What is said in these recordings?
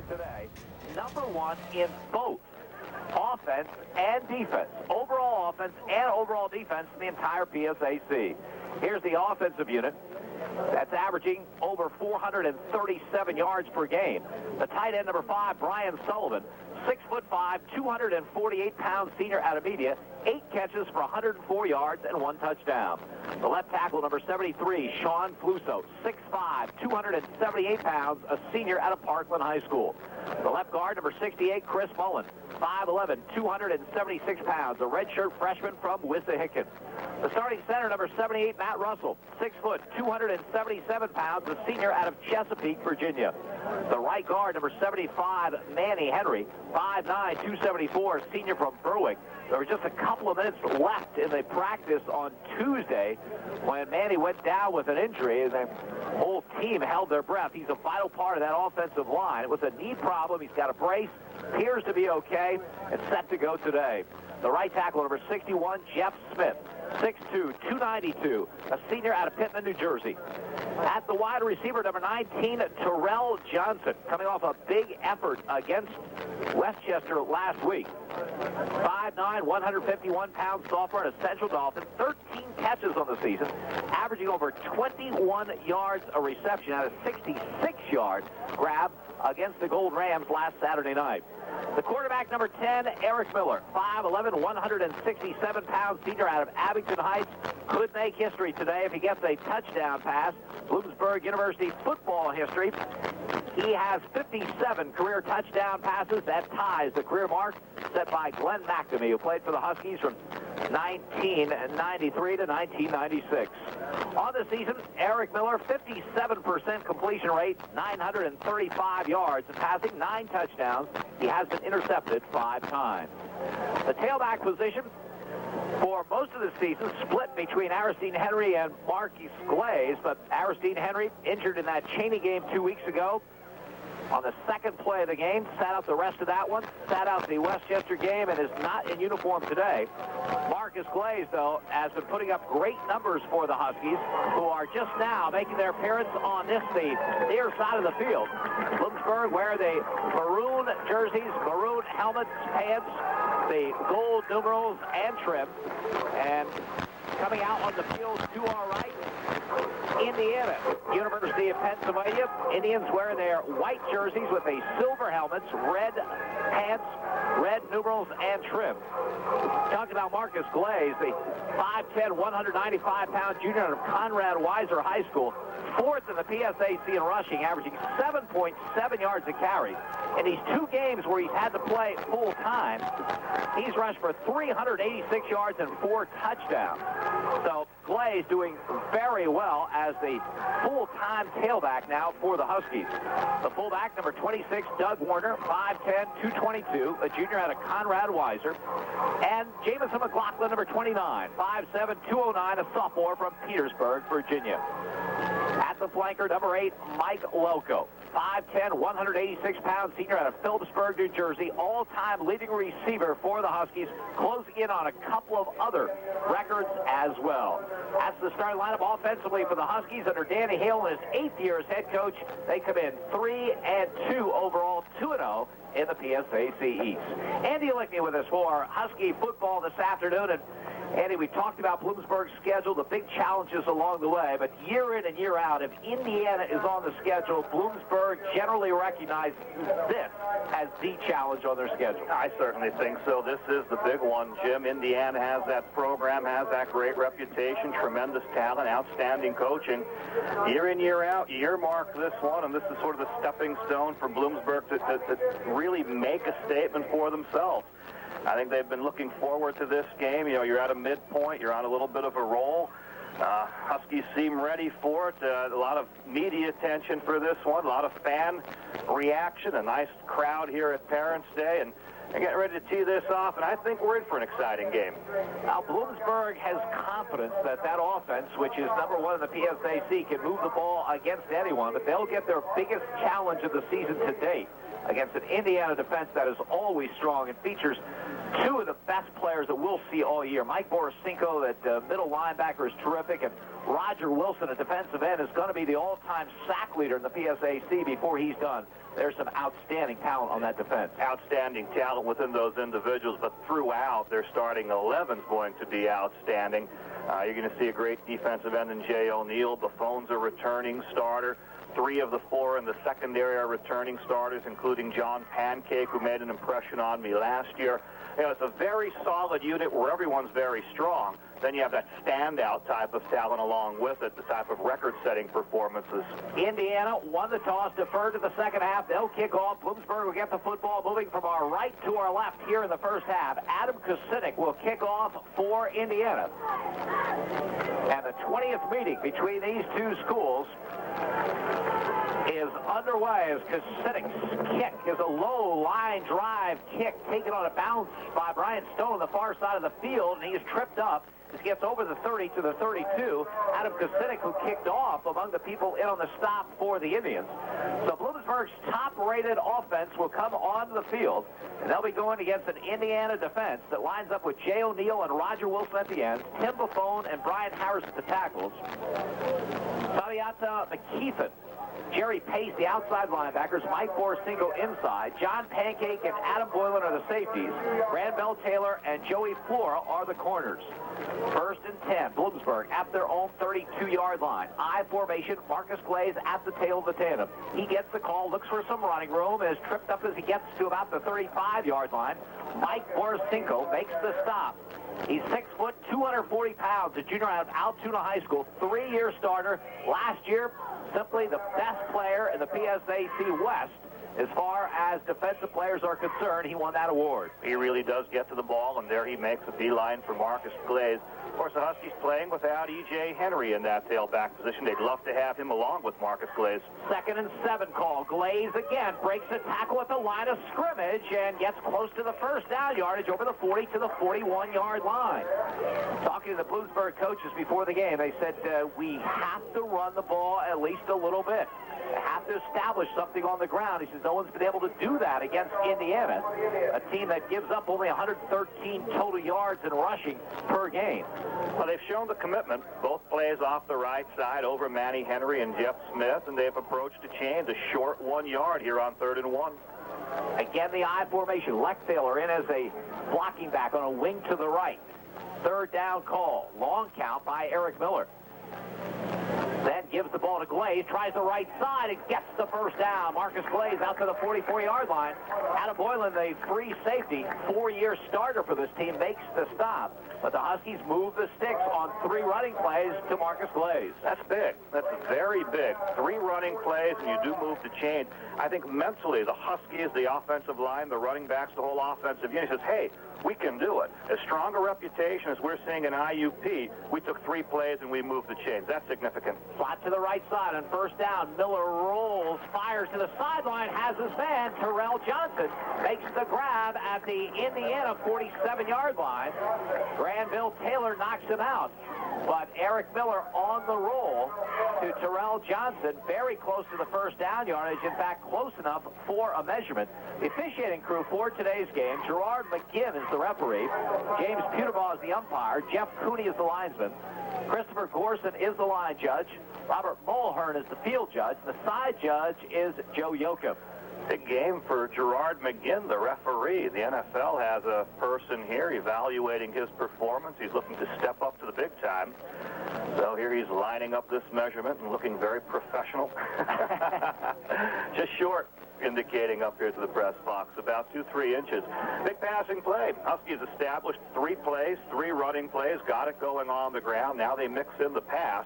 today, #1 in both offense and defense, overall offense and overall defense in the entire PSAC. Here's the offensive unit. That's averaging over 437 yards per game. The tight end, #5, Brian Sullivan, 6'5", 248-pound senior out of media, 8 catches for 104 yards and 1 touchdown. The left tackle, #73, Sean Fluso, 6'5", 278 pounds, a senior out of Parkland High School. The left guard, #68, Chris Mullen, 5'11", 276 pounds, a redshirt freshman from Wissahickon. The starting center, #78, Matt Russell, 6 foot, 277 pounds, a senior out of Chesapeake, Virginia. The right guard, #75, Manny Henry, 5'9", 274, senior from Berwick. There were just a couple of minutes left in the practice on Tuesday when Manny went down with an injury, and the whole team held their breath. He's a vital part of that offensive line. It was a knee problem. He's got a brace, appears to be okay, and set to go today. The right tackle, #61, Jeff Smith, 6'2", 292, a senior out of Pittman, New Jersey. At the wide receiver, #19, Terrell Johnson, coming off a big effort against Westchester last week. 5'9", 151-pound sophomore and a Central Dolphin, 13 catches on the season, averaging over 21 yards a reception out of 66-yard grab against the Gold Rams last Saturday night. The quarterback, #10, Eric Miller, 5'11", 167-pound senior out of Abington Heights, could make history today if he gets a touchdown pass. Bloomsburg University football history. He has 57 career touchdown passes. That ties the career mark set by Glenn McNamee, who played for the Huskies from 1993 to 1996. On the season, Eric Miller, 57% completion rate, 935 yards, and passing 9 touchdowns. He has been intercepted 5 times. The tailback position for most of the season split between Aristine Henry and Marquis Glaze, but Aristine Henry injured in that Cheney game 2 weeks ago. On the second play of the game, sat out the rest of that one, sat out the Westchester game, and is not in uniform today. Marcus Glaze, though, has been putting up great numbers for the Huskies, who are just now making their appearance on the near side of the field. Bloomsburg wear the maroon jerseys, maroon helmets, pants, the gold numerals, and trim. And coming out on the field to our right, Indiana, University of Pennsylvania. Indians wear their white jerseys with the silver helmets, red pants, red numerals, and trim. Talking about Marcus Glaze, the 5'10", 195-pound junior out of Conrad Weiser High School, 4th in the PSAC in rushing, averaging 7.7 yards a carry. In these 2 games where he's had to play full time, he's rushed for 386 yards and 4 touchdowns. So Glaze doing very well as the full-time tailback now for the Huskies. The fullback, #26, Doug Warner, 5'10", 222, a junior out of Conrad Weiser. And Jamison McLaughlin, #29, 5'7", 209, a sophomore from Petersburg, Virginia. At the flanker, #8, Mike Loco, 5'10", 186-pound senior out of Phillipsburg, New Jersey, all-time leading receiver for the Huskies, closing in on a couple of other records as well. That's the starting lineup offensively for the Huskies under Danny Hale in his 8th year as head coach. They come in 3-2 overall, 2-0 in the PSAC East. Andy Lickney with us for Husky football this afternoon. And Andy, we talked about Bloomsburg's schedule, the big challenges along the way, but year in and year out, if Indiana is on the schedule, Bloomsburg generally recognizes this as the challenge on their schedule. I certainly think so. This is the big one, Jim. Indiana has that program, has that great reputation, tremendous talent, outstanding coaching. Year in, year out, year mark this one, and this is sort of the stepping stone for Bloomsburg to really make a statement for themselves. I think they've been looking forward to this game. You know, you're at a midpoint. You're on a little bit of a roll. Huskies seem ready for it. A lot of media attention for this one. A lot of fan reaction. A nice crowd here at Parents' Day. And they're getting ready to tee this off, and I think we're in for an exciting game. Now, Bloomsburg has confidence that that offense, which is #1 in the PSAC, can move the ball against anyone, but they'll get their biggest challenge of the season to date. against an Indiana defense that is always strong and features two of the best players that we'll see all year. Mike Borisenko, that middle linebacker, is terrific, and Roger Wilson, a defensive end, is going to be the all-time sack leader in the PSAC before he's done. There's some outstanding talent on that defense. Outstanding talent within those individuals, but throughout, their starting 11 is going to be outstanding. You're going to see a great defensive end in Jay O'Neill. Buffon's a returning starter. 3 of the 4 in the secondary are returning starters, including John Pancake, who made an impression on me last year. You know, it's a very solid unit where everyone's very strong. Then you have that standout type of talent along with it, the type of record-setting performances. Indiana won the toss, deferred to the second half. They'll kick off. Bloomsburg will get the football moving from our right to our left here in the first half. Adam Kusinek will kick off for Indiana. And the 20th meeting between these two schools is underway as Kusinek's kick is a low line drive kick taken on a bounce by Brian Stone on the far side of the field, and he is tripped up. This gets over the 30 to the 32. Adam Kusinek, who kicked off among the people in on the stop for the Indians. So Bloomsburg's top-rated offense will come onto the field, and they'll be going against an Indiana defense that lines up with Jay O'Neill and Roger Wilson at the ends, Tim Buffon and Brian Harris at the tackles. Fabiata McKeithen, Jerry Pace, the outside linebackers, Mike Borisenko inside, John Pancake and Adam Boylan are the safeties, Randall Taylor and Joey Flora are the corners. First and 10, Bloomsburg at their own 32-yard line. I formation, Marcus Glaze at the tail of the tandem. He gets the call, looks for some running room, and is tripped up as he gets to about the 35-yard line. Mike Borisenko makes the stop. He's 6 foot, 240 pounds, a junior out of Altoona High School, 3-year starter. Last year, simply the best player in the PSAC West. As far as defensive players are concerned, he won that award. He really does get to the ball, and there he makes a beeline for Marcus Glaze. Of course, the Huskies playing without E.J. Henry in that tailback position. They'd love to have him along with Marcus Glaze. 2nd and 7 call. Glaze again breaks a tackle at the line of scrimmage and gets close to the first down yardage over the 40 to the 41-yard line. Talking to the Bloomsburg coaches before the game, they said, we have to run the ball at least a little bit. They have to establish something on the ground. He says no one's been able to do that against Indiana, a team that gives up only 113 total yards in rushing per game. Well, they've shown the commitment. Both plays off the right side over Manny Henry and Jeff Smith, and they've approached the chains, a short 1 yard here on 3rd and 1. Again, the I formation. Lex Taylor in as a blocking back on a wing to the right. 3rd down call. Long count by Eric Miller. Then gives the ball to Glaze, tries the right side, and gets the first down. Marcus Glaze out to the 44-yard line. Adam Boylan, the free safety, 4-year starter for this team, makes the stop. But the Huskies move the sticks on 3 running plays to Marcus Glaze. That's big. That's very big. 3 running plays, and you do move the chain. I think mentally, the Huskies, the offensive line, the running backs, the whole offensive unit says, hey, we can do it. As strong a reputation as we're seeing in IUP, we took 3 plays and we moved the chains. That's significant. Slot to the right side on 1st down. Miller rolls, fires to the sideline, has his man. Terrell Johnson makes the grab at the Indiana 47-yard line. Granville Taylor knocks him out. But Eric Miller on the roll to Terrell Johnson, very close to the first down yardage. In fact, close enough for a measurement. The officiating crew for today's game, Gerard McGinn is the referee. James Peterbaugh is the umpire. Jeff Cooney is the linesman. Christopher Gorson is the line judge. Robert Mulhern is the field judge. The side judge is Joe Yoakum. Big game for Gerard McGinn, the referee. The NFL has a person here evaluating his performance. He's looking to step up to the big time. So here he's lining up this measurement and looking very professional. Just short, indicating up here to the press box, about 2-3 inches. Big passing play. Huskies established 3 plays, 3 running plays, got it going on the ground. Now they mix in the pass.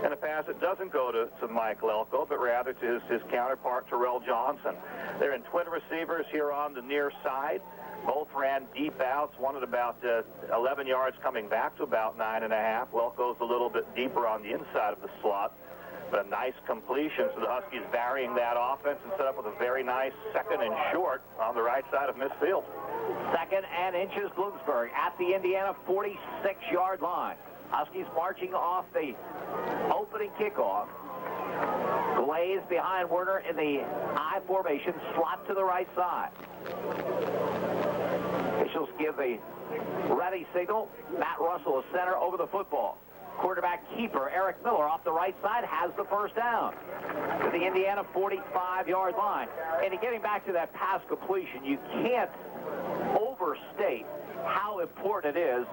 And a pass that doesn't go to Mike Lelko, but rather to his counterpart, Terrell Johnson. They're in twin receivers here on the near side. Both ran deep outs, one at about 11 yards coming back to about 9.5. Lelko's a little bit deeper on the inside of the slot. But a nice completion, so the Huskies varying that offense and set up with a very nice 2nd and short on the right side of midfield. 2nd and inches, Bloomsburg at the Indiana 46-yard line. Huskies marching off the opening kickoff. Glaze behind Werner in the I formation, slot to the right side. Officials give a ready signal. Matt Russell is center over the football. Quarterback keeper Eric Miller off the right side has the first down to the Indiana 45-yard line. And getting back to that pass completion, you can't overstate how important it is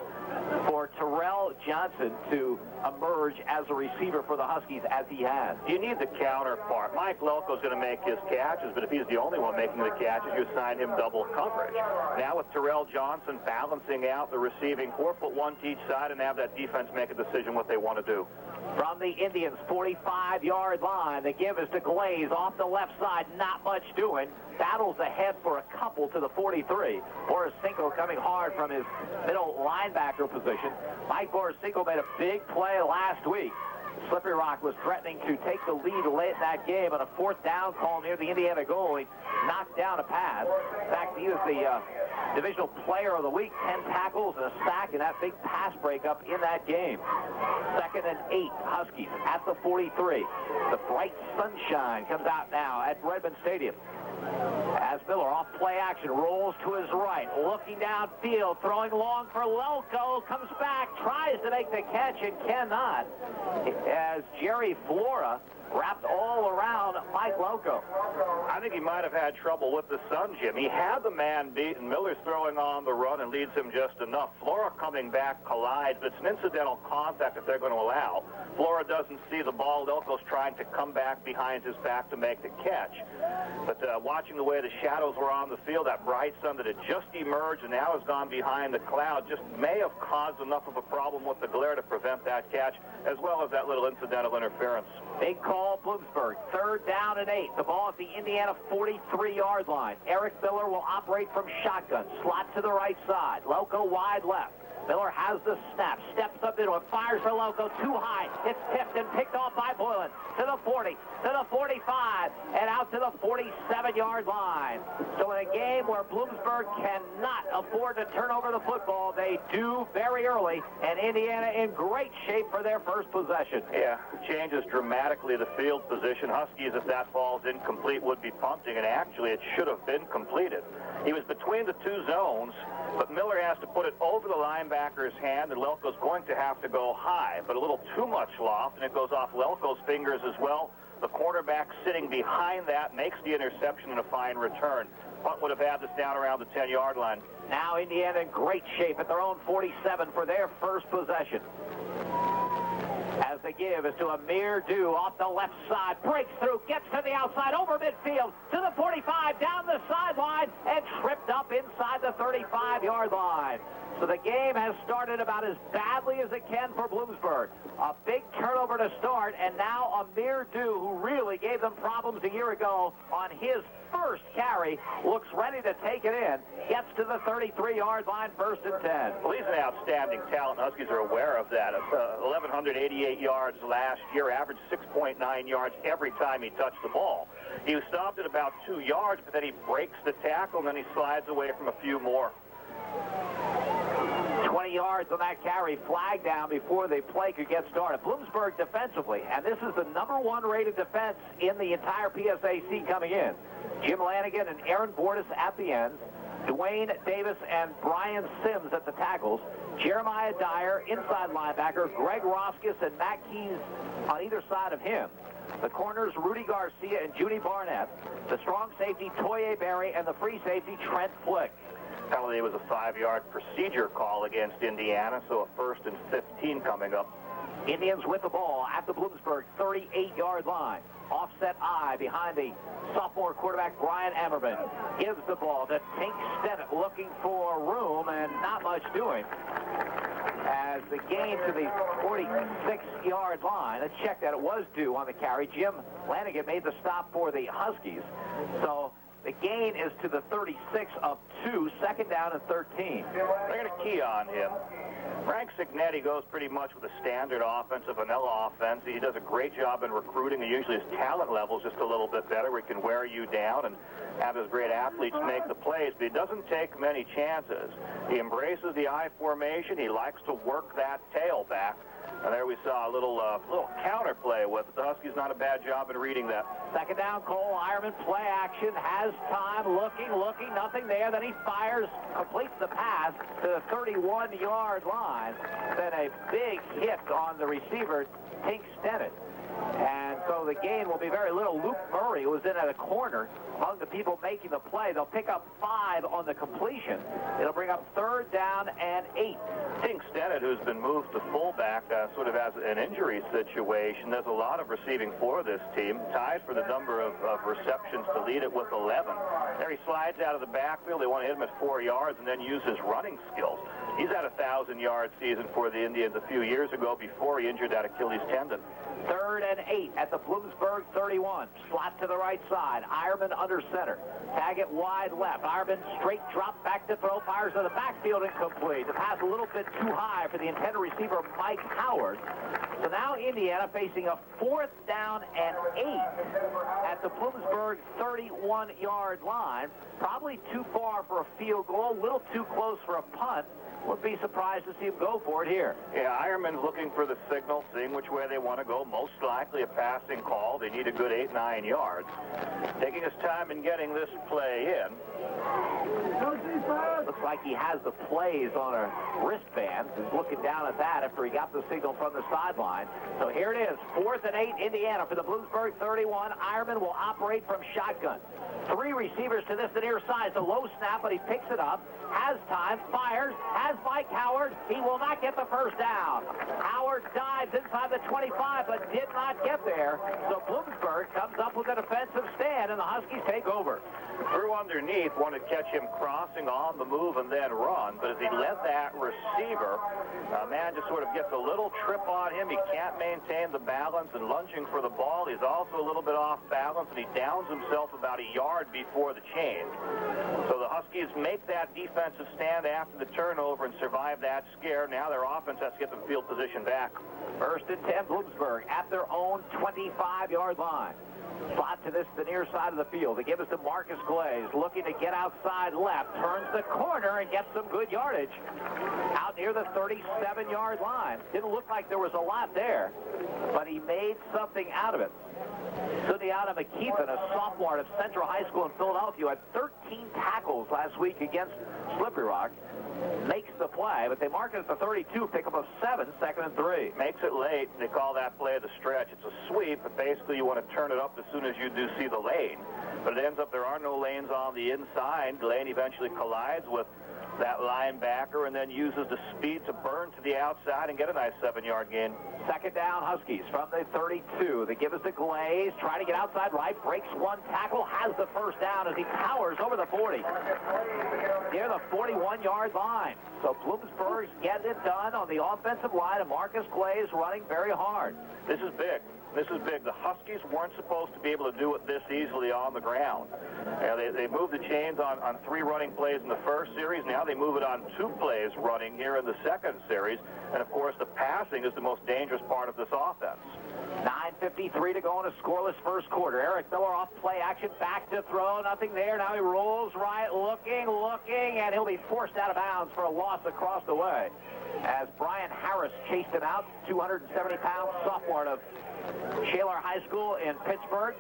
for Terrell Johnson to emerge as a receiver for the Huskies as he has. You need the counterpart. Mike Lelko's going to make his catches, but if he's the only one making the catches, you assign him double coverage. Now with Terrell Johnson balancing out the receiving 4'1" to each side and have that defense make a decision what they want to do. From the Indians' 45-yard line, the give is to Glaze off the left side, not much doing. Battles ahead for a couple to the 43. Borisenko coming hard from his middle linebacker position. Mike Borisenko made a big play last week. Slippery Rock was threatening to take the lead late in that game on a fourth down call near the Indiana goal. He knocked down a pass. In fact, he was the divisional player of the week, 10 tackles and a sack in that big pass breakup in that game. 2nd and 8, Huskies at the 43. The bright sunshine comes out now at Redmond Stadium. As Miller off play action, rolls to his right, looking downfield, throwing long for Lelko, comes back, tries to make the catch and cannot. As Jerry Flora wrapped all around Mike Lelko. I think he might have had trouble with the sun, Jim. He had the man beaten. Miller's throwing on the run and leads him just enough. Flora coming back collides, but it's an incidental contact that they're going to allow. Flora doesn't see the ball. Lelko's trying to come back behind his back to make the catch. But watching the way the shadows were on the field, that bright sun that had just emerged and now has gone behind the cloud just may have caused enough of a problem with the glare to prevent that catch, as well as that little incidental interference. Big call, Bloomsburg. 3rd down and 8. The ball at the Indiana 43-yard line. Eric Miller will operate from shotgun. Slot to the right side. Lelko wide left. Miller has the snap, steps up into it, fires for Lelko, too high. It's tipped and picked off by Boylan. To the 40, to the 45, and out to the 47-yard line. So in a game where Bloomsburg cannot afford to turn over the football, they do very early, and Indiana in great shape for their first possession. Yeah, changes dramatically the field position. Huskies, if that ball's incomplete, would be punting, and actually it should have been completed. He was between the two zones, but Miller has to put it over the linebacker's hand, and Lelko's going to have to go high, but a little too much loft, and it goes off Lelko's fingers as well. The quarterback sitting behind that makes the interception and a fine return. Punt would have had this down around the 10-yard line. Now Indiana in great shape at their own 47 for their first possession. As the give is to Amir Dew off the left side, breaks through, gets to the outside, over midfield, to the 45, down the sideline, and tripped up inside the 35-yard line. So the game has started about as badly as it can for Bloomsburg. A big turnover to start, and now Amir Dew, who really gave them problems a year ago on his first carry, looks ready to take it in, gets to the 33-yard line, 1st and 10. Well, he's an outstanding talent. Huskies are aware of that. 1,188 yards last year, averaged 6.9 yards every time he touched the ball. He was stopped at about 2 yards, but then he breaks the tackle, and then he slides away from a few more. 20 yards on that carry, flag down before the play could get started. Bloomsburg defensively, and this is the #1 rated defense in the entire PSAC coming in. Jim Lanigan and Aaron Bordas at the ends, Dwayne Davis and Brian Sims at the tackles, Jeremiah Dyer, inside linebacker, Greg Roskis and Matt Keys on either side of him. The corners, Rudy Garcia and Judy Barnett. The strong safety, Toye Berry, and the free safety, Trent Flick. Penalty was a 5-yard procedure call against Indiana, so a 1st and 15 coming up. Indians with the ball at the Bloomsburg 38-yard line. Offset eye behind the sophomore quarterback Brian Ammerman. Gives the ball to Tink Stennett, looking for room and not much doing. As the gain to the 46-yard line, let's check that it was due on the carry. Jim Lanigan made the stop for the Huskies. So the gain is to the 36 of 2, 2nd down and 13. They're going to key on him. Frank Signetti goes pretty much with a standard offense, a vanilla offense. He does a great job in recruiting, and usually his talent level is just a little bit better where he can wear you down and have his great athletes make the plays, but he doesn't take many chances. He embraces the I formation. He likes to work that tailback. And there we saw a little counterplay with it. The Huskies not a bad job in reading that. Second down, Cole. Ironman play action, has time, looking, nothing there. Then he fires, completes the pass to the 31-yard line. Then a big hit on the receiver, Tink Stennett. And so the gain will be very little. Luke Murray, who was in at a corner among the people making the play, they'll pick up 5 on the completion. It'll bring up 3rd down and 8. Tink Stennett, who's been moved to fullback, sort of as an injury situation. There's a lot of receiving for this team. Tied for the number of receptions to lead it with 11. There he slides out of the backfield. They want to hit him at 4 yards and then use his running skills. He's had a 1,000-yard season for the Indians a few years ago before he injured that Achilles tendon. 3rd and 8 at the Bloomsburg 31. Slot to the right side. Ironman under center. Tag it wide left. Ironman straight drop back to throw. Fires to the backfield, incomplete. The pass a little bit too high for the intended receiver, Mike Howard. So now Indiana facing a 4th down and 8 at the Bloomsburg 31-yard line. Probably too far for a field goal. A little too close for a punt. Would be surprised to see him go for it here. Yeah, Ironman's looking for the signal, seeing which way they want to go. Most likely a passing call. They need a good 8-9 yards. Taking his time in getting this play in. Looks like he has the plays on a wristband. He's looking down at that after he got the signal from the sideline. So here it is, 4th and 8, Indiana for the Bloomsburg 31. Ironman will operate from shotgun. 3 receivers to this, the near side. It's a low snap, but he picks it up. Has time, fires, has Mike Howard. He will not get the first down. Howard dives inside the 25, but did not get there. So Bloomsburg comes up with a defensive stand, and the Huskies take over. Threw underneath, wanted to catch him crossing on the move and then run, but as he led that receiver, man just sort of gets a little trip on him. He can't maintain the balance, and lunging for the ball, he's also a little bit off balance, and he downs himself about a yard before the change. So the Huskies make that defensive stand after the turnover and survive that scare. Now their offense has to get the field position back. 1st and 10, Bloomsburg at their own 25-yard line. Slot to this, the near side of the field. They give us to Marcus Glaze, looking to get outside left. Turns the corner and gets some good yardage. Out near the 37-yard line. Didn't look like there was a lot there, but he made something out of it. Sundiata McKeithen, a sophomore at Central High School in Philadelphia, had 13 tackles last week against Slippery Rock. Makes the play, but they mark it at the 32, pick up a 7, 2nd and 3. Makes it late. They call that play the stretch. It's a sweep, but basically you want to turn it up as soon as you do see the lane. But it ends up there are no lanes on the inside. Lane eventually collides with that linebacker and then uses the speed to burn to the outside and get a nice 7-yard gain. 2nd down, Huskies from the 32. They give us the Glaze, trying to get outside right, breaks 1 tackle, has the first down as he powers over the 40. Near the 41-yard line. So Bloomsburg's getting it done on the offensive line, and Marcus Glaze running very hard. This is big. This is big. The Huskies weren't supposed to be able to do it this easily on the ground. They moved the chains on 3 running plays in the first series. Now they move it on 2 plays running here in the second series. And, of course, the passing is the most dangerous part of this offense. 9:53 to go in a scoreless first quarter. Eric Miller off play action, back to throw, nothing there. Now he rolls right, looking, and he'll be forced out of bounds for a loss across the way. As Brian Harris chased him out, 270-pound sophomore of Shaler High School in Pittsburgh.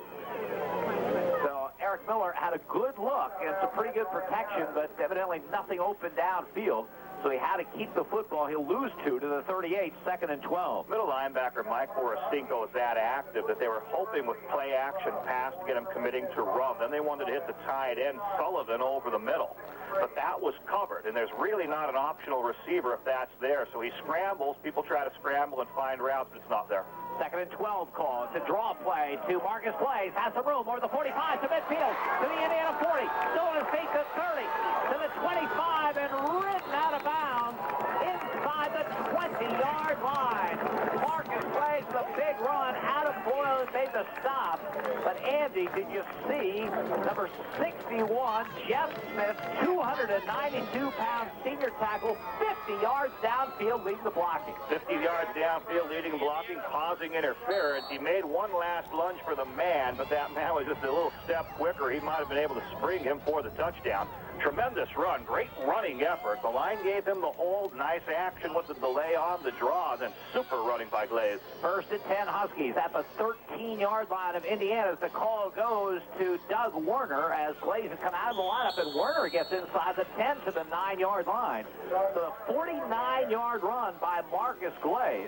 So Eric Miller had a good look and some pretty good protection, but evidently nothing open downfield. So he had to keep the football. He'll lose 2 to the 38, 2nd and 12. Middle linebacker Mike Borosinko is that active that they were hoping with play action pass to get him committing to run. Then they wanted to hit the tight end Sullivan over the middle. But that was covered, and there's really not an optional receiver if that's there. So he scrambles. People try to scramble and find routes, but it's not there. 2nd and 12 call. It's a draw play to Marcus Glaze. Has some room over the 45 to midfield. To the Indiana 40. Still in his feet to 30. To the 25 and ridden out of bounds inside the 20-yard line. Marcus Glaze, the big run. Adam Boyle made the stop. But Andy, did you see number 61, Jeff Smith, 292-pound senior tackle, 50 yards downfield leading the blocking. 50 yards downfield leading the blocking, causing interference. He made one last lunge for the man, but that man was just a little step quicker. He might have been able to spring him for the touchdown. Tremendous run, great running effort. The line gave him the hold, nice action with the delay on the draw, and then super running by Glaze. First and 10 Huskies at the 13-yard line of Indiana as the call goes to Doug Warner as Glaze has come out of the lineup, and Warner gets inside the 10 to the 9-yard line. So the 49-yard run by Marcus Glaze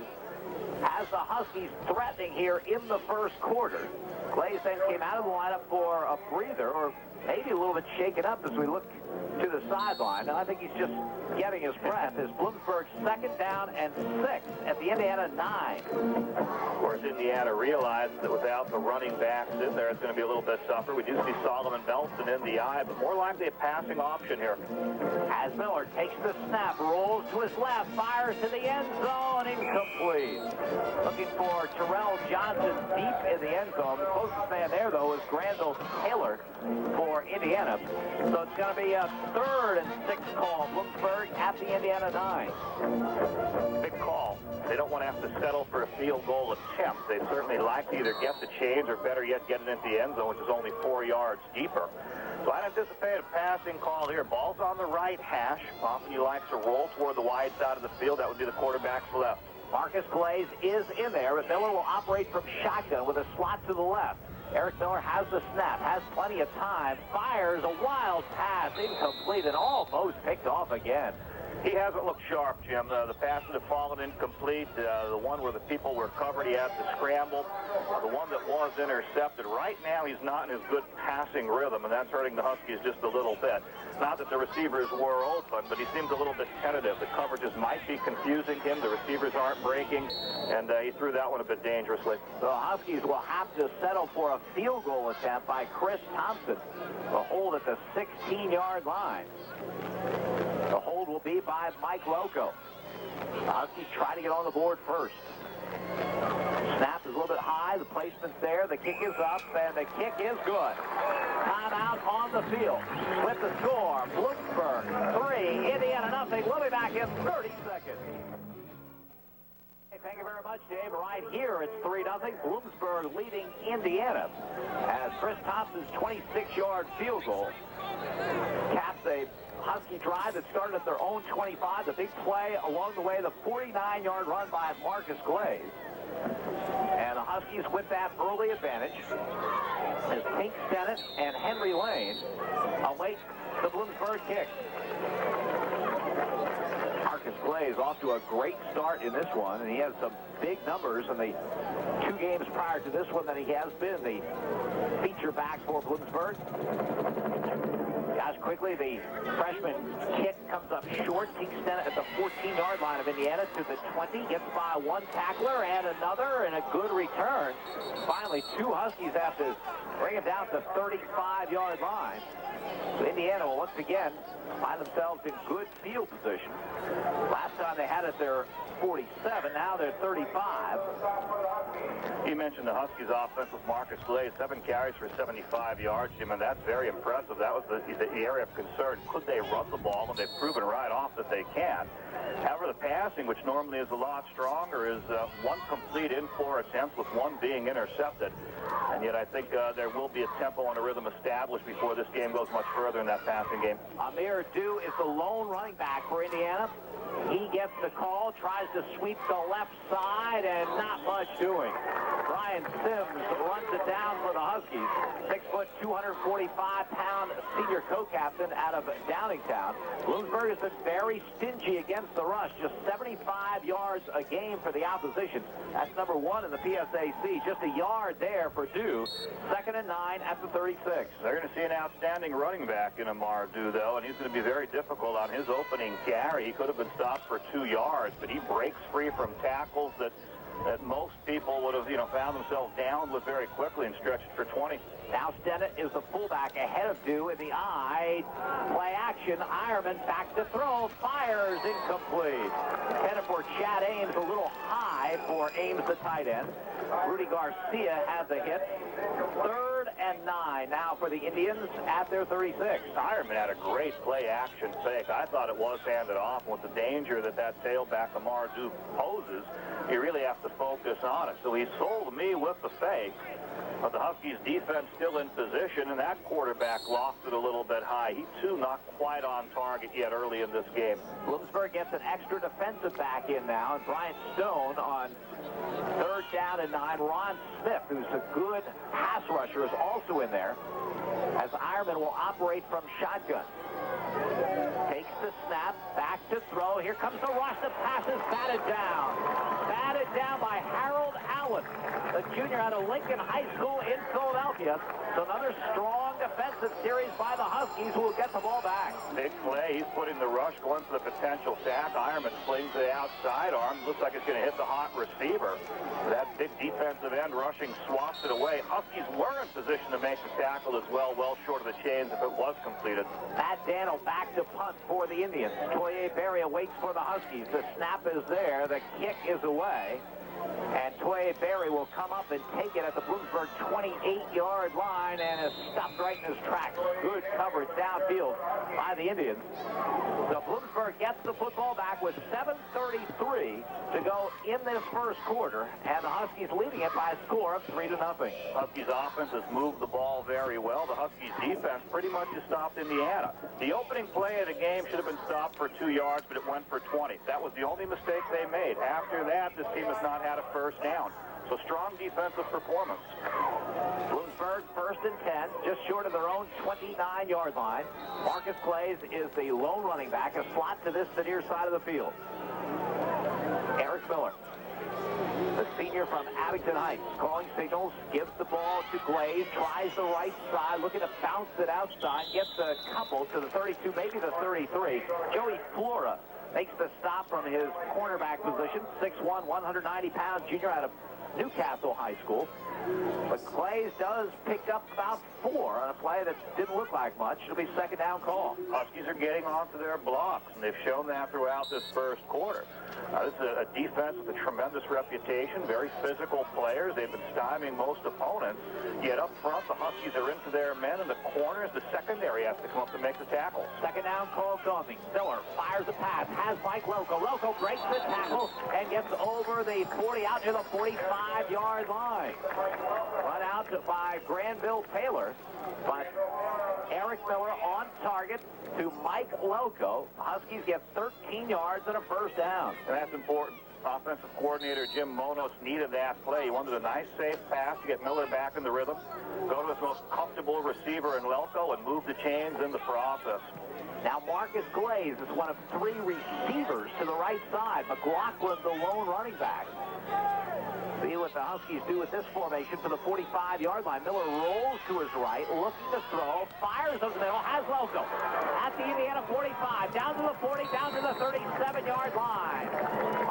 has the Huskies threatening here in the first quarter. Glaze then came out of the lineup for a breather, or maybe a little bit shaken up as we look to the sideline. And I think he's just getting his breath as Bloomsburg 2nd down and 6 at the Indiana 9. Of course, Indiana realizes that without the running backs in there, it's going to be a little bit tougher. We do see Solomon Belson in the eye, but more likely a passing option here. As Miller takes the snap, rolls to his left, fires to the end zone, incomplete. Looking for Terrell Johnson deep in the end zone. The closest man there, though, is Grandel Taylor for Indiana. So it's going to be a 3rd and 6 call. Bloomsburg at the Indiana 9. Big call. They don't want to have to settle for a field goal attempt. They certainly like to either get the change or better yet get it into the end zone, which is only 4 yards deeper. So I'd anticipate a passing call here. Ball's on the right hash. Often you like to roll toward the wide side of the field. That would be the quarterback's left. Marcus Glaze is in there, but Miller will operate from shotgun with a slot to the left. Eric Miller has the snap, has plenty of time, fires a wild pass, incomplete, and almost picked off again. He hasn't looked sharp, Jim. The passes have fallen incomplete. The one where the people were covered, he had to scramble. The one that was intercepted, right now he's not in his good passing rhythm, and that's hurting the Huskies just a little bit. Not that the receivers were open, but he seems a little bit tentative. The coverages might be confusing him. The receivers aren't breaking, and he threw that one a bit dangerously. The Huskies will have to settle for a field goal attempt by Chris Thompson. The hold at the 16-yard line. The hold will be by Mike Loco. The Huskies try to get on the board first. Snap is a little bit high. The placement's there. The kick is up, and the kick is good. Timeout on the field. With the score, Bloomsburg 3, Indiana 0. We'll be back in 30 seconds. Hey, thank you very much, Dave. Right here, it's 3-0. Bloomsburg leading Indiana as Chris Thompson's 26-yard field goal caps a Husky drive that started at their own 25. The big play along the way, the 49-yard run by Marcus Glaze. And the Huskies with that early advantage as Pink Stennett and Henry Lane await the Bloomsburg kick. Marcus Glaze off to a great start in this one, and he has some big numbers in the 2 games prior to this one that he has been the feature back for Bloomsburg. Guys, quickly, the freshman kick comes up short. Pink Stennett at the 14-yard line of Indiana to the 20. Gets by one tackler and another, and a good return. Finally, 2 Huskies have to bring it down to 35-yard line. So Indiana will once again find themselves in good field position. Last time they had it their 47, now they're 35. You mentioned the Huskies offense with Marcus Glaze, 7 carries for 75 yards, Jim, and that's very impressive. That was the area of concern. Could they run the ball? And they've proven right off that they can. However, the passing, which normally is a lot stronger, is 1 complete in 4 attempts with 1 being intercepted. And yet I think there will be a tempo and a rhythm established before this game goes much further in that passing game. Amir Dew is the lone running back for Indiana. He gets the call, tries to sweep the left side, and not much doing. Brian Sims runs it down for the Huskies. 6 foot, 245-pound senior co-captain out of Downingtown. Bloomsburg has been very stingy against the rush. Just 75 yards a game for the opposition. That's number 1 in the PSAC. Just a yard there for Dew. 2nd and 9 at the 36. They're going to see an outstanding running back in Amar Dew, though, and he's going to be very difficult on his opening carry. He could have been stopped for 2 yards, but he breaks free from tackles that most people would have, found themselves down with very quickly and stretched for 20. Now Stennett is the fullback ahead of Dew in the eye. Play action. Ironman back to throw. Fires incomplete. Headed for Chad Ames, a little high for Ames, the tight end. Rudy Garcia had the hit. 3rd and 9 now for the Indians at their 36. Ironman had a great play action fake. I thought it was handed off. With the danger that tailback Amar Dew poses, you really have to focus on it. So he sold me with the fake. But the Huskies defense still in position, and that quarterback lost it a little bit high. He, too, not quite on target yet early in this game. Bloomsburg gets an extra defensive back in now, and Brian Stone on 3rd down and 9. Ron Smith, who's a good pass rusher, is also in there, as Ironman will operate from shotgun. Takes the snap, back to throw. Here comes the rush. The pass is batted down. Batted down by Harold Allen, the junior out of Lincoln High School in Philadelphia. So another strong defensive series by the Huskies, who will get the ball back. Big play. He's putting the rush, going for the potential sack. Ironman slings the outside arm. Looks like it's going to hit the hot receiver. That big defensive end rushing swats it away. Huskies were in position to make the tackle as well short of the chains if it was completed. Matt Daniel back to punt for the Indians. Toye Berry waits for the Huskies. The snap is there. The kick is away. And Toye Berry will come up and take it at the Bloomsburg 28-yard line and is stopped right in his tracks. Good coverage downfield by the Indians. So Bloomsburg gets the football back with 7:33 to go in this first quarter, and the Huskies leading it by a score of 3-0. Huskies offense has moved the ball very well. The Huskies defense pretty much has stopped Indiana. The opening play of the game should have been stopped for 2 yards, but it went for 20. That was the only mistake they made. After that, this team has not had a first down. So strong defensive performance. Bloomsburg 1st and 10, just short of their own 29-yard line. Marcus Glaze is the lone running back, a slot to the near side of the field. Eric Miller, the senior from Abington Heights, calling signals, gives the ball to Glaze, tries the right side, looking to bounce it outside, gets a couple to the 32, maybe the 33. Joey Flora makes the stop from his cornerback position, 6'1", 190-pound junior out of Newcastle High School. But Glaze does pick up about 4 on a play that didn't look like much. It'll be 2nd down call. Huskies are getting onto their blocks, and they've shown that throughout this first quarter. This is a defense with a tremendous reputation, very physical players. They've been stymieing most opponents. Yet up front, the Huskies are into their men in the corners. The secondary has to come up to make the tackle. 2nd down call coming. Miller fires a pass, has Mike Loco. Loco breaks the tackle and gets over the 40 out to the 45-yard line. Run out by Granville Taylor, but Eric Miller on target to Mike Loco. Huskies get 13 yards and a first down. And that's important. Offensive coordinator Jim Monos needed that play. He wanted a nice, safe pass to get Miller back in the rhythm, go to his most comfortable receiver in Loco, and move the chains in the process. Now Marcus Glaze is one of 3 receivers to the right side. McLaughlin, the lone running back. See what the Huskies do with this formation for the 45-yard line. Miller rolls to his right, looking to throw, fires over the middle, has Loco at the Indiana 45, down to the 40, down to the 37-yard line.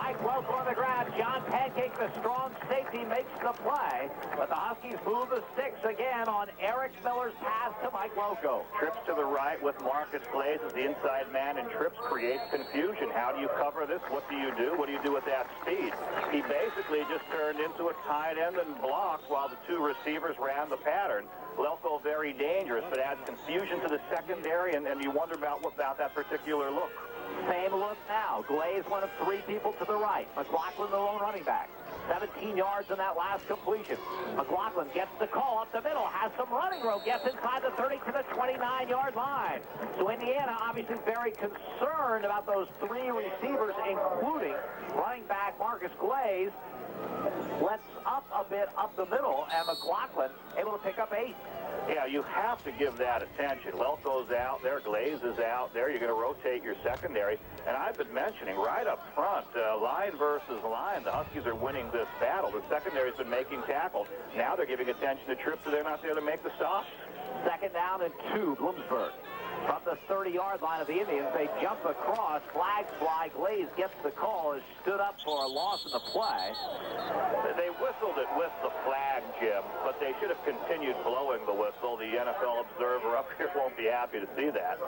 Mike Loco on the ground. John Pancake, the strong safety, makes the play, but the Huskies move the sticks again on Eric Miller's pass to Mike Loco. Trips to the right with Marcus Glaze as the inside man, and trips creates confusion. How do you cover this? What do you do? What do you do with that speed? He basically just turned into a tight end and blocked while the 2 receivers ran the pattern. Loco very dangerous, but adds confusion to the secondary, and you wonder about that particular look. Same look now. Glaze, one of 3 people to the right. McLaughlin, the lone running back. 17 yards in that last completion. McLaughlin gets the call up the middle, has some running room, gets inside the 30 to the 29-yard line. So Indiana obviously very concerned about those 3 receivers, including running back Marcus Glaze. Lets up a bit up the middle, and McLaughlin able to pick up 8. Yeah, you have to give that attention. Loco's out there, Glaze is out there. You're going to rotate your secondary. And I've been mentioning right up front, line versus line, the Huskies are winning this battle. The secondary's been making tackles. Now they're giving attention to trips, so they're not there to make the stops. 2nd down and 2, Bloomsburg. From the 30-yard line of the Indians, they jump across. Flags fly. Glaze gets the call, is stood up for a loss in the play. They whistled it with the flag, Jim, but they should have continued blowing the whistle. The NFL observer up here won't be happy to see that.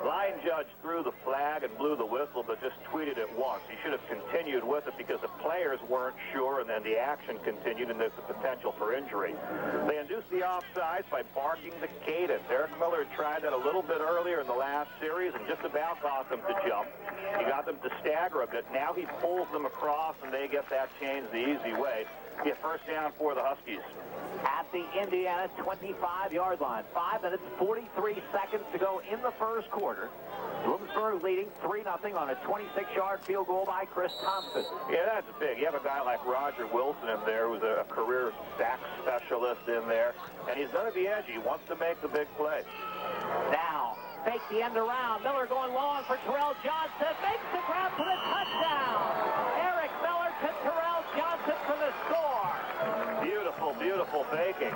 Line judge threw the flag and blew the whistle, but just tweeted it once. He should have continued with it because the players weren't sure, and then the action continued, and there's the potential for injury. They induced the offsides by barking the cadence. Eric Miller tried that a little bit earlier, in the last series and just about got them to jump. He got them to stagger a bit. Now he pulls them across, and they get that change the easy way. Get first down for the Huskies. At the Indiana 25-yard line. 5 minutes, 43 seconds to go in the first quarter. Bloomsburg leading 3-0 on a 26-yard field goal by Chris Thompson. Yeah, that's big. You have a guy like Roger Wilson in there who's a career sack specialist in there, and he's going to be edgy. He wants to make the big play. Now, fake the end around. Miller going long for Terrell Johnson. Makes the grab for the touchdown. Eric Miller to Terrell Johnson for the score. Beautiful, beautiful faking.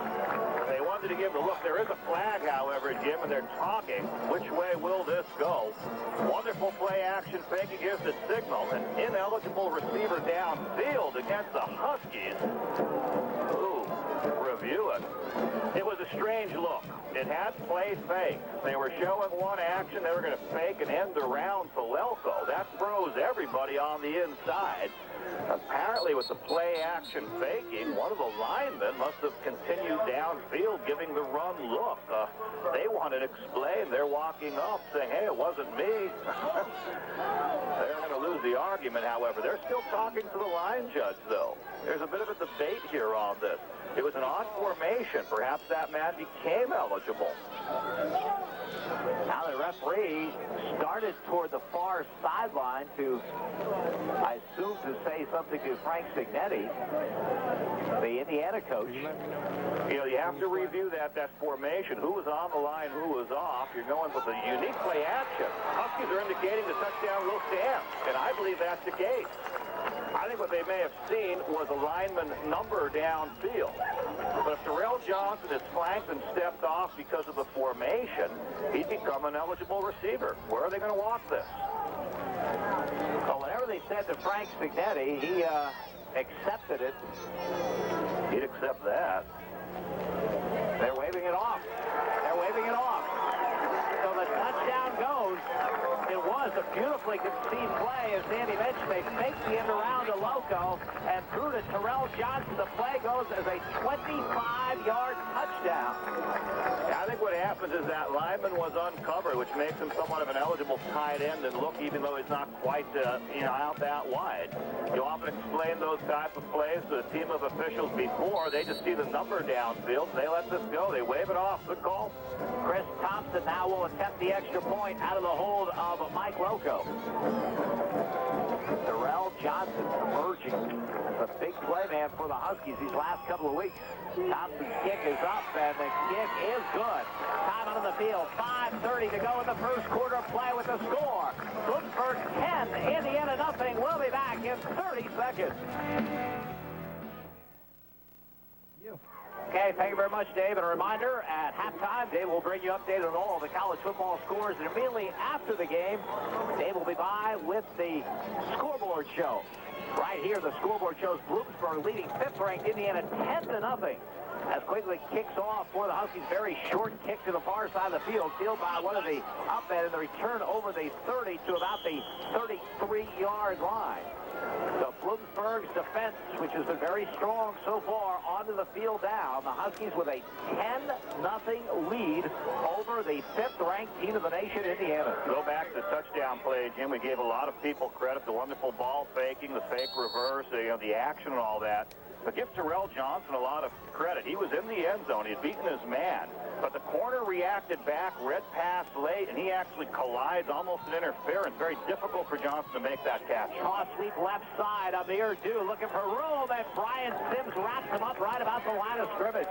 They wanted to give the look. There is a flag, however, Jim, and they're talking. Which way will this go? Wonderful play action fake. Gives the signal. An ineligible receiver downfield against the Huskies. Ooh, review it. It was a strange look. It had play fake. They were showing one action. They were going to fake an end around to Lelko. That froze everybody on the inside. Apparently, with the play action faking, one of the linemen must have continued downfield giving the run look. They wanted to explain. They're walking up saying, hey, it wasn't me. They're going to lose the argument, however. They're still talking to the line judge, though. There's a bit of a debate here on this. It was an odd formation. Perhaps that man became eligible. Now the referee started toward the far sideline to, I assume, to say something to Frank Signetti, the Indiana coach. You know, you have to review that formation. Who was on the line, who was off. You're going with a unique play action. Huskies are indicating the touchdown will stand, and I believe that's the case. I think what they may have seen was a lineman number downfield. But if Terrell Johnson is flanked and stepped off because of the formation, he'd become an eligible receiver. Where are they going to walk this? Well, whatever they said to Frank Signetti, he accepted it. He'd accept that. They're waving it off. They're waving it off. So the touchdown goes. It was a beautifully conceived play, as Sandy mentioned. They faked the end around to Loco and threw to Terrell Johnson. The play goes as a 25-yard touchdown. I think what happens is that lineman was uncovered, which makes him somewhat of an eligible tight end and look, even though he's not quite out that wide. You often explain those type of plays to a team of officials before. They just see the number downfield. They let this go. They wave it off. Good call. Chris Thompson now will attempt the extra point out of the hold of Mike Loco. Terrell Johnson emerging as a big play man for the Huskies these last couple of weeks. Thompson's kick is up, and the kick is good. Time out on the field. 5:30 to go in the first quarter of play with the score. Bloomsburg 10, Indiana nothing. We'll be back in 30 seconds. Okay, thank you very much, Dave. And a reminder, at halftime, Dave will bring you updated on all of the college football scores. And immediately after the game, Dave will be by with the scoreboard show. Right here, the scoreboard shows Bloomsburg leading 5th-ranked Indiana 10-0. As quickly kicks off for the Huskies. Very short kick to the far side of the field. Fielded by one of the upend, and the return over the 30 to about the 33-yard line. So Bloomsburg's defense, which has been very strong so far, onto the field now. The Huskies with a 10-0 lead over the 5th-ranked team of the nation, Indiana. Go back to the touchdown play, Jim. We gave a lot of people credit. The wonderful ball faking, the fake reverse, the action and all that. But give Terrell Johnson a lot of credit. He was in the end zone. He had beaten his man. But the corner reacted back, read pass late, and he actually collides, almost an interference. Very difficult for Johnson to make that catch. Toss sweep left side of the Urdu, looking for room, and Brian Sims wraps him up right about the line of scrimmage.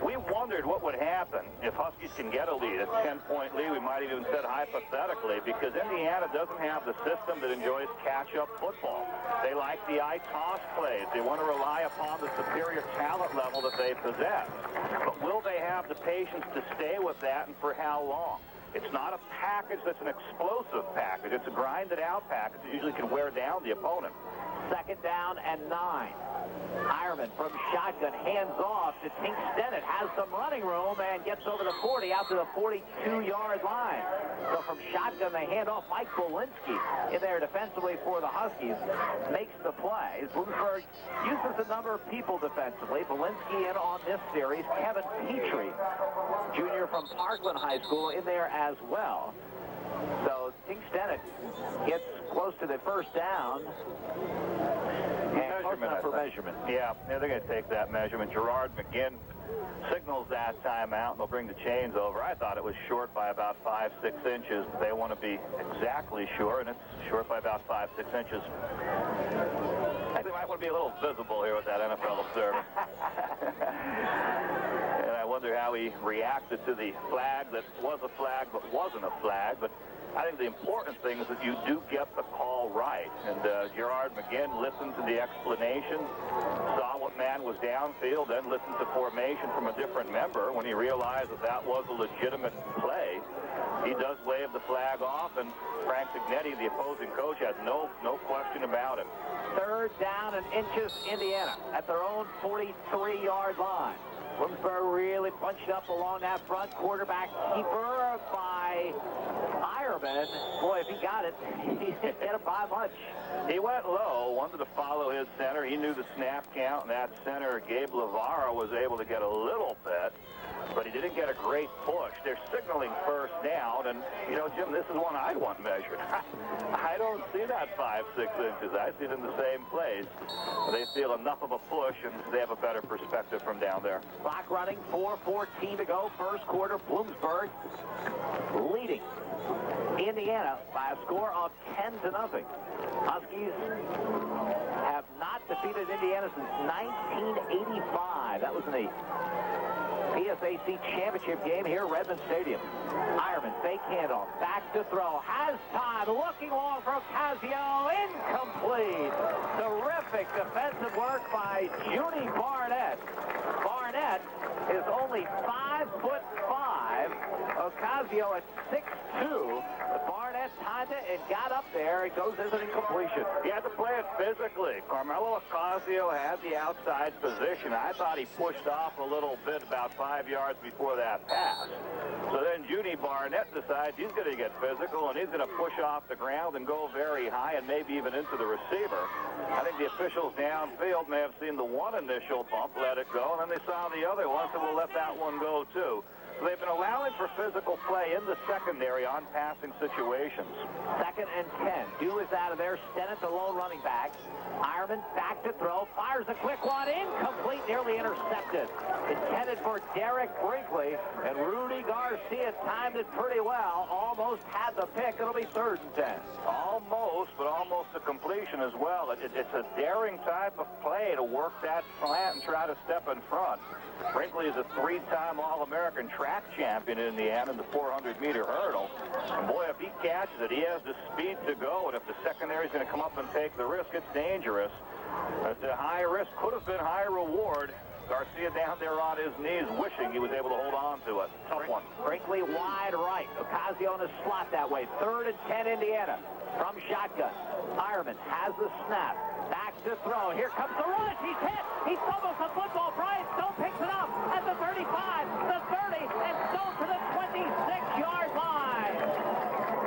We wondered what would happen if Huskies can get a lead, a 10-point lead. We might have even said hypothetically, because Indiana doesn't have the system that enjoys catch-up football. They like the I-toss plays. They want to rely upon the superior talent level that they possess. But will they have the patience to stay with that, and for how long? It's not a package that's an explosive package. It's a grinded-out package that usually can wear down the opponent. Second down and 9. Ironman from shotgun, hands off to Tink Stennett, has some running room and gets over the 40 out to the 42-yard line. So from shotgun, they hand off Mike Bolinski in there defensively for the Huskies. Makes the play. Bloomsburg uses a number of people defensively. Bolinski in on this series. Kevin Petrie, junior from Parkland High School, in there as well. So Tink Stennett gets close to the first down. Measurement for measurement. Yeah, they're going to take that measurement. Gerard McGinn signals that timeout, and they'll bring the chains over. I thought it was short by about 5-6 inches. They want to be exactly sure, and it's short by about 5-6 inches. I think they might want to be a little visible here with that NFL observer. And I wonder how he reacted to the flag that was a flag but wasn't a flag. But I think the important thing is that you do get the call right. And Gerard McGinn listened to the explanation, saw what man was downfield, then listened to formation from a different member. When he realized that that was a legitimate play, he does wave the flag off, and Frank Signetti, the opposing coach, has no question about it. Third down and inches, Indiana at their own 43-yard line. Bloomsburg really bunched up along that front. Quarterback keeper by Ironman. Boy, if he got it, he didn't get it by much. He went low, wanted to follow his center. He knew the snap count, and that center, Gabe Lavara, was able to get a little bit, but he didn't get a great push. They're signaling first down, and, you know, Jim, this is one I'd want measured. I don't see that 5-6 inches. I see it in the same place. They feel enough of a push, and they have a better perspective from down there. Clock running, 4:14 to go, first quarter. Bloomsburg leading Indiana by a score of 10-0. Huskies have not defeated Indiana since 1985. That was in the PSAC championship game here at Redmond Stadium. Ironman, fake handoff, back to throw, has time, looking long for Ocasio, incomplete. Terrific defensive work by Judy Barnett. Barnett is only 5'5". Ocasio at 6'2". Barnett timed it and got up there. It goes as an incompletion. He had to play it physically. Carmelo Ocasio had the outside position. I thought he pushed off a little bit about 5 yards before that pass. So then Judy Barnett decides he's going to get physical, and he's going to push off the ground and go very high and maybe even into the receiver. I think the officials downfield may have seen the one initial bump, let it go, and then they saw the other one, so we'll let that one go too. So they've been allowing for physical play in the secondary on passing situations. Second and 10. Dew is out of there. Stennett, the lone running back. Ironman back to throw. Fires a quick one. Incomplete. Nearly intercepted. Intended for Derek Brinkley. And Rudy Garcia timed it pretty well. Almost had the pick. It'll be 3rd and 10. Almost, but almost a completion as well. It's a daring type of play to work that slant and try to step in front. Brinkley is a 3-time All-American track champion in Indiana in the 400-meter hurdle. And boy, if he catches it, he has the speed to go. And if the secondary is going to come up and take the risk, it's dangerous. It's a high risk, could have been high reward. Garcia down there on his knees, wishing he was able to hold on to it. Tough one. Brinkley wide right. Ocasio in the slot that way. 3rd and 10, Indiana. From shotgun. Ironman has the snap. Back to throw. Here comes the rush. He's hit. He fumbles the football. Brian Stone picks it up at the 35, the 30, and Stone to the 26-yard line.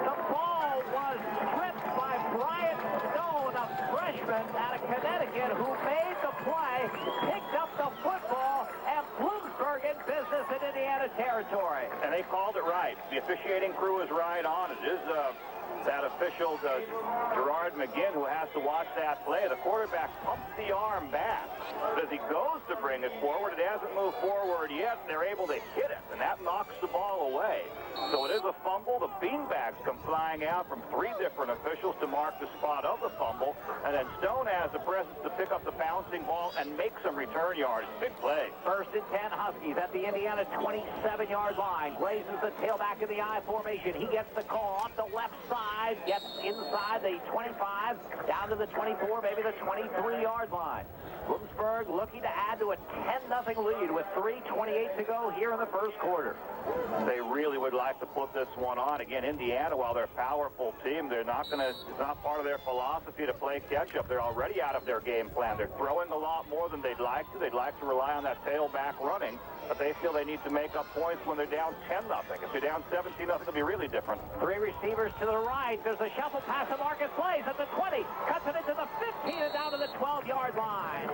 The ball was stripped by Brian Stone, a freshman out of Connecticut who made the play, picked up the football, and Bloomsburg in business in Indiana territory. And they called it right. The officiating crew is right on it. It is that official, Gerard McGinn, who has to watch that play. The quarterback pumps the arm back. But as he goes to bring it forward, it hasn't moved forward yet. They're able to hit it, and that knocks the ball away. So it is a fumble. The beanbags come flying out from 3 different officials to mark the spot of the fumble. And then Stone has the presence to pick up the bouncing ball and make some return yards. Big play. 1st and 10, Huskies at the Indiana 27-yard line. Grazes the tailback in the I formation. He gets the call off the left side, gets inside the 25, down to the 24, maybe the 23-yard line. Bloomsburg looking to add to a 10-0 lead with 3:28 to go here in the first quarter. They really would like to put this this one on. Again, Indiana, while they're a powerful team, they're not going to, it's not part of their philosophy to play catch-up. They're already out of their game plan. They're throwing a lot more than they'd like to. They'd like to rely on that tailback running, but they feel they need to make up points when they're down 10-0. If they're down 17-0, it'll be really different. Three receivers to the right. There's a shuffle pass to Marcus Blaze at the 20. Cuts it into the 15 and down to the 12-yard line.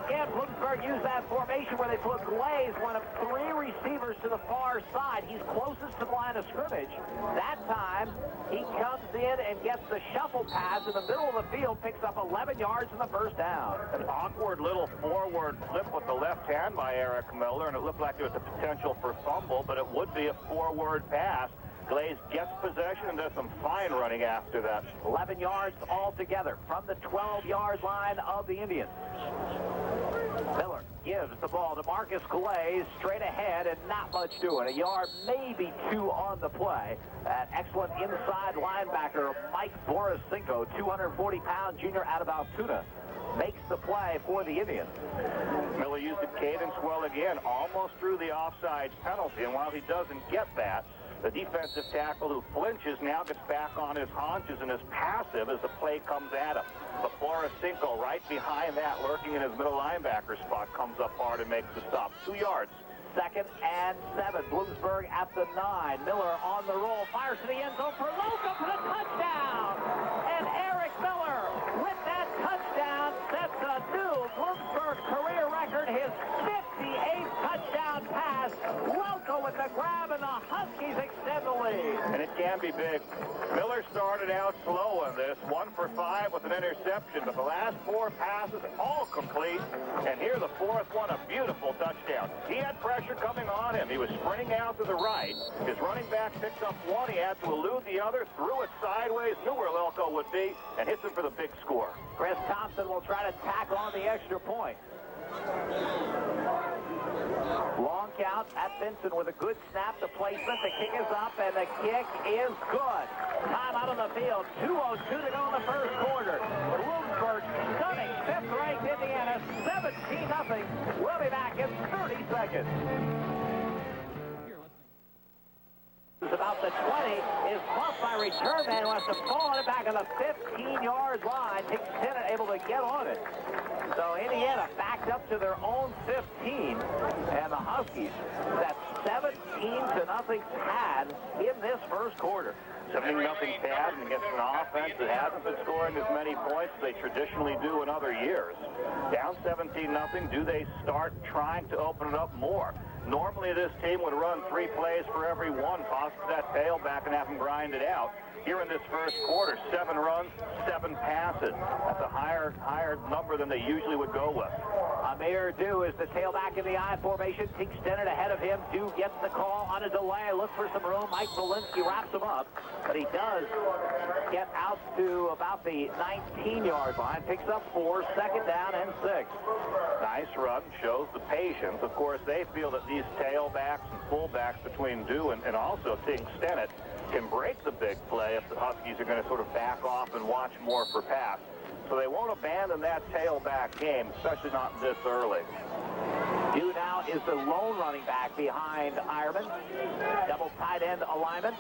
Again, Bloomsburg used that formation where they put Glaze, one of three receivers to the far side. He's closest to the line of scrimmage. That time, he comes in and gets the shuffle pass in the middle of the field, picks up 11 yards in the first down. An awkward little forward flip with the left hand by Eric Miller, and it looked like there was a potential for fumble, but it would be a forward pass. Glaze gets possession and does some fine running after that. 11 yards altogether from the 12-yard line of the Indians. Miller gives the ball to Marcus Glaze straight ahead and not much doing. A yard, maybe two on the play. An excellent inside linebacker, Mike Borisenko, 240-pound junior out of Altoona, makes the play for the Indians. Miller used the cadence well again, almost threw the offsides penalty, and while he doesn't get that, the defensive tackle who flinches now gets back on his haunches and is passive as the play comes at him. But Borisenko, right behind that, lurking in his middle linebacker spot, comes up hard and makes the stop. 2 yards. 2nd and 7. Bloomsburg at the 9. Miller on the roll, fires to the end zone for Loca for the touchdown. And Eric Miller, with that touchdown, sets a new Bloomsburg career record, his 58th touchdown pass. Loca with the grab, and the Huskies extend the lead. And it can be big. Miller started out slow in this, 1 for 5 with an interception, but the last 4 passes all complete. And here the 4th one, a beautiful touchdown. He had pressure coming on him. He was sprinting out to the right. His running back picked up one. He had to elude the other, threw it sideways, knew where Loco would be, and hits him for the big score. Chris Thompson will try to tack on the extra point. Long count at Benson with a good snap. The placement, the kick is up, and the kick is good. Time out on the field. 2:02 to go in the first quarter. Bloomsburg stunning 5th-ranked Indiana, 17-0. We'll be back in 30 seconds. About the 20 is bumped by return man, wants to fall on it back on the 15-yard line. Takes 10 and able to get on it. So Indiana backed up to their own 15, and the Huskies that 17-0 pad in this first quarter. 17-0 pad against an offense that hasn't been scoring as many points as they traditionally do in other years. Down 17-0, do they start trying to open it up more? Normally this team would run 3 plays for every one, possibly that tailback and have them grind it out. Here in this first quarter, 7 runs, 7 passes. That's a higher number than they usually would go with. Amir Dew is the tailback in the I formation. Tink Stennett ahead of him. Dew gets the call on a delay. Looks for some room. Mike Walensky wraps him up, but he does get out to about the 19-yard line. Picks up 4, 2nd down and 6. Nice run, shows the patience. Of course, they feel that these tailbacks and fullbacks between Dew and also Tink Stennett can break the big play if the Huskies are going to sort of back off and watch more for pass. So they won't abandon that tailback game, especially not this early. Dew now is the lone running back behind Ironman. Double tight end alignment.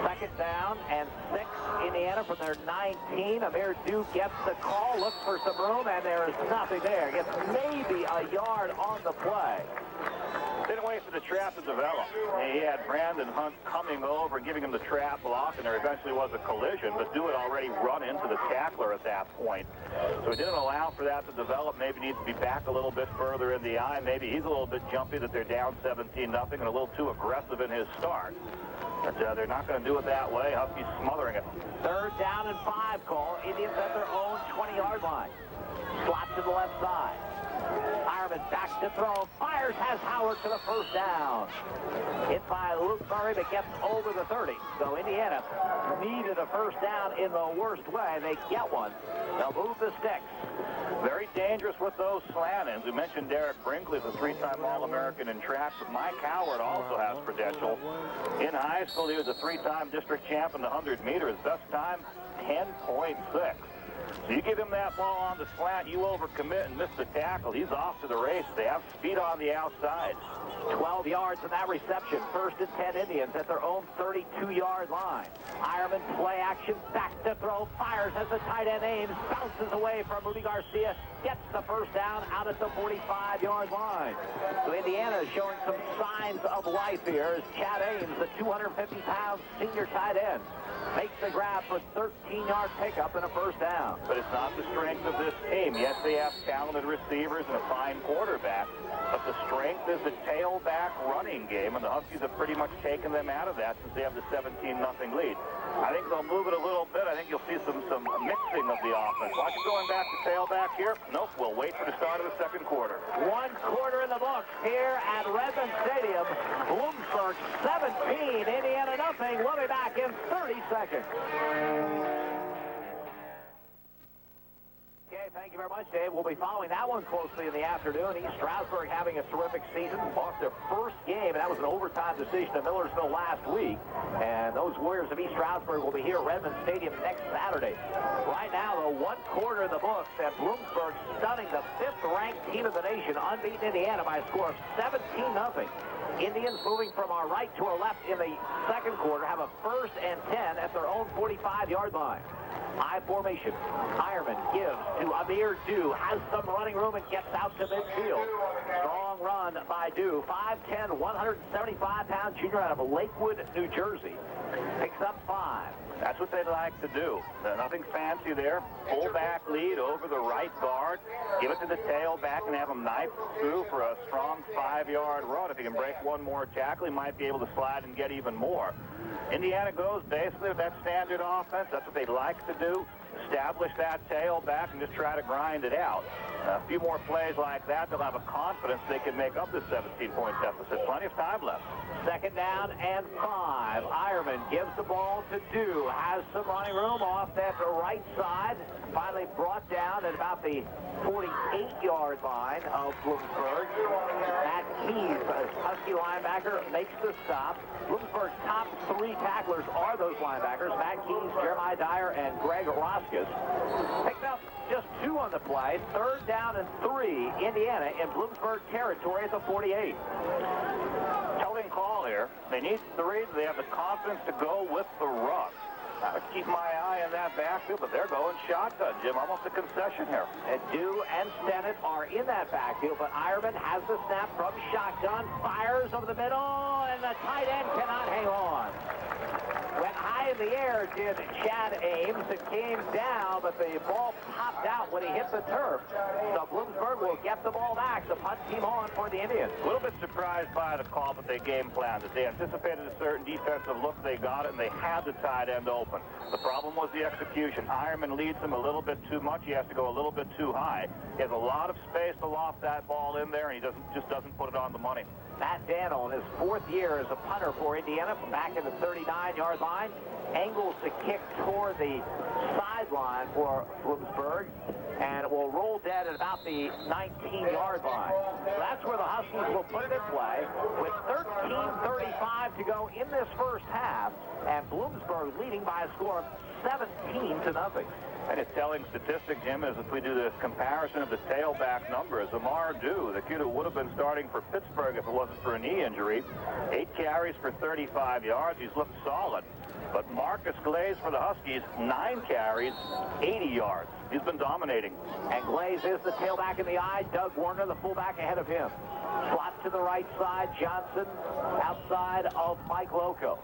2nd down and 6. Indiana from their 19. Amir Dew gets the call, looks for some room, and there is nothing there. Gets maybe a yard on the play. Didn't wait for the trap to develop. He had Brandon Hunt coming over and giving him the trap block, and there eventually was a collision, but Dew had already run into the tackler at that point. So he didn't allow for that to develop. Maybe needs to be back a little bit further in the eye. Maybe he's a little bit jumpy that they're down 17-0 and a little too aggressive in his start. But they're not going to do it that way. Huskies smothering it. 3rd down and 5 call. Indians at their own 20-yard line. Slot to the left side. Ironman back to throw. Fires, has Howard to the first down. Hit by Luke Murray, but gets over the 30. So Indiana needed a first down in the worst way. They get one. They'll move the sticks. Very dangerous with those slant-ins. We mentioned Derek Brinkley, the 3-time All-American in track, but Mike Howard also has credentials. In high school, he was a 3-time district champ in the 100 meters. Best time, 10.6. So you give him that ball on the slant, you overcommit and miss the tackle. He's off to the race. They have speed on the outside. 12 yards in that reception. 1st and 10 Indians at their own 32-yard line. Ironman play action, back to throw, fires as the tight end aims, bounces away from Rudy Garcia, gets the first down out at the 45-yard line. So Indiana is showing some signs of life here as Chad Ames, the 250-pound senior tight end, makes the grab for 13-yard pickup and a first down. But it's not the strength of this team. Yes, they have talented receivers and a fine quarterback, but the strength is the tailback running game, and the Huskies have pretty much taken them out of that since they have the 17-0 lead. I think they'll move it a little bit. I think you'll see some mixing of the offense. Watch it going back to tailback here. Nope, we'll wait for the start of the second quarter. 1 quarter in the books here at Redmond Stadium. Bloomsburg 17, Indiana nothing. We'll be back in 30 seconds. Okay, thank you very much, Dave. We'll be following that one closely in the afternoon. East Stroudsburg having a terrific season. Lost their first game, and that was an overtime decision at Millersville last week. And those Warriors of East Stroudsburg will be here at Redmond Stadium next Saturday. Right now, though, 1 quarter in the books, and Bloomsburg stunning the 5th-ranked team of the nation, unbeaten Indiana by a score of 17-0. Indians moving from our right to our left in the second quarter have a 1st and 10 at their own 45-yard line. High formation. Ironman gives to Amir Dew. Has some running room and gets out to midfield. Strong run by Dew. 5'10", 175-pound junior out of Lakewood, New Jersey. Picks up 5. That's what they'd like to do. Nothing fancy there. Full-back lead over the right guard. Give it to the tailback and have him knife through for a strong 5-yard run. If he can break one more tackle, he might be able to slide and get even more. Indiana goes basically with that standard offense. That's what they'd like to do. Establish that tailback and just try to grind it out. A few more plays like that, they'll have a confidence they can make up this 17-point deficit. Plenty of time left. 2nd down and 5. Ironman gives the ball to Dew. Has some running room off that right side. Finally brought down at about the 48-yard line of Bloomsburg. Matt Keys, a Husky linebacker, makes the stop. Bloomsburg's top 3 tacklers are those linebackers, Matt Keys, Jeremiah Dyer, and Greg Roskus. Picked up just 2 on the play. 3rd down and 3, Indiana in Bloomsburg territory at the 48. Telling call here. They need 3. They have the confidence to go with the rush. I would keep my eye on that backfield, but they're going shotgun, Jim. Almost a concession here. And Dew and Stennett are in that backfield, but Ironman has the snap from shotgun, fires over the middle, and the tight end cannot hang on. Went high in the air did Chad Ames. It came down, but the ball popped out when he hit the turf. So Bloomsburg will get the ball back. The punt team on for the Indians. A little bit surprised by the call, but they game planned it. They anticipated a certain defensive look. They got it, and they had the tight end open. The problem was the execution. Ironman leads him a little bit too much. He has to go a little bit too high. He has a lot of space to loft that ball in there, and he just doesn't put it on the money. Matt Daniel in his 4th year as a punter for Indiana from back in the 39-yard line. Angles the kick toward the sideline for Bloomsburg, and it will roll dead at about the 19-yard line. So that's where the Huskies will put it in play with 13:35 to go in this first half, and Bloomsburg leading by a score of 17-0. And a telling statistic, Jim, is if we do this comparison of the tailback numbers, Amar Dew, the kid who would have been starting for Pittsburgh if it wasn't for a knee injury, 8 carries for 35 yards. He's looked solid. But Marcus Glaze for the Huskies, 9 carries, 80 yards. He's been dominating. And Glaze is the tailback in the eye. Doug Warner, the fullback, ahead of him. Slot to the right side. Johnson outside of Mike Loco.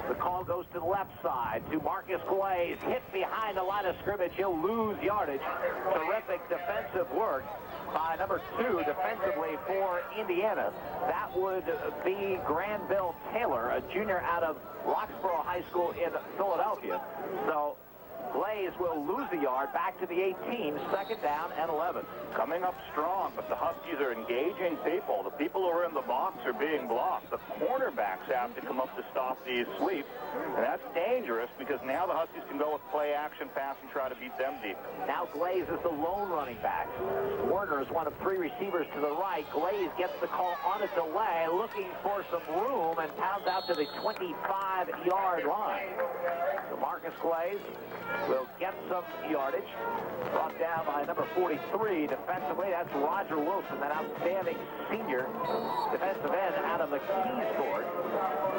The call goes to the left side to Marcus Glaze. Hit behind the line of scrimmage. He'll lose yardage. Terrific defensive work by number 2 defensively for Indiana. That would be Granville Taylor, a junior out of Roxborough High School in Philadelphia. So Glaze will lose the yard back to the 18, 2nd down and 11. Coming up strong, but the Huskies are engaging people. The people who are in the box are being blocked. The cornerbacks have to come up to stop these sweeps, and that's dangerous because now the Huskies can go with play action pass and try to beat them deep. Now Glaze is the lone running back. Warner is one of 3 receivers to the right. Glaze gets the call on a delay, looking for some room, and pounds out to the 25-yard line. So Marcus Glaze will get some yardage. Brought down by number 43 defensively. That's Roger Wilson, that outstanding senior defensive end out of the Keysport,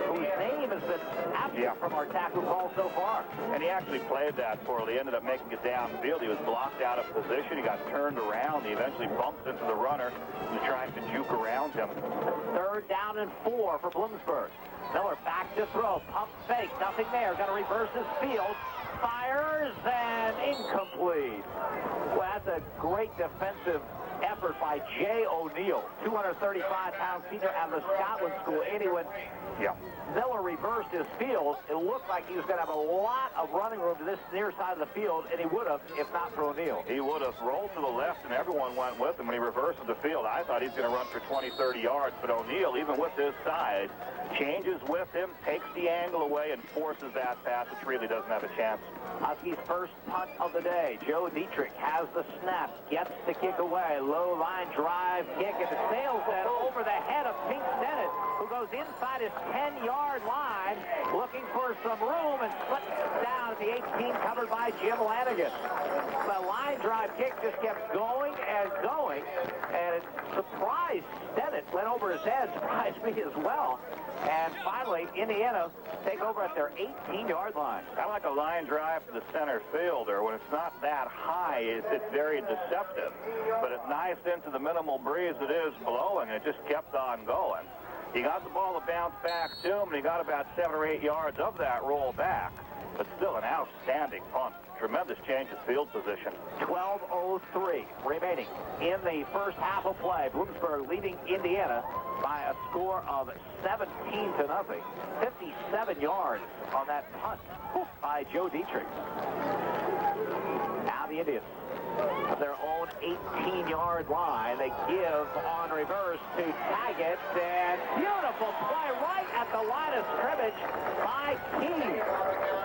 whose name has been absent from our tackle call so far. And he actually played that poorly. He ended up making it downfield. He was blocked out of position. He got turned around. He eventually bumps into the runner who's trying to juke around him. 3rd down and 4 for Bloomsburg. Miller back to throw. Pump fake. Nothing there. Got to reverse his field. Fires and incomplete. Well, that's a great defensive effort by Jay O'Neill, 235-pound senior out of the Scotland School. Anyway, Miller reversed his field. It looked like he was going to have a lot of running room to this near side of the field, and he would have if not for O'Neill. He would have rolled to the left, and everyone went with him when he reversed the field. I thought he was going to run for 20, 30 yards, but O'Neill, even with his size, changes with him, takes the angle away, and forces that pass, which really doesn't have a chance. Huskies' first punt of the day. Joe Dietrich has the snap, gets the kick away. Low line drive kick, and it sails that over the head of Pink Bennett, who goes inside his 10-yard line, looking for some room, and slips down at the 18, covered by Jim Lanigan. The line drive kick just kept going and going, and it surprised Bennett, went over his head, surprised me as well. And finally, Indiana take over at their 18-yard line. Kind of like a line drive to the center fielder. When it's not that high, it's very deceptive. But it's nice into the minimal breeze it is blowing, and it just kept on going. He got the ball to bounce back to him, and he got about 7 or 8 yards of that roll back. But still an outstanding punt. Tremendous change of field position. 12:03 remaining in the first half of play. Bloomsburg leading Indiana by a score of 17-0. 57 yards on that punt by Joe Dietrich. Now the Indians of their own 18-yard line. They give on reverse to Taggett, and beautiful play right at the line of scrimmage by Key.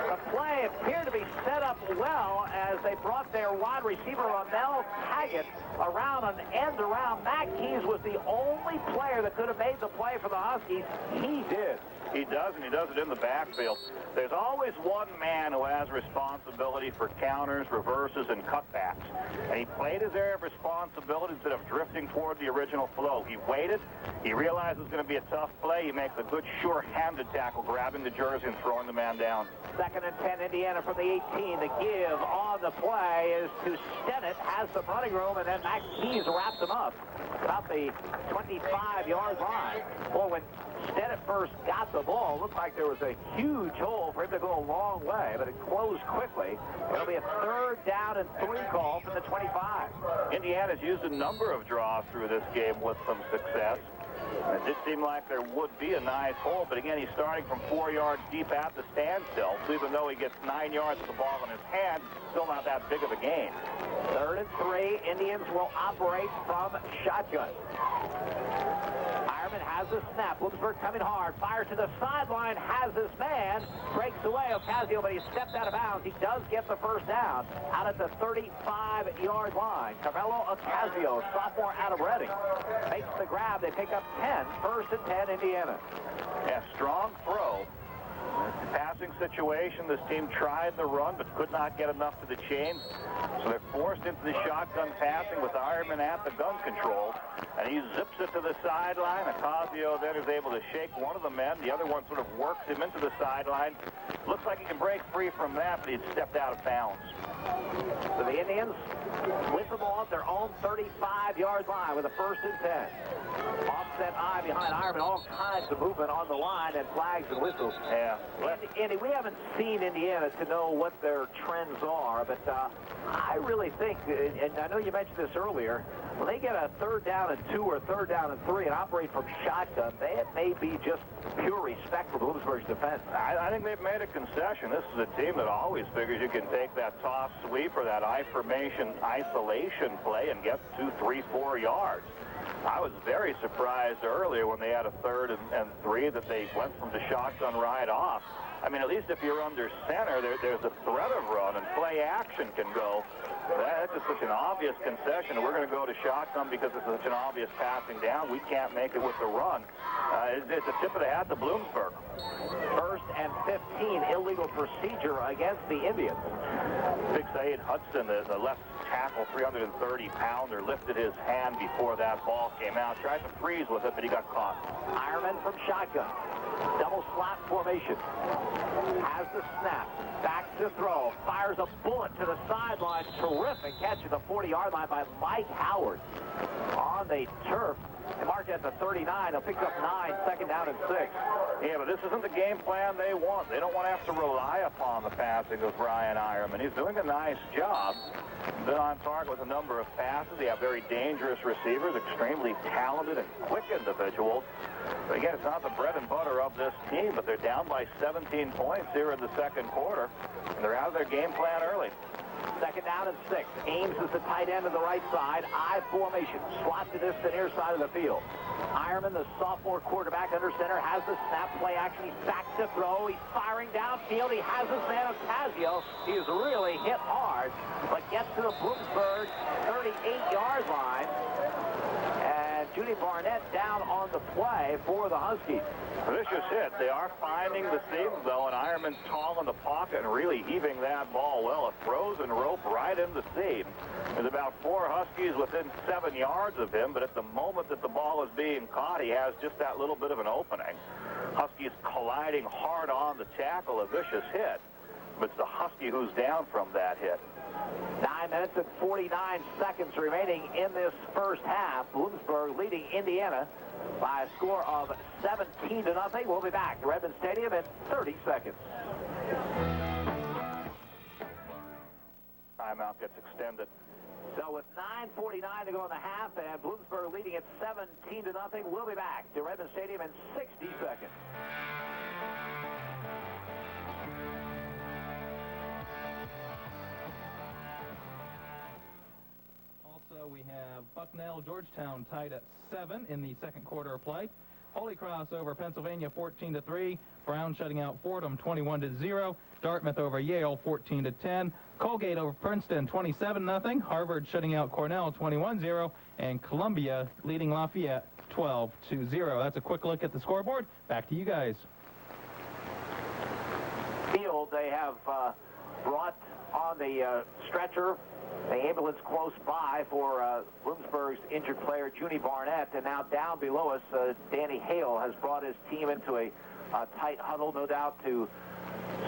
The play appeared to be set up well as they brought their wide receiver Ramel Taggett around an end around. Matt Keys was the only player that could have made the play for the Huskies. He did. He does, and he does it in the backfield. There's always one man who has responsibility for counters, reverses, and cutbacks. And he played his area of responsibility instead of drifting toward the original flow. He waited. He realized it was going to be a tough play. He makes a good sure-handed tackle, grabbing the jersey and throwing the man down. 2nd and 10, Indiana from the 18. The give on the play is to Stennett, has the running room, and then Matt Keys wraps him up about the 25-yard line. Well, when Stennett first got the ball, it looked like there was a huge hole for him to go a long way, but it closed quickly. It'll be a 3rd down and 3 call from the 25. Indiana's used a number of draws through this game with some success. It did seem like there would be a nice hole, but again, he's starting from 4 yards deep at the standstill. So even though he gets 9 yards with the ball in his hand, still not that big of a gain. 3rd and 3, Indians will operate from shotgun. Ironman has the snap. Bloomsburg coming hard. Fires to the sideline. Has his man. Breaks away Ocasio, but he stepped out of bounds. He does get the first down out at the 35-yard line. Carmelo Ocasio, sophomore out of Reading, makes the grab. They pick up 10. 1st and 10, Indiana. Yeah, strong throw. Passing situation, this team tried the run but could not get enough to the chain. So they're forced into the shotgun passing with Ironman at the gun control. And he zips it to the sideline. Ocasio then is able to shake one of the men. The other one sort of works him into the sideline. Looks like he can break free from that, but he'd stepped out of bounds. So the Indians with the ball at their own 35-yard line with a 1st and 10. Offset eye behind Ironman. All kinds of movement on the line and flags and whistles. Yeah. Andy, we haven't seen Indiana to know what their trends are, but I really think, and I know you mentioned this earlier, when they get a 3rd down and 2 or 3rd down and 3 and operate from shotgun, it may be just pure respect for Bloomsburg's defense. I think they've made a concession. This is a team that always figures you can take that toss sweep or that I-formation isolation play and get 2, 3, 4 yards. I was very surprised earlier when they had a 3rd and 3 that they went from the shotgun right off. I mean, at least if you're under center, there's a threat of run, and play action can go. That's just such an obvious concession. We're going to go to shotgun because it's such an obvious passing down. We can't make it with the run. It's a tip of the hat to Bloomsburg. 1st and 15, illegal procedure against the Indians. 6'8" Hudson, the left tackle, 330-pounder, lifted his hand before that ball came out. Tried to freeze with it, but he got caught. Ironman from shotgun. Double slot formation. Has the snap. Back to throw. Fires a bullet to the sideline. Terrific catch at the 40-yard line by Mike Howard on the turf. They marked at the 39. They'll pick up 9, 2nd down and 6. Yeah, but this isn't the game plan they want. They don't want to have to rely upon the passing of Brian Ironman. He's doing a nice job. Been on target with a number of passes. They have very dangerous receivers, extremely talented and quick individuals. But again, it's not the bread and butter of this team, but they're down by 17 points here in the 2nd quarter, and they're out of their game plan early. 2nd down and 6. Ames is the tight end of the right side. I formation. Slot to this, the near side of the field. Ironman, the sophomore quarterback under center, has the snap. Play action. He's back to throw. He's firing downfield. He has his man of Casio. He is really hit hard, but gets to the Bloomsburg 38-yard line. And Judy Barnett down on the play for the Huskies. Vicious hit. They are finding the seam, though, and Ironman's tall in the pocket and really heaving that ball well. A frozen rope right in the seam. There's about 4 Huskies within 7 yards of him, but at the moment that the ball is being caught, he has just that little bit of an opening. Huskies colliding hard on the tackle, a vicious hit, but it's the Husky who's down from that hit. 9 minutes and 49 seconds remaining in this first half. Bloomsburg leading Indiana by a score of 17-0. We'll be back to Redmond Stadium in 30 seconds. Timeout gets extended. So with 9:49 to go in the half, and Bloomsburg leading at 17-0, we'll be back to Redmond Stadium in 60 seconds. Also, we have Bucknell, Georgetown tied at 7 in the 2nd quarter of play. Holy Cross over Pennsylvania 14-3. Brown shutting out Fordham 21-0. Dartmouth over Yale 14-10. Colgate over Princeton 27-0. Harvard shutting out Cornell 21-0. And Columbia leading Lafayette 12-0. That's a quick look at the scoreboard. Back to you guys. Field, they have brought on the stretcher, the ambulance close by for Bloomsburg's injured player, Junie Barnett. And now down below us, Danny Hale has brought his team into a tight huddle, no doubt to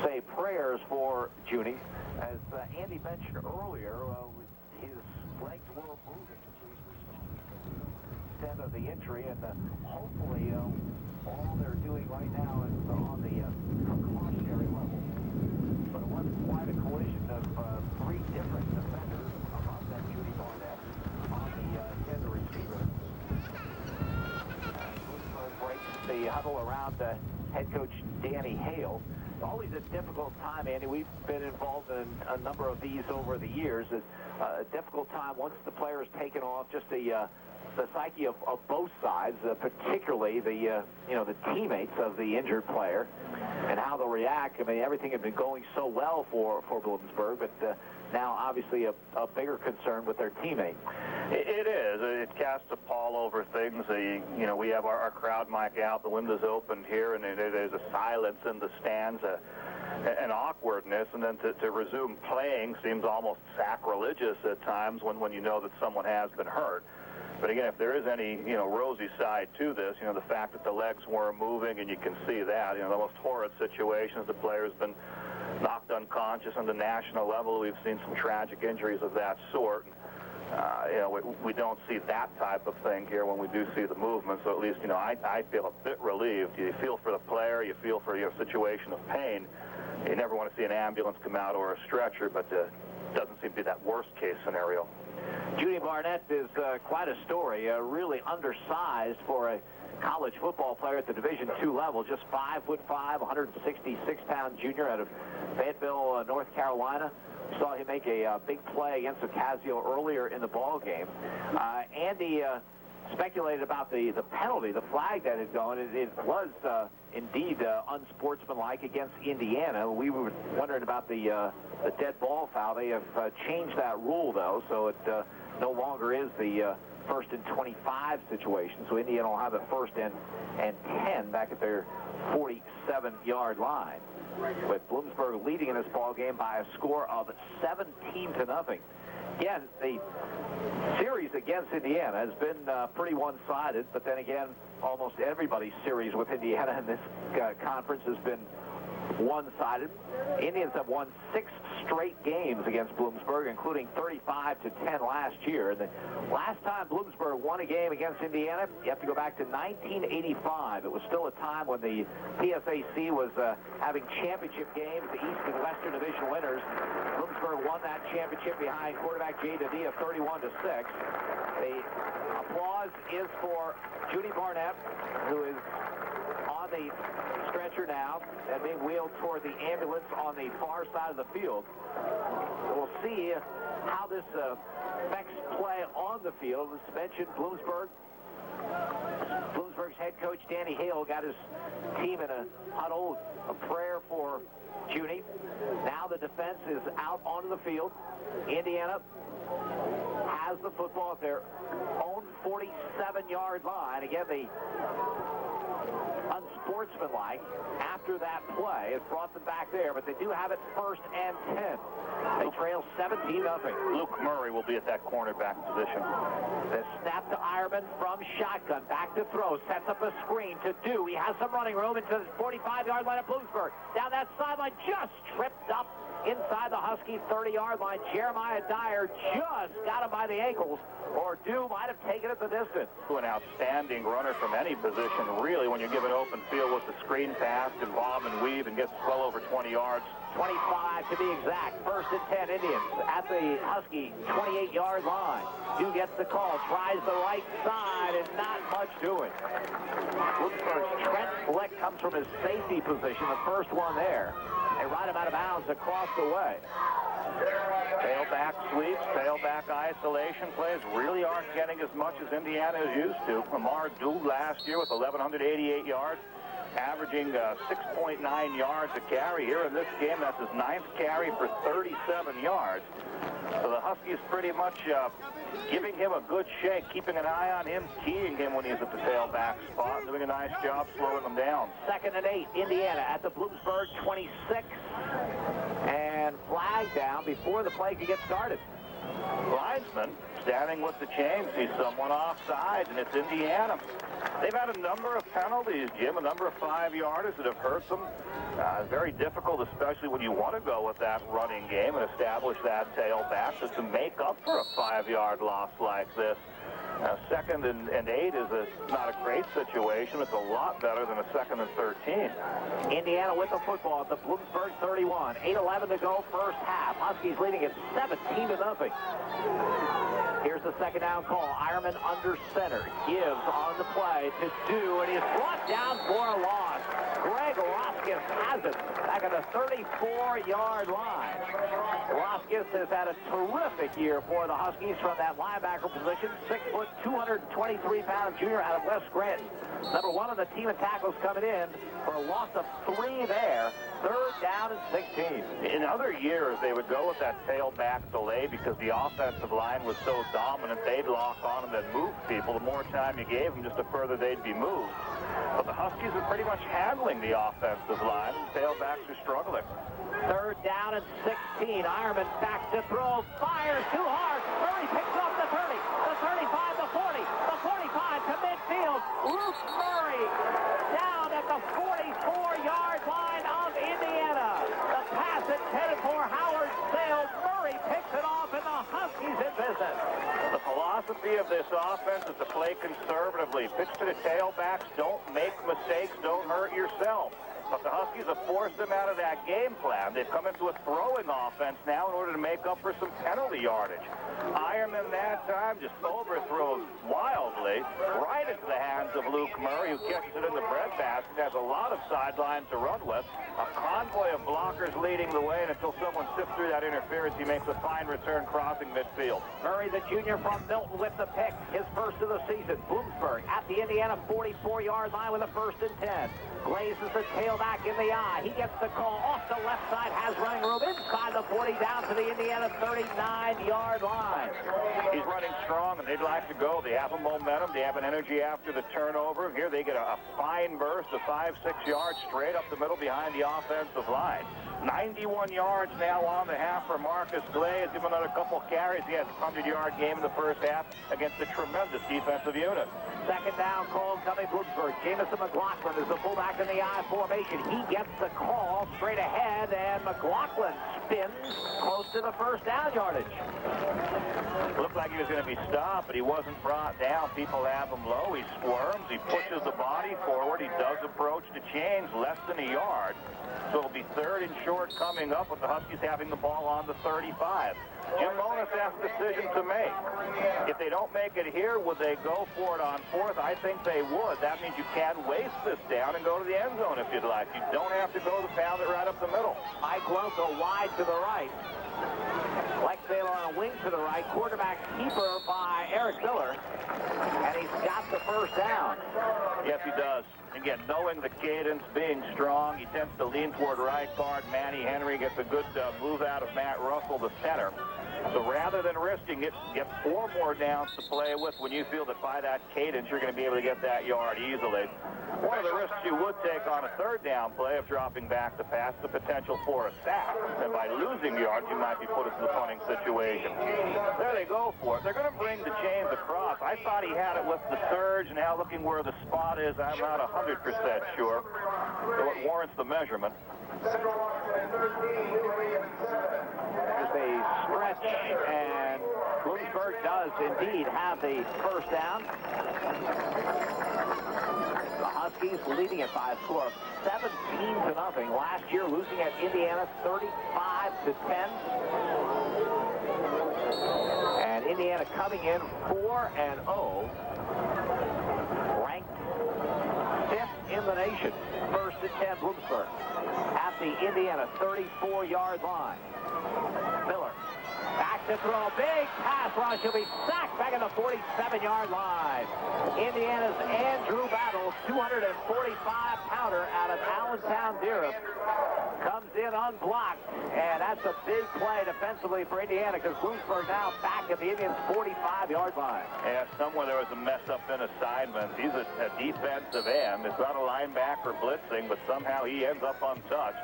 say prayers for Junie. As Andy mentioned earlier, his legs were moving to the extent of the injury, and hopefully all they're doing right now is on the precautionary level. But it was quite a collision of 3 different defenders, among them Junie Barnett, on the end receiver. Bloomsburg breaks the huddle around head coach Danny Hale. It's always a difficult time, Andy. We've been involved in a number of these over the years. It's a difficult time once the player is taken off, just the psyche of both sides, particularly the teammates of the injured player and how they'll react. I mean, everything had been going so well for Bloomsburg, but now obviously a bigger concern with their teammate. It is. It casts a pall over things. We have our crowd mic out, the windows opened here, and there's a silence in the stands, an awkwardness, and then to resume playing seems almost sacrilegious at times when you know that someone has been hurt. But again, if there is any, rosy side to this, the fact that the legs weren't moving, and you can see that, the most horrid situations, the player's been knocked unconscious on the national level. We've seen some tragic injuries of that sort. We don't see that type of thing here when we do see the movement. So at least, I feel a bit relieved. You feel for the player, you feel for your situation of pain. You never want to see an ambulance come out or a stretcher, but it doesn't seem to be that worst-case scenario. Junie Barnett is quite a story, really undersized for a college football player at the Division II level, just 5'5", 166-pound junior out of Fayetteville, North Carolina. We saw him make a big play against Ocasio earlier in the ball game. Andy speculated about the penalty, the flag that had gone. It was indeed unsportsmanlike against Indiana. We were wondering about the dead ball foul. They have changed that rule, though, so it no longer is the first and 25 situation. So Indiana will have it first and 10 back at their 47-yard line. With Bloomsburg leading in this ball game by a score of 17-0. Again, the series against Indiana has been pretty one-sided, but then again, almost everybody's series with Indiana in this conference has been one-sided. Indians have won 6 straight games against Bloomsburg, including 35-10 last year. And the last time Bloomsburg won a game against Indiana, you have to go back to 1985. It was still a time when the PSAC was having championship games, the East and Western Division winners. Bloomsburg won that championship behind quarterback Jay DeDia 31-6. The applause is for Judy Barnett, who is on the stretcher now and being wheeled toward the ambulance on the far side of the field. We'll see how this affects play on the field. As mentioned, Bloomsburg's head coach Danny Hale got his team in a huddle, a prayer for Judy. Now the defense is out onto the field. Indiana has the football at their own 47-yard line. Again, the unsportsmanlike after that play has brought them back there, but they do have it first and 10. They trail 17-0. Luke Murray will be at that cornerback position. The snap to Ironman from shotgun, back to throw, sets up a screen to do. He has some running room into the 45-yard line of Bloomsburg. Down that sideline, just tripped up inside the Husky 30-yard line. Jeremiah Dyer just got him by the ankles, or Dew might have taken it the distance. An outstanding runner from any position, really, when you give an open field with the screen pass and bob and weave and gets well over 20 yards. 25 to be exact. First and 10 Indians at the Husky 28-yard line. Dew gets the call, tries the right side, and not much doing. Bloomsburg's Trent Flick comes from his safety position, the first one there. They ride him out of bounds across the way. Tailback sweeps, tailback isolation plays really aren't getting as much as Indiana is used to. Amar Dew last year with 1,188 yards, averaging 6.9 yards a carry. Here in this game, that's his 9th carry for 37 yards. So the Huskies pretty much giving him a good shake, keeping an eye on him, keying him when he's at the tailback spot, doing a nice job slowing him down. 2nd and 8, Indiana at the Bloomsburg 26. And flag down before the play could get started. Linesman standing with the chain, sees someone offside, and it's Indiana. They've had a number of penalties, Jim, a number of 5-yarders that have hurt them. Very difficult, especially when you want to go with that running game and establish that tailback, just to make up for a 5-yard loss like this. 2nd and 8 is not a great situation. It's a lot better than a 2nd and 13. Indiana with the football at the Bloomsburg 31. 8:11 to go, first half. Huskies leading at 17-0. Here's the second down call. Ironman under center. Gives on the play to Dew, and he's brought down for a loss. Greg Roskis has it back at the 34-yard line. Roskis has had a terrific year for the Huskies from that linebacker position. 6 foot, 223-pound junior out of West Scranton. Number 1 on the team in tackles coming in for a loss of 3 there. 3rd down and 16. In other years, they would go with that tailback delay because the offensive line was so dominant. They'd lock on and then move people. The more time you gave them, just the further they'd be moved. But the Huskies are pretty much handling the offensive line. Tailbacks are struggling. 3rd down and 16. Ironman back to throw. Fires too hard. Murray picks up the 30, the 35, the 40, the 45 to midfield. Luke Murray down at the 44-yard line of Indiana. The pass intended for Howard Sales. Murray picks it off, and the Huskies in business. The philosophy of this offense is to play conservatively. Pitch to the tailbacks. Don't make mistakes. Don't hurt yourself. But the Huskies have forced them out of that game plan. They've come into a throwing offense now in order to make up for some penalty yardage. Ironman that time just overthrows wildly right into the hands of Luke Murray, who catches it in the breadbasket and has a lot of sidelines to run with. A convoy of blockers leading the way, and until someone sifts through that interference, he makes a fine return crossing midfield. Murray, the junior from Milton, with the pick, his first of the season. Bloomsburg at the Indiana 44-yard line with a 1st and 10. Glazes the tailback in the eye. He gets the call off the left side, has running room inside the 40, down to the Indiana 39-yard line. He's running strong, and they'd like to go. They have a momentum. They have an energy after the turnover. Here they get a fine burst of 5-6 yards straight up the middle behind the offensive line. 91 yards now on the half for Marcus Glaze. Give him another couple carries. He has a 100-yard game in the first half against a tremendous defensive unit. Second down call coming Bloomsburg. Jamison McLaughlin is the fullback in the I formation. He gets the call straight ahead, and McLaughlin spins close to the first down yardage. Looked like he was going to be stopped, but he wasn't brought down. People have him low. He squirms. He pushes the body forward. He does approach the chains less than a yard. So it'll be 3rd and short coming up with the Huskies having the ball on the 35. Jim Bonus has a decision to make. If they don't make it here, would they go for it on 4th? I think they would. That means you can waste this down and go to the end zone if you'd like. You don't have to go to pound it right up the middle. Mike Loco wide to the right. Lex Baylor on a wing to the right. Quarterback keeper by Eric Miller. And he's got the first down. Yes, he does. Again, knowing the cadence, being strong, he tends to lean toward right guard. Manny Henry gets a good move out of Matt Russell, the center. So rather than risking it, get 4 more downs to play with when you feel that by that cadence you're going to be able to get that yard easily. One of the risks you would take on a 3rd down play of dropping back to pass, the potential for a sack. And by losing yards, you might be put into the punting situation. There they go for it. They're going to bring the chains across. I thought he had it with the surge. Now looking where the spot is, I'm not 100% sure. So it warrants the measurement. There's a stretch, and Bloomsburg does indeed have the first down. The Huskies leading it by a score of 17-0. Last year losing at Indiana 35-10. And Indiana coming in 4-0. Ranked 5th in the nation. 1st and 10 Bloomsburg at the Indiana 34-yard line. Miller back to throw. Big pass rush. He'll be sacked back at the 47-yard line. Indiana's Andrew Battles, 245-pounder out of Allentown, Durham, comes in unblocked, and that's a big play defensively for Indiana because Bloomsburg now back at the Indians' 45-yard line. Yeah, somewhere there was a mess up in assignment. He's a defensive end. It's not a linebacker blitzing, but somehow he ends up untouched.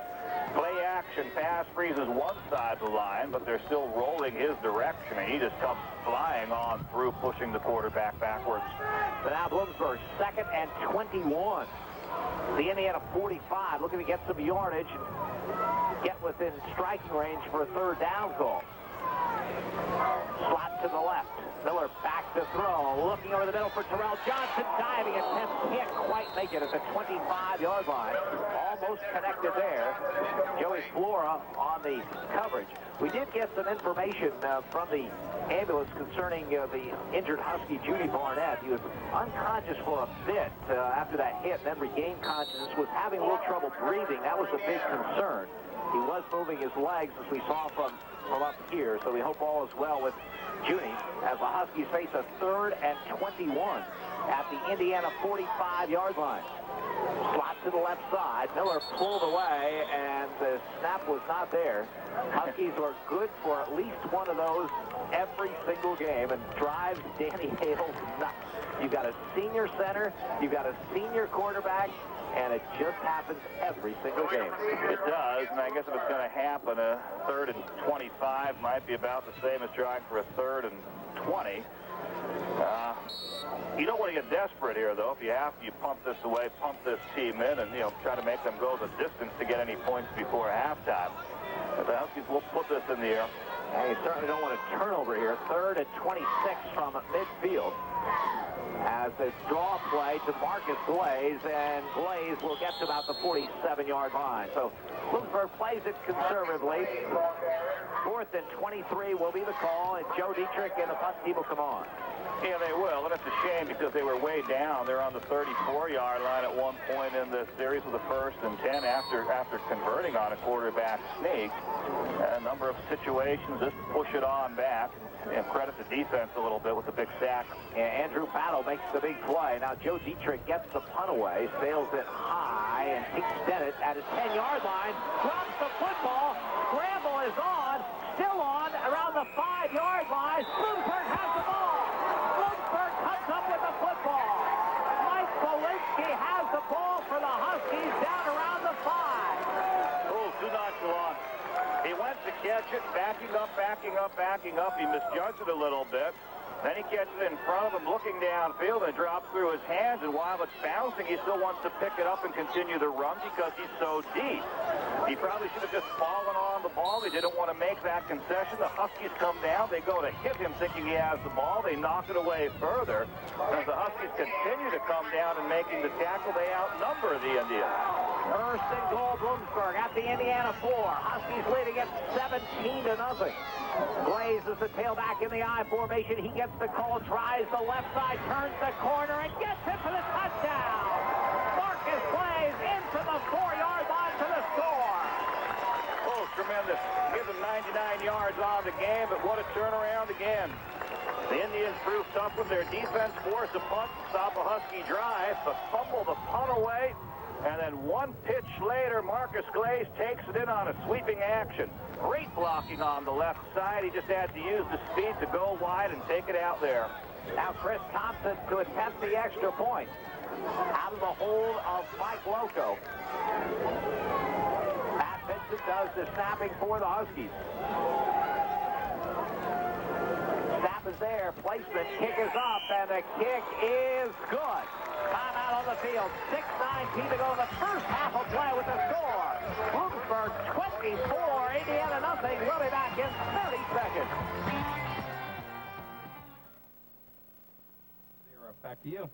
Play action pass freezes one side of the line, but they're still rolling his direction, and he just comes flying on through, pushing the quarterback backwards. So now Bloomsburg, 2nd and 21. The Indiana 45 looking to get some yardage and get within striking range for a 3rd down call. Slot to the left. Miller back to throw. Looking over the middle for Terrell Johnson. Diving attempt. Can't quite make it at the 25-yard line. Almost connected there. Joey Flora on the coverage. We did get some information from the ambulance concerning the injured Husky, Judy Barnett. He was unconscious for a bit after that hit, then regained consciousness, was having a little trouble breathing. That was a big concern. He was moving his legs, as we saw from up here, so we hope all is well with Judy as the Huskies face a 3rd and 21 at the Indiana 45-yard line. Slot to the left side. Miller pulled away, and the snap was not there. Huskies are good for at least one of those every single game and drives Danny Hale nuts. You've got a senior center, you've got a senior quarterback, and it just happens every single game. It does, and I guess if it's going to happen, a 3rd and 25 might be about the same as trying for a 3rd and 20. You don't want to get desperate here, though. If you have to, you pump this away, pump this team in, and, try to make them go the distance to get any points before halftime. But the Huskies will put this in the air. And you certainly don't want a turnover here. 3rd and 26 from midfield. as a draw play to Marcus Glaze, and Glaze will get to about the 47-yard line. So Bloomsburg plays it conservatively. 4th and 23 will be the call, and Joe Dietrich and the punt team will come on. Yeah, they will, and it's a shame because they were way down. They're on the 34-yard line at one point in the series with a 1st and 10 after converting on a quarterback sneak. A number of situations, just push it on back. And credit the defense a little bit with the big sack. And Andrew Battle makes the big play. Now Joe Dietrich gets the punt away, sails it high, and takes Bennett at his 10-yard line, drops the football, scramble is on, still on, around the 5-yard line. Bloomsburg has the ball. Bloomsburg comes up with the football. Mike Bolinski has the ball for the Huskies down around the 5. Oh, too nonchalant. He went to catch it, backing up. He misjudged it a little bit. Then he catches it in front of him, looking downfield, and drops through his hands. And while it's bouncing, he still wants to pick it up and continue the run because he's so deep. He probably should have just fallen on the ball. They didn't want to make that concession. The Huskies come down. They go to hit him thinking he has the ball. They knock it away further. As the Huskies continue to come down and making the tackle, they outnumber the Indians. 1st and goal, Bloomsburg at the Indiana 4. Huskies leading it 17-0. Glaze is the tailback in the I formation. He gets the call, tries the left side, turns the corner, and gets it for the touchdown. Marcus Glaze in for the 4-yard line to the score. Oh, tremendous. Gives him 99 yards on the game, but what a turnaround again. The Indians proved tough with their defense, forced a punt to stop a Husky drive, but fumbled the punt away. And then one pitch later, Marcus Glaze takes it in on a sweeping action. Great blocking on the left side. He just had to use the speed to go wide and take it out there. Now Chris Thompson to attempt the extra point. Out of the hold of Mike Loco. Matt Vincent does the snapping for the Huskies. Snap is there. Placement. Kick is up, and the kick is good. Timeout on the field. 6:19 to go in the first half of play with the score. Bloomsburg 24, Indiana nothing. We'll be back in 30 seconds. Back to you.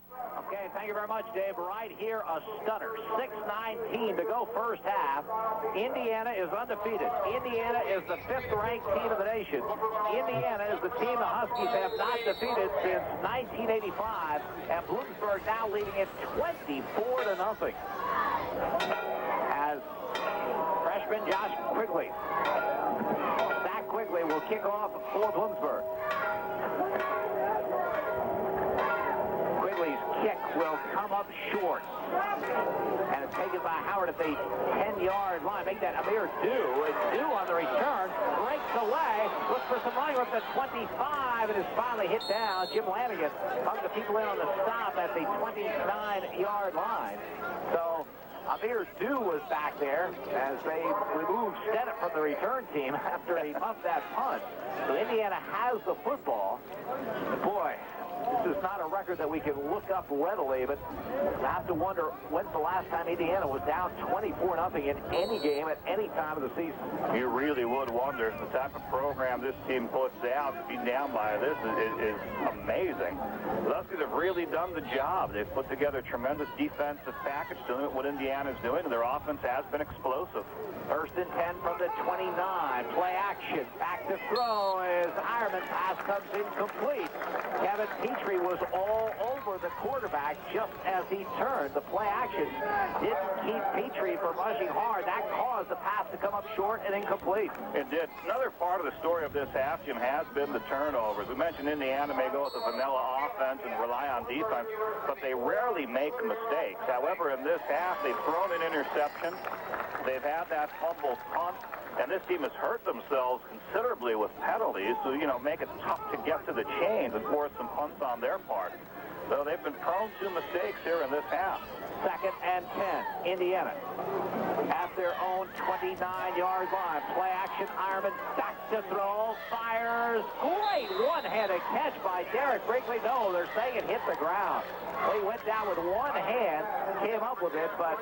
Okay, thank you very much, Dave. Right here, a stunner. 6:19 to go first half. Indiana is undefeated. Indiana is the 5th-ranked team of the nation. Indiana is the team the Huskies have not defeated since 1985, and Bloomsburg now leading it 24-0. As freshman Josh Quigley. Zach Quigley will kick off for Bloomsburg. Kick will come up short. And it's taken by Howard at the 10-yard line. Make that Amir Dew. And Dew on the return breaks away. Looks for some running with the 25 and is finally hit down. Jim Lanigan hung the people in on the stop at the 29-yard line. So Amir Dew was back there as they removed Stennett from the return team after he muffed that punt. So Indiana has the football. Boy, this is not a record that we can look up readily, but I have to wonder when's the last time Indiana was down 24-0 in any game at any time of the season. You really would wonder. The type of program this team puts out to be down by this is amazing. The Huskies have really done the job. They've put together a tremendous defensive package doing what Indiana's doing, and their offense has been explosive. 1st and 10 from the 29. Play action. Back to throw as Ironman pass comes incomplete. Kevin Petrie was all over the quarterback just as he turned. The play action didn't keep Petrie from rushing hard. That caused the pass to come up short and incomplete. It did. Another part of the story of this half, Jim, has been the turnovers. We mentioned Indiana may go with a vanilla offense and rely on defense, but they rarely make mistakes. However, in this half, they've thrown an interception. They've had that fumble punt, and this team has hurt themselves considerably with penalties, so, make it tough to get to the chains and force some punts on their part. So they've been prone to mistakes here in this half. 2nd and 10, Indiana. At their own 29-yard line. Play action, Ironman back to throw, fires. Great one-handed catch by Derek Brinkley. No, they're saying it hit the ground. Well, he went down with one hand, came up with it, but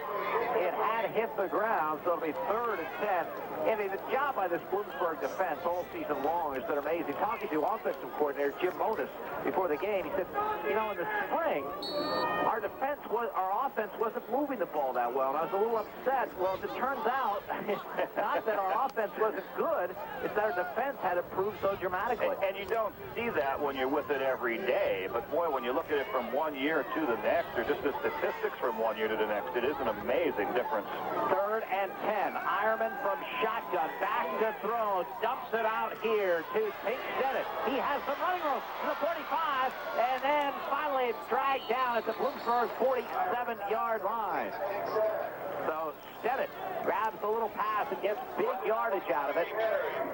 it had hit the ground, so it'll be 3rd and 10. I mean, the job by this Bloomsburg defense all season long has been amazing. Talking to offensive coordinator Jim Monis before the game, he said, you know, in the spring, our offense wasn't moving the ball that well, and I was a little upset. Well, as it turns out, not that our offense wasn't good, it's that our defense had improved so dramatically. And you don't see that when you're with it every day, but boy, when you look at it from one year to the next, or just the statistics from one year to the next, it is an amazing difference. 3rd and 10. Ironman from shotgun, back to throw, dumps it out here to Pink Stennett. He has some running room to the 45, and then finally it's dragged down at the Bloomsburg 47-yard line. So Stennett grabs the little pass and gets big yardage out of it.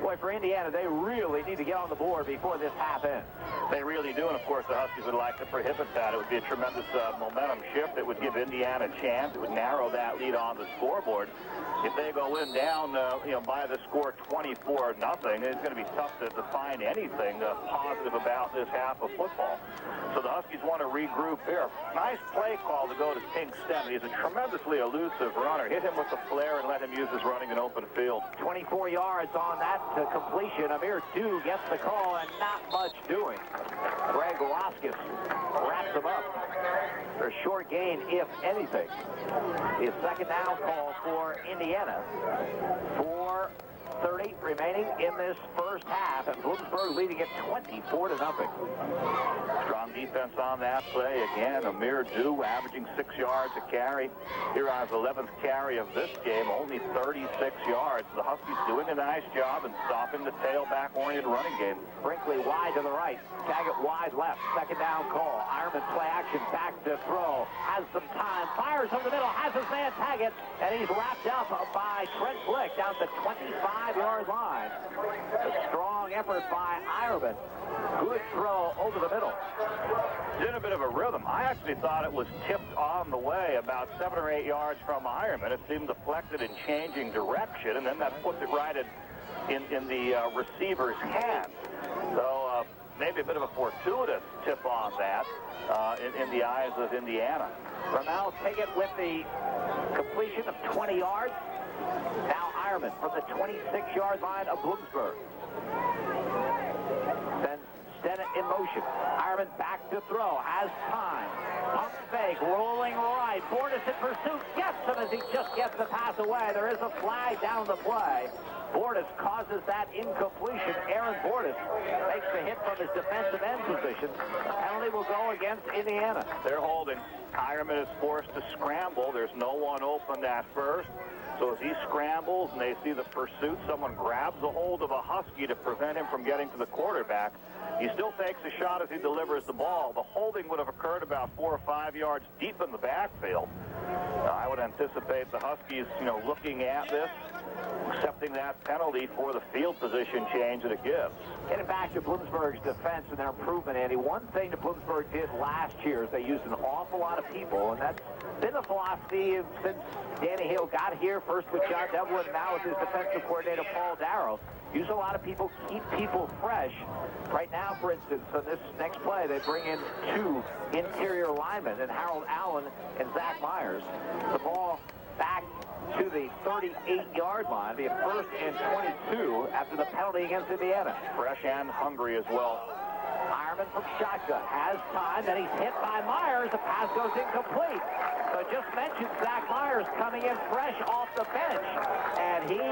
Boy, for Indiana, they really need to get on the board before this half ends. They really do, and of course the Huskies would like to prohibit that. It would be a tremendous momentum shift. It would give Indiana a chance. It would narrow that lead on the scoreboard. If they go in down, by the score 24-0, it's going to be tough to find anything positive about this half of football. So the Huskies want to regroup here. Nice play call to go to Pink Stennett. He's a tremendously elusive runner. Hit him with the flare and let him use his running in open field. 24 yards on that to completion. Amir Dew gets the call and not much doing. Greg Roskis wraps him up. A short gain, if anything. His second down call for Indiana. 4:30 remaining in this first half, and Bloomsburg leading it 24-0. Strong defense on that play. Again, Amir Dew averaging 6 yards a carry. Here on his 11th carry of this game, only 36 yards. The Huskies doing a nice job in stopping the tailback-oriented running game. Brinkley wide to the right. Taggett wide left. Second down call. Ironman play action back to throw. Has some time. Fires over the middle. Has his man Taggett. And he's wrapped up by Trent Blick down the 25-yard line. A strong effort by Ironman. Good throw over the middle. In a bit of a rhythm. I actually thought it was tipped on the way about 7 or 8 yards from Ironman. It seemed deflected and changing direction, and then that puts it right in the receiver's hands. So maybe a bit of a fortuitous tip on that in the eyes of Indiana. Ramel Taggett with the completion of 20 yards. Now Ironman from the 26-yard line of Bloomsburg. Sends Stennett in motion. Ironman back to throw. Has time. Pump fake. Rolling right. Bordas in pursuit. Gets him as he just gets the pass away. There is a flag down the play. Bordas causes that incompletion. Aaron Bordas takes the hit from his defensive end position. The penalty will go against Indiana. They're holding. Ironman is forced to scramble. There's no one open at first. So as he scrambles and they see the pursuit, someone grabs a hold of a Husky to prevent him from getting to the quarterback. He still takes a shot as he delivers the ball. The holding would have occurred about 4 or 5 yards deep in the backfield. I would anticipate the Huskies, looking at this, accepting that penalty for the field position change that it gives. Getting back to Bloomsburg's defense and their improvement, Andy, one thing that Bloomsburg did last year is they used an awful lot of people, and that's been the philosophy since Danny Hale got here, first with John Devlin, and now with his defensive coordinator, Paul Darrow. Use a lot of people, keep people fresh. Right now, for instance, on this next play, they bring in 2 interior linemen, and Harold Allen and Zach Myers. The ball back to the 38-yard line, the 1st and 22 after the penalty against Indiana. Fresh and hungry as well. Ironman from shotgun has time, then he's hit by Myers. The pass goes incomplete. So I just mentioned Zach Myers coming in fresh off the bench, and he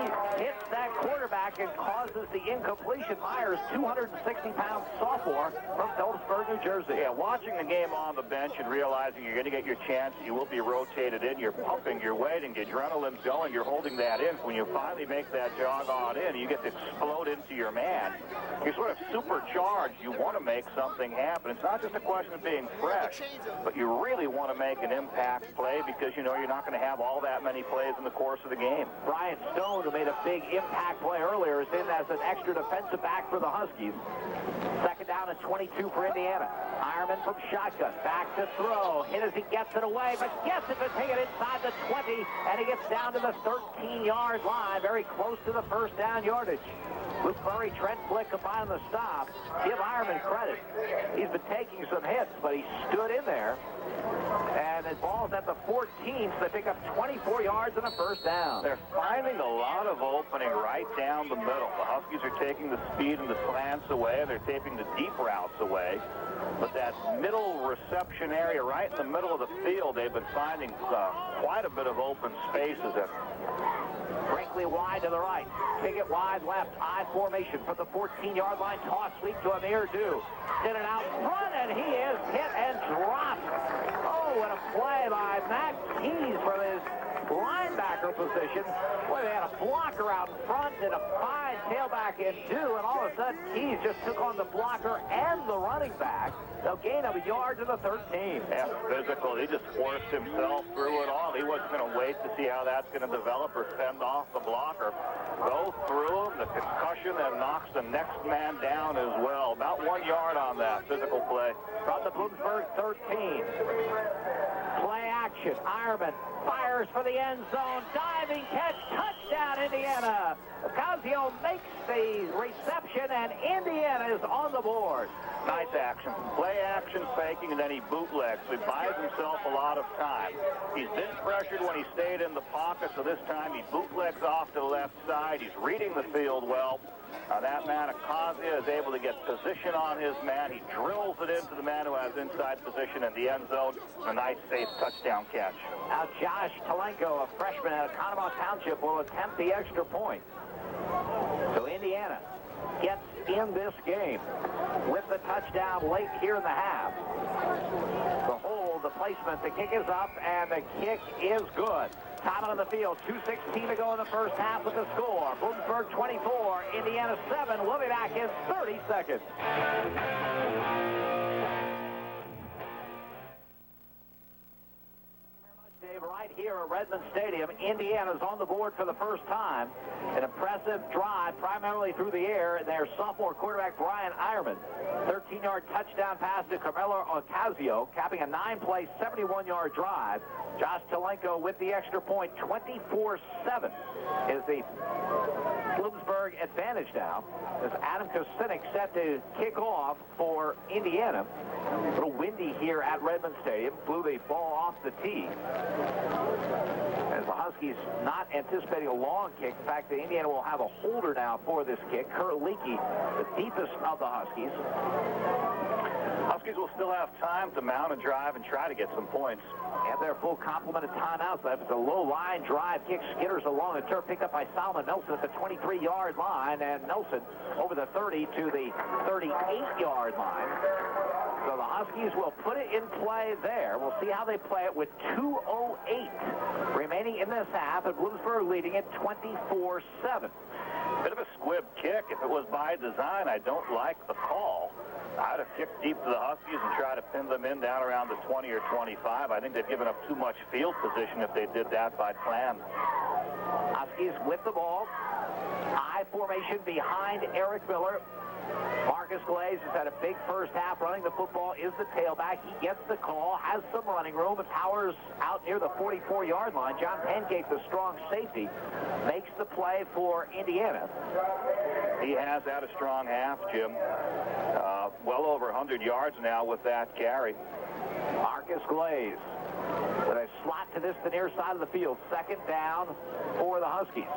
hits that quarterback and causes the incompletion. Myers, 260-pound sophomore from Phillipsburg, New Jersey. Yeah, watching the game on the bench and realizing you're going to get your chance, you will be rotated in, you're pumping, you're waiting, the adrenaline's going, you're holding that in. When you finally make that jog on in, you get to explode into your man. You're sort of supercharged. You want to make something happen. It's not just a question of being fresh, but you really want to make an impact play because you know you're not going to have all that many plays in the course of the game. Brian Stone, who made a big impact play earlier, is in as an extra defensive back for the Huskies. Second down and 22 for Indiana. Ironman from shotgun, back to throw. Hit as he gets it away, but gets it to take it inside the 20, and he gets down to the 13-yard line, very close to the first down yardage. Luke Murray, Trent Flick combined the stop. Give Ironman credit. He's been taking some hits, but he stood in there. And the ball's at the 14, so they pick up 24 yards and a first down. They're finding a lot of opening right down the middle. The Huskies are taking the speed and the slants away. They're taking the deep routes away. But that middle reception area right in the middle of the field, they've been finding quite a bit of open spaces. Brinkley wide to the right. Pickett wide left. I formation from the 14-yard line. Toss sweep to Amir Dew. Send it out front, and he is hit and dropped. Oh, what a play by Matt Keys from his linebacker position. Boy, they had a blocker out in front and a fine tailback in Dew, and all of a sudden Keys just took on the blocker and the running back. They'll gain a yard to the 13. Yeah, physical. He just forced himself through it all. He wasn't going to wait to see how that's going to develop or fend off the blocker. Go through him. The concussion that knocks the next man down as well. About 1 yard on that physical play. From the Bloomsburg 13. Play action. Ironman fires for the end zone. Diving catch. Touchdown, Indiana. Ocasio makes the reception, and Indiana is on the board. Nice action. Play action, faking, and then he bootlegs. So he buys himself a lot of time. He's been pressured when he stayed in the pocket, so this time he bootlegs off to the left side. He's reading the field well. That man, Ocasio, is able to get position on his man. He drills it into the man who has inside position in the end zone. A nice, safe touchdown catch. Now Josh Talenko, a freshman at Economont Township, will attempt the extra point. So Indiana gets in this game with the touchdown late here in the half. The hold, the placement, the kick is up, and the kick is good. Time on the field, 2:16 to go in the first half with the score. Bloomsburg 24, Indiana 7. We'll be back in 30 seconds. Dave, right here at Redmond Stadium, Indiana's on the board for the first time. An impressive drive, primarily through the air, and their sophomore quarterback, Brian Ironman. 13-yard touchdown pass to Carmelo Ocasio, capping a 9-play, 71-yard drive. Josh Talenko with the extra point, 24-7 is the Bloomsburg advantage now. As Adam Kosinnik set to kick off for Indiana. A little windy here at Redmond Stadium. Blew the ball off the tee. As the Huskies not anticipating a long kick. In fact, the Indiana will have a holder now for this kick. Kurt Leakey, the deepest of the Huskies. Huskies will still have time to mount a drive and try to get some points. And their full complement of timeouts left. It's a low line drive kick, skitters along the turf, picked up by Solomon Nelson at the 23-yard line, and Nelson over the 30 to the 38-yard line. So the Huskies will put it in play there. We'll see how they play it with 2:08 remaining in this half, and Bloomsburg leading it 24-7. Bit of a squib kick. If it was by design, I don't like the call. I'd have kicked deep to the Huskies and tried to pin them in down around the 20 or 25. I think they've given up too much field position if they did that by plan. Huskies with the ball. I formation behind Eric Miller. Marcus Glaze has had a big first half. Running the football is the tailback. He gets the call, has some running room, and powers out near the 44-yard line. John Pancake, the strong safety, makes the play for Indiana. He has had a strong half, Jim. Well over 100 yards now with that carry. Marcus Glaze with a slot to the near side of the field. Second down for the Huskies.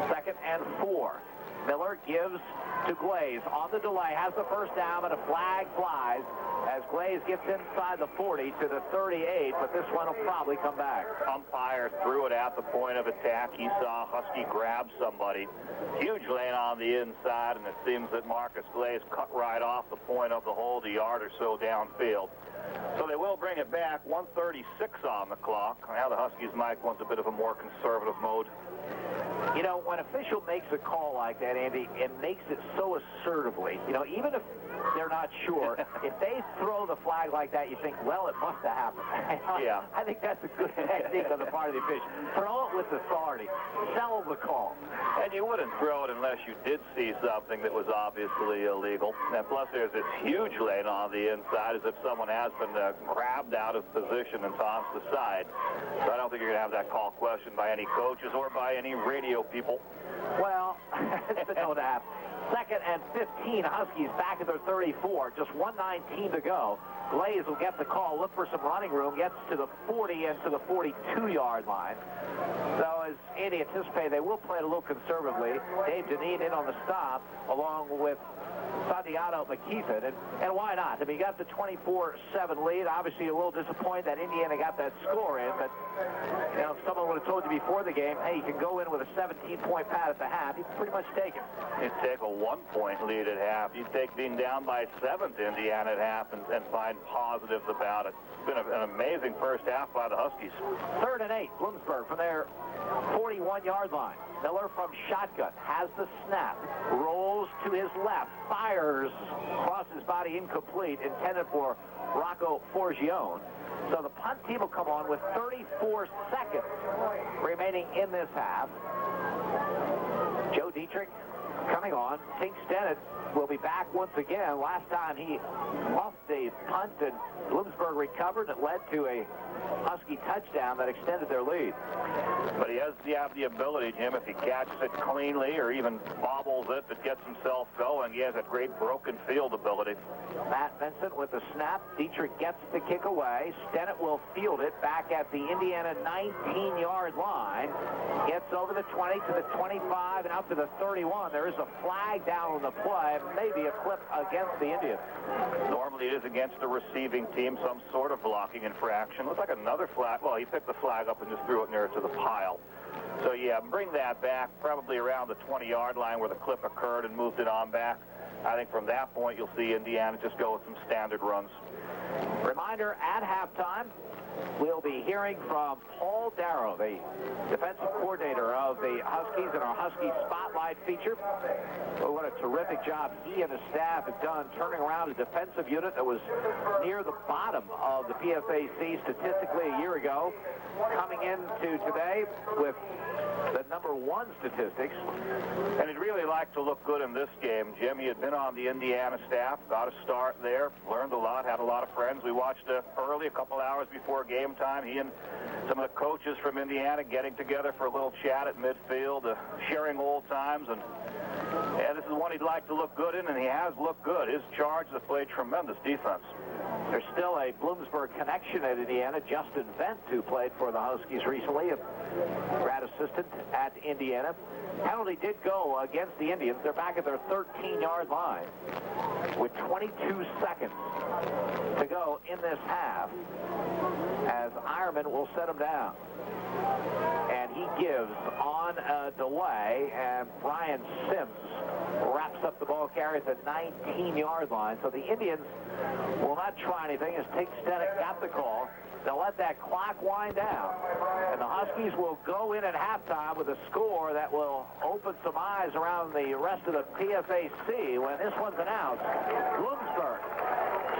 2nd and 4. Miller gives to Glaze on the delay, has the first down, but a flag flies as Glaze gets inside the 40 to the 38, but this one will probably come back. Umpire threw it at the point of attack. He saw Husky grab somebody. Huge lane on the inside, and it seems that Marcus Glaze cut right off the point of the hold, a yard or so downfield. So they will bring it back. 1:36 on the clock. Now the Huskies might want a bit of a more conservative mode. You know, when an official makes a call like that, Andy, it makes it so assertively. You know, even if they're not sure, if they throw the flag like that, you think, well, it must have happened. Yeah. I think that's a good technique on the part of the official. Throw it with authority. Sell the call. And you wouldn't throw it unless you did see something that was obviously illegal. And plus, there's this huge lane on the inside as if someone has been grabbed out of position and tossed aside. So I don't think you're going to have that call questioned by any coaches or by any radio people. Well, it's been known to happen. 2nd and 15, Huskies back at their 34. Just 1:19 to go. Glaze will get the call, look for some running room, gets to the 40 and to the 42-yard line. So as Andy anticipated, they will play it a little conservatively. Dave Deneen in on the stop, along with Santiago McKeithen, and why not? I mean, you got the 24-7 lead. Obviously, a little disappointed that Indiana got that score in, but you know, if someone would have told you before the game, hey, you can go in with a 17-point pad at the half, you'd pretty much take it. You'd take a 1-point lead at half. You'd take being down by 7 to Indiana at half and find positives about it. It's been an amazing first half by the Huskies. 3rd and 8, Bloomsburg from their 41-yard line. Miller from shotgun has the snap, rolls to his left, fires across his body, incomplete, intended for Rocco Forgione. So the punt team will come on with 34 seconds remaining in this half. Joe Dietrich coming on. Tink Stennett will be back once again. Last time he lost a punt and Bloomsburg recovered. It led to a Husky touchdown that extended their lead. But he has the ability, Jim, if he catches it cleanly or even bobbles it, that gets himself going. He has a great broken field ability. Matt Vincent with the snap. Dietrich gets the kick away. Stennett will field it back at the Indiana 19-yard line. Gets over the 20 to the 25 and up to the 31. There is a flag down on the play, maybe a clip against the Indians. Normally it is against the receiving team, some sort of blocking infraction. Looks like another flag. Well, he picked the flag up and just threw it near to the pile. So, yeah, bring that back probably around the 20-yard line where the clip occurred and moved it on back. I think from that point you'll see Indiana just go with some standard runs. Reminder, at halftime, we'll be hearing from Paul Darrow, the defensive coordinator of the Huskies in our Husky Spotlight feature. Oh, what a terrific job he and his staff have done turning around a defensive unit that was near the bottom of the PFAC statistically a year ago, coming into today with the #1 statistics. And he'd really like to look good in this game, Jim. He had been on the Indiana staff, got a start there, learned a lot, had a lot of friends. We watched early, a couple hours before game time. He and some of the coaches from Indiana getting together for a little chat at midfield, sharing old times. And this is one he'd like to look good in, and he has looked good. His charge has played tremendous defense. There's still a Bloomsburg connection at Indiana. Justin Vent, who played for the Huskies recently, a grad assistant at Indiana. Penalty did go against the Indians. They're back at their 13-yard line with 22 seconds to go in this half as Ironman will set him down. And he gives on a delay, and Brian Sims wraps up the ball carry at the 19-yard line. So the Indians will not try anything as Tink Stennett got the call. They'll let that clock wind down. And the Huskies will go in at halftime with a score that will open some eyes around the rest of the PFAC when this one's announced. Bloomsburg,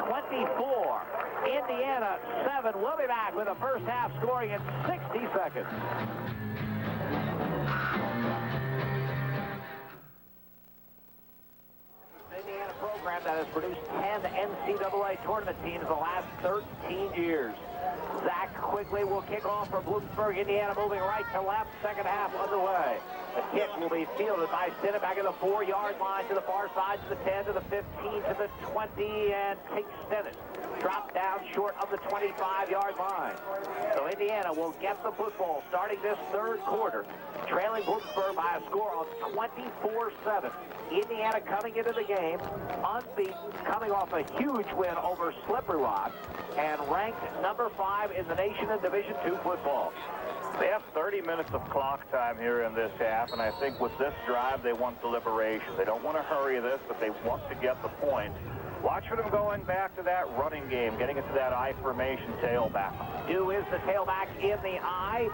24. Indiana, 7. We'll be back with the first half scoring in 60 seconds. Indiana program that has produced 10 NCAA tournament teams the last 13 years. Zach quickly will kick off for Bloomsburg. Indiana moving right to left. Second half underway. The kick will be fielded by Stennett back at the 4-yard line to the far side, to the 10, to the 15, to the 20, and takes Stennett. Drop down short of the 25-yard line. So Indiana will get the football starting this third quarter, trailing Bloomsburg by a score of 24-7. Indiana coming into the game unbeaten, coming off a huge win over Slippery Rock, and ranked #5 in the nation in Division II football. They have 30 minutes of clock time here in this half, and I think with this drive, they want deliberation. They don't want to hurry this, but they want to get the point. Watch for them going back to that running game, getting into that I formation tailback. Dew is the tailback in the eye.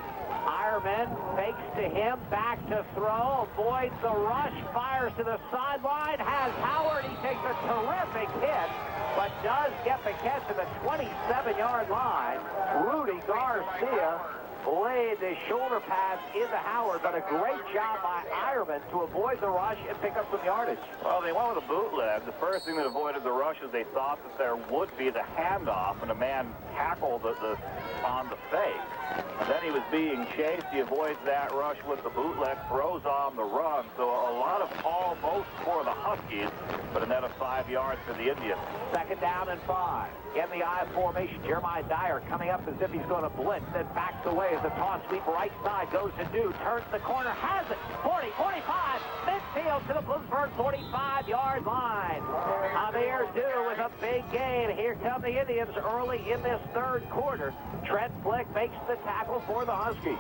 Ironman fakes to him, back to throw, avoids the rush, fires to the sideline, has Howard. He takes a terrific hit, but does get the catch at the 27-yard line. Rudy Garcia laid the shoulder pass into Howard, but a great job by Ironman to avoid the rush and pick up some yardage. Well, they went with a bootleg. The first thing that avoided the rush is they thought that there would be the handoff, and a man tackled on the fake. And then he was being chased. He avoids that rush with the bootleg, throws on the run. So a lot of almost for the Huskies, but a net of 5 yards for the Indians. Second down and 5. In the I formation, Jeremiah Dyer coming up as if he's going to blitz, then backs away as the toss sweep right side goes to Dew, turns the corner, has it, 40, 45, midfield to the Bloomsburg 45-yard line. Amir Dew with a big gain. Here come the Indians early in this third quarter. Trent Flick makes the tackle for the Huskies.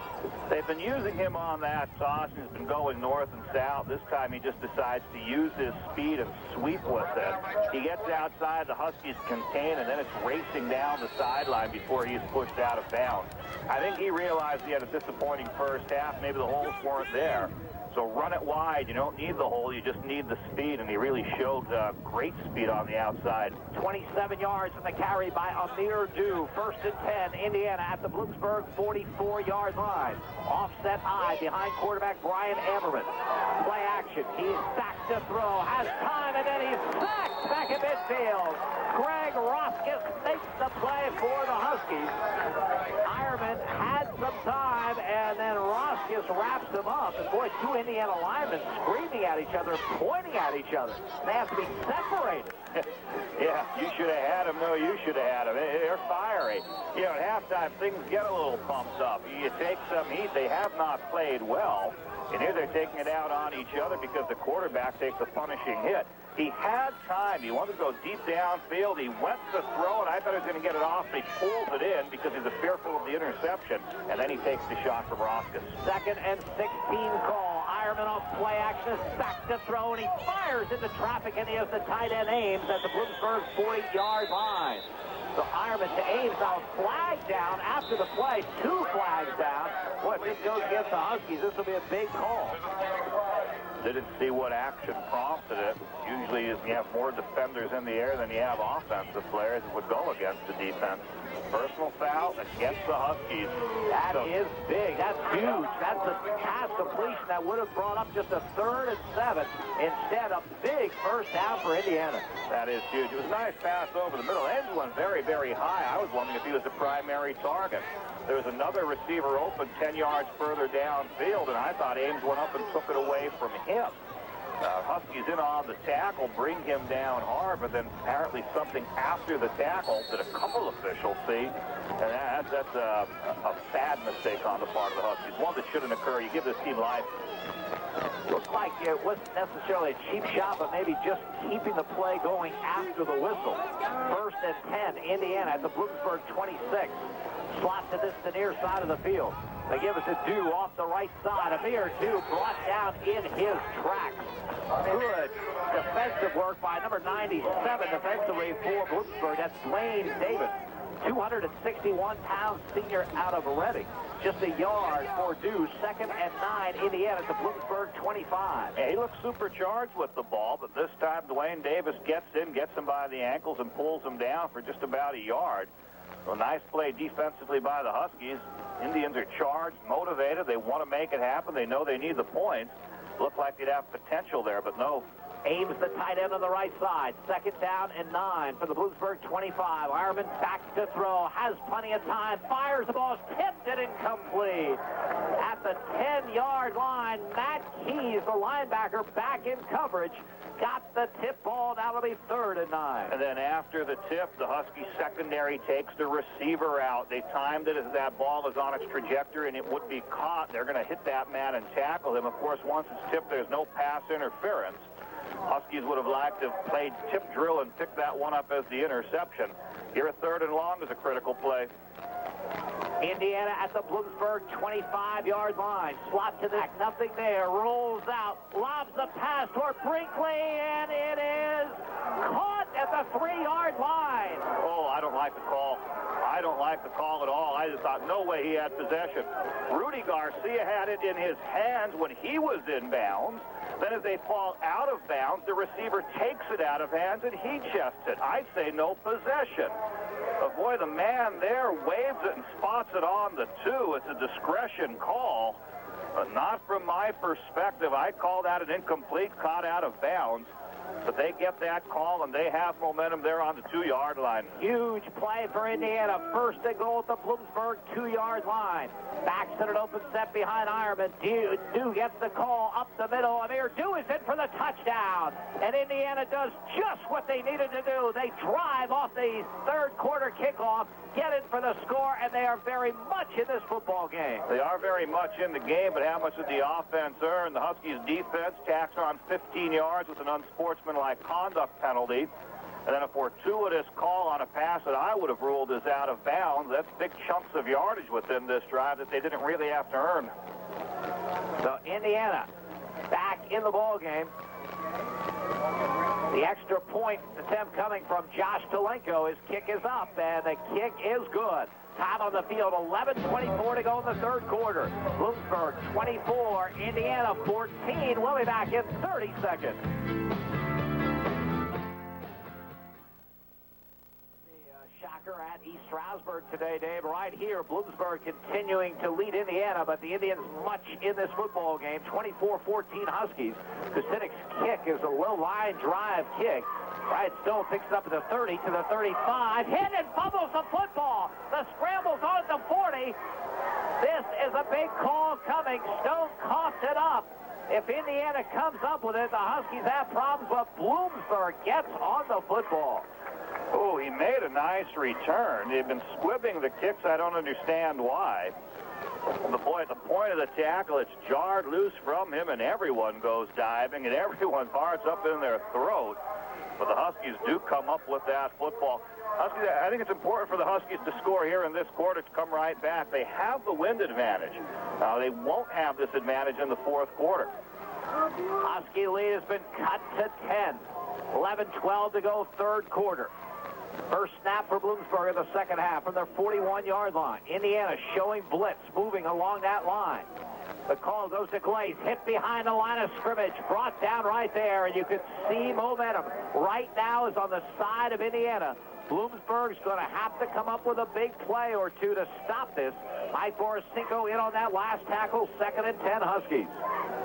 They've been using him on that toss, and he's been going north and south. This time he just decides to use his speed and sweep with it. He gets outside, the Huskies contain, and then it's racing down the sideline before he's pushed out of bounds. I think he realized he had a disappointing first half. Maybe the holes weren't there. So run it wide. You don't need the hole. You just need the speed, and he really showed great speed on the outside. 27 yards in the carry by Amir Dew. First and 10, Indiana at the Bloomsburg 44-yard line. Offset eye behind quarterback Brian Ammerman. Play action. He's back to throw. Has time, and then he's sacked back at midfield. Greg Roskis makes the play for the Huskies. Ironman had some time, and then Roskis wraps him up. And boy, two Indiana linemen screaming at each other, pointing at each other. They have to be separated. Yeah, you should have had him. No, you should have had him. They're fiery. You know, at halftime, things get a little pumped up. You take some heat. They have not played well. And here they're taking it out on each other because the quarterback takes a punishing hit. He had time. He wanted to go deep downfield. He went to throw it. I thought he was going to get it off, but he pulls it in because he's fearful of the interception. And then he takes the shot from Roskis. Second and 16 call. Ironman off play action, back to throw, and he fires into traffic, and he has the tight end Ames at the Bloomsburg 40-yard line. So Ironman to Ames, now flag down after the play, 2 flags down. Boy, if this goes against the Huskies, this will be a big call. Didn't see what action prompted it. Usually you have more defenders in the air than you have offensive players. It would go against the defense. Personal foul against the Huskies. That is big. That's huge. That's a pass completion that would have brought up just a 3rd and 7. Instead, a big first down for Indiana. That is huge. It was a nice pass over the middle. Ames went very, very high. I was wondering if he was the primary target. There was another receiver open 10 yards further downfield, and I thought Ames went up and took it away from him. Huskies in on the tackle, bring him down hard, but then apparently something after the tackle that a couple officials see, and that's a sad mistake on the part of the Huskies. One that shouldn't occur. You give this team life. Looks like it wasn't necessarily a cheap shot, but maybe just keeping the play going after the whistle. First and 10, Indiana at the Bloomsburg 26. Slot to the near side of the field. They give it to Dew off the right side. Amir Dew brought down in his tracks. Good defensive work by number 97 defensively for Bloomsburg. That's Dwayne Davis, 261-pound senior out of Reading. Just a yard for Dew. Second and 9, Indiana at the Bloomsburg 25. Yeah, he looks supercharged with the ball, but this time Dwayne Davis gets in, gets him by the ankles, and pulls him down for just about a yard. So nice play defensively by the Huskies. Indians are charged, motivated. They want to make it happen. They know they need the points. Looked like they'd have potential there, but no. Ames the tight end on the right side. Second down and 9 for the Bloomsburg 25. Ironman back to throw. Has plenty of time. Fires the ball. Tipped it incomplete. At the 10-yard line, Matt Keys, the linebacker, back in coverage. Got the tip ball. That'll be 3rd and 9. And then after the tip, the Husky secondary takes the receiver out. They timed it as that ball is on its trajectory, and it would be caught. They're going to hit that man and tackle him. Of course, once it's tipped, there's no pass interference. Huskies would have liked to have played tip drill and picked that one up as the interception. Here, a 3rd and long is a critical play. Indiana at the Bloomsburg 25-yard line. Slot to the back. Nothing there. Rolls out. Lobs the pass toward Brinkley, and it is caught at the 3-yard line. Oh, I don't like the call. I don't like the call at all. I just thought, no way he had possession. Rudy Garcia had it in his hands when he was in bounds. Then as they fall out of bounds, the receiver takes it out of hands and he chests it. I'd say no possession. But boy, the man there waves it and spots it on the 2. It's a discretion call, but not from my perspective. I call that an incomplete, caught out of bounds. But they get that call, and they have momentum there on the 2-yard line. Huge play for Indiana. First and goal at the Bloomsburg 2-yard line. Backs in an open set behind Ironman. Dew gets the call up the middle. Amir Dew is in for the touchdown. And Indiana does just what they needed to do. They drive off the third quarter kickoff, get in for the score, and they are very much in this football game. They are very much in the game, but how much did the offense earn? The Huskies defense tacks on 15 yards with an unsportsmanlike conduct penalty. And then a fortuitous call on a pass that I would have ruled as out of bounds. That's big chunks of yardage within this drive that they didn't really have to earn. So Indiana back in the ball game. The extra point attempt coming from Josh Talenko. His kick is up, and the kick is good. Time on the field, 11:24 to go in the third quarter. Bloomsburg 24, Indiana 14. We'll be back in 30 seconds. Shocker at East Stroudsburg today, Dave. Right here, Bloomsburg continuing to lead Indiana, but the Indians much in this football game. 24-14 Huskies. Kucinek's kick is a low line drive kick. Brian Stone picks it up at the 30 to the 35. Hit and fumbles the football. The scramble's on at the 40. This is a big call coming. Stone coughs it up. If Indiana comes up with it, the Huskies have problems, but Bloomsburg gets on the football. Oh, he made a nice return. They've been squibbing the kicks. I don't understand why. The boy at the point of the tackle, it's jarred loose from him, and everyone goes diving, and everyone's heart's up in their throat. But the Huskies do come up with that football. Huskies, I think it's important for the Huskies to score here in this quarter to come right back. They have the wind advantage. They won't have this advantage in the fourth quarter. Husky lead has been cut to 10. 11-12 to go, third quarter. First snap for Bloomsburg in the second half from their 41-yard line. Indiana showing blitz, moving along that line. The call goes to Glaze, hit behind the line of scrimmage, brought down right there, and you can see momentum. Right now is on the side of Indiana. Bloomsburg's going to have to come up with a big play or two to stop this. Mike Borisenko in on that last tackle, 2nd and 10 Huskies.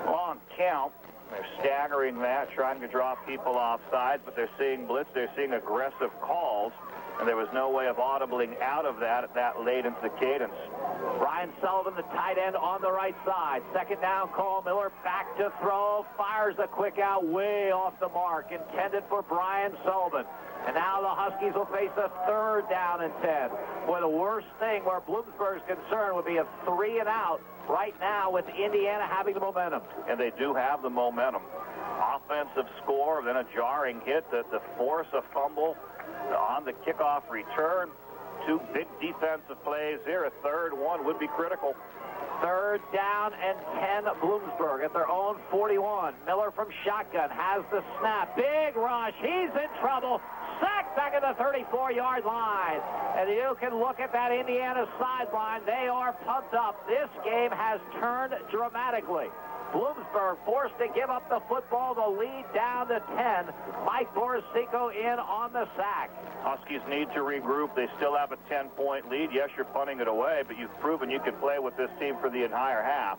Long count. They're staggering that, trying to draw people off sides, but they're seeing blitz, they're seeing aggressive calls, and there was no way of audibling out of that late into the cadence. Brian Sullivan, the tight end, on the right side. Second down call. Miller back to throw. Fires the quick out way off the mark. Intended for Brian Sullivan. And now the Huskies will face a 3rd down and 10. Boy, the worst thing where Bloomsburg's concerned would be a 3 and out right now with Indiana having the momentum. And they do have the momentum. Offensive score, then a jarring hit to force a fumble on the kickoff return. 2 big defensive plays here. A third one would be critical. 3rd down and 10 Bloomsburg at their own 41. Miller from shotgun has the snap. Big rush. He's in trouble. Sacked back at the 34-yard line. And you can look at that Indiana sideline. They are pumped up. This game has turned dramatically. Bloomsburg forced to give up the football, the lead down to 10. Mike Borisenko in on the sack. Huskies need to regroup. They still have a 10-point lead. Yes, you're punting it away, but you've proven you can play with this team for the entire half.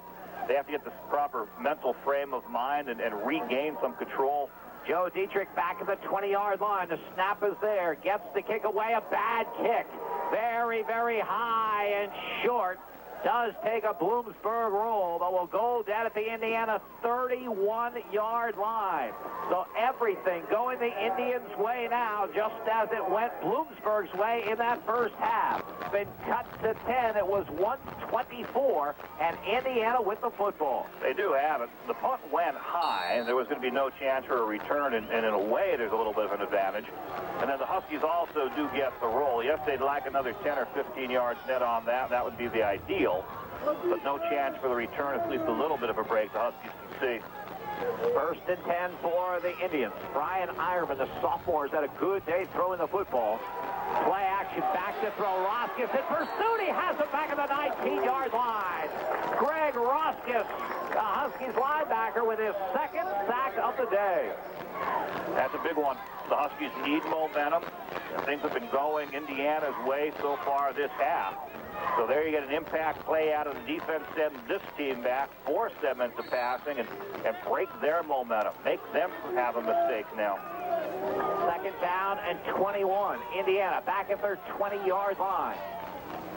They have to get the proper mental frame of mind and regain some control. Joe Dietrich back at the 20-yard line. The snap is there. Gets the kick away. A bad kick. Very, very high and short. Does take a Bloomsburg roll, but will go down at the Indiana 31-yard line. So everything going the Indians' way now, just as it went Bloomsburg's way in that first half. Been cut to 10. It was 124, and Indiana with the football. They do have it. The punt went high, and there was going to be no chance for a return, and in a way, there's a little bit of an advantage. And then the Huskies also do get the roll. Yes, they'd like another 10 or 15 yards net on that. That would be the ideal. But no chance for the return, at least a little bit of a break the Huskies can see. First and 10 for the Indians. Brian Ironman, the sophomore, has had a good day throwing the football. Play action, back to throw. Roskis in pursuit. He has it back at the 19-yard line. Greg Roskis, the Huskies linebacker, with his second sack of the day. That's a big one. The Huskies need momentum. Things have been going Indiana's way so far this half. So there you get an impact play out of the defense, send this team back, force them into passing, and break their momentum. Make them have a mistake now. Second down and 21. Indiana back at their 20-yard line.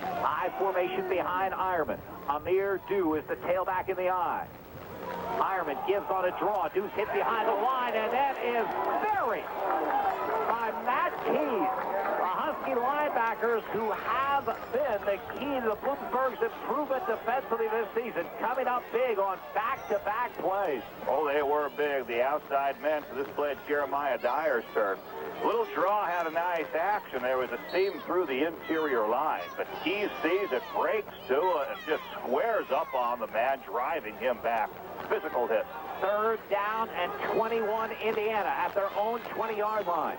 I formation behind Ironman. Amir Dew is the tailback in the I. Ironman gives on a draw. Deuce hit behind the line, and that is buried by Matt Keys. The Husky linebackers who have been the key to the Bloomsburg's improvement defensively this season, coming up big on back-to-back plays. Oh, they were big. The outside men for this play, Jeremiah Dyer's turn. Little draw had a nice action. There was a seam through the interior line, but Keys sees it, breaks to it, and just squares up on the man, driving him back. Physical hit. Third down and 21 Indiana at their own 20-yard line.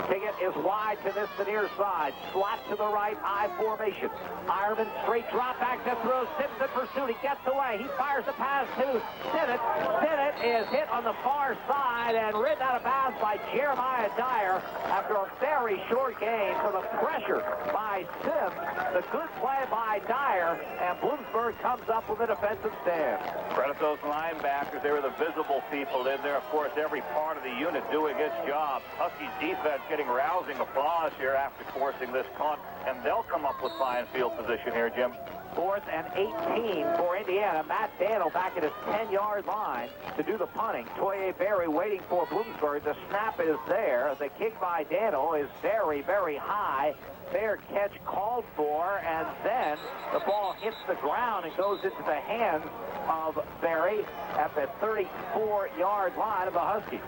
Pickett is wide to this the near side. Slap to the right, I formation. Ironman straight drop back to throw. Simpson pursuit. He gets away. He fires the pass to Sinnott. Sinnott is hit on the far side and ridden out of bounds by Jeremiah Dyer after a very short gain. So the pressure by Sims, the good play by Dyer, and Bloomsburg comes up with a defensive stand. Credit those linebackers. They were the visible people in there. Of course, every part of the unit doing its job. Huskies defense getting rousing applause here after forcing this punt, and they'll come up with fine field position here, Jim. Fourth and 18 for Indiana. Matt Daniel back at his 10-yard line to do the punting. Toye Berry waiting for Bloomsburg. The snap is there. The kick by Daniel is very, very high. Fair catch called for, and then the ball hits the ground and goes into the hands of Berry at the 34-yard line of the Huskies.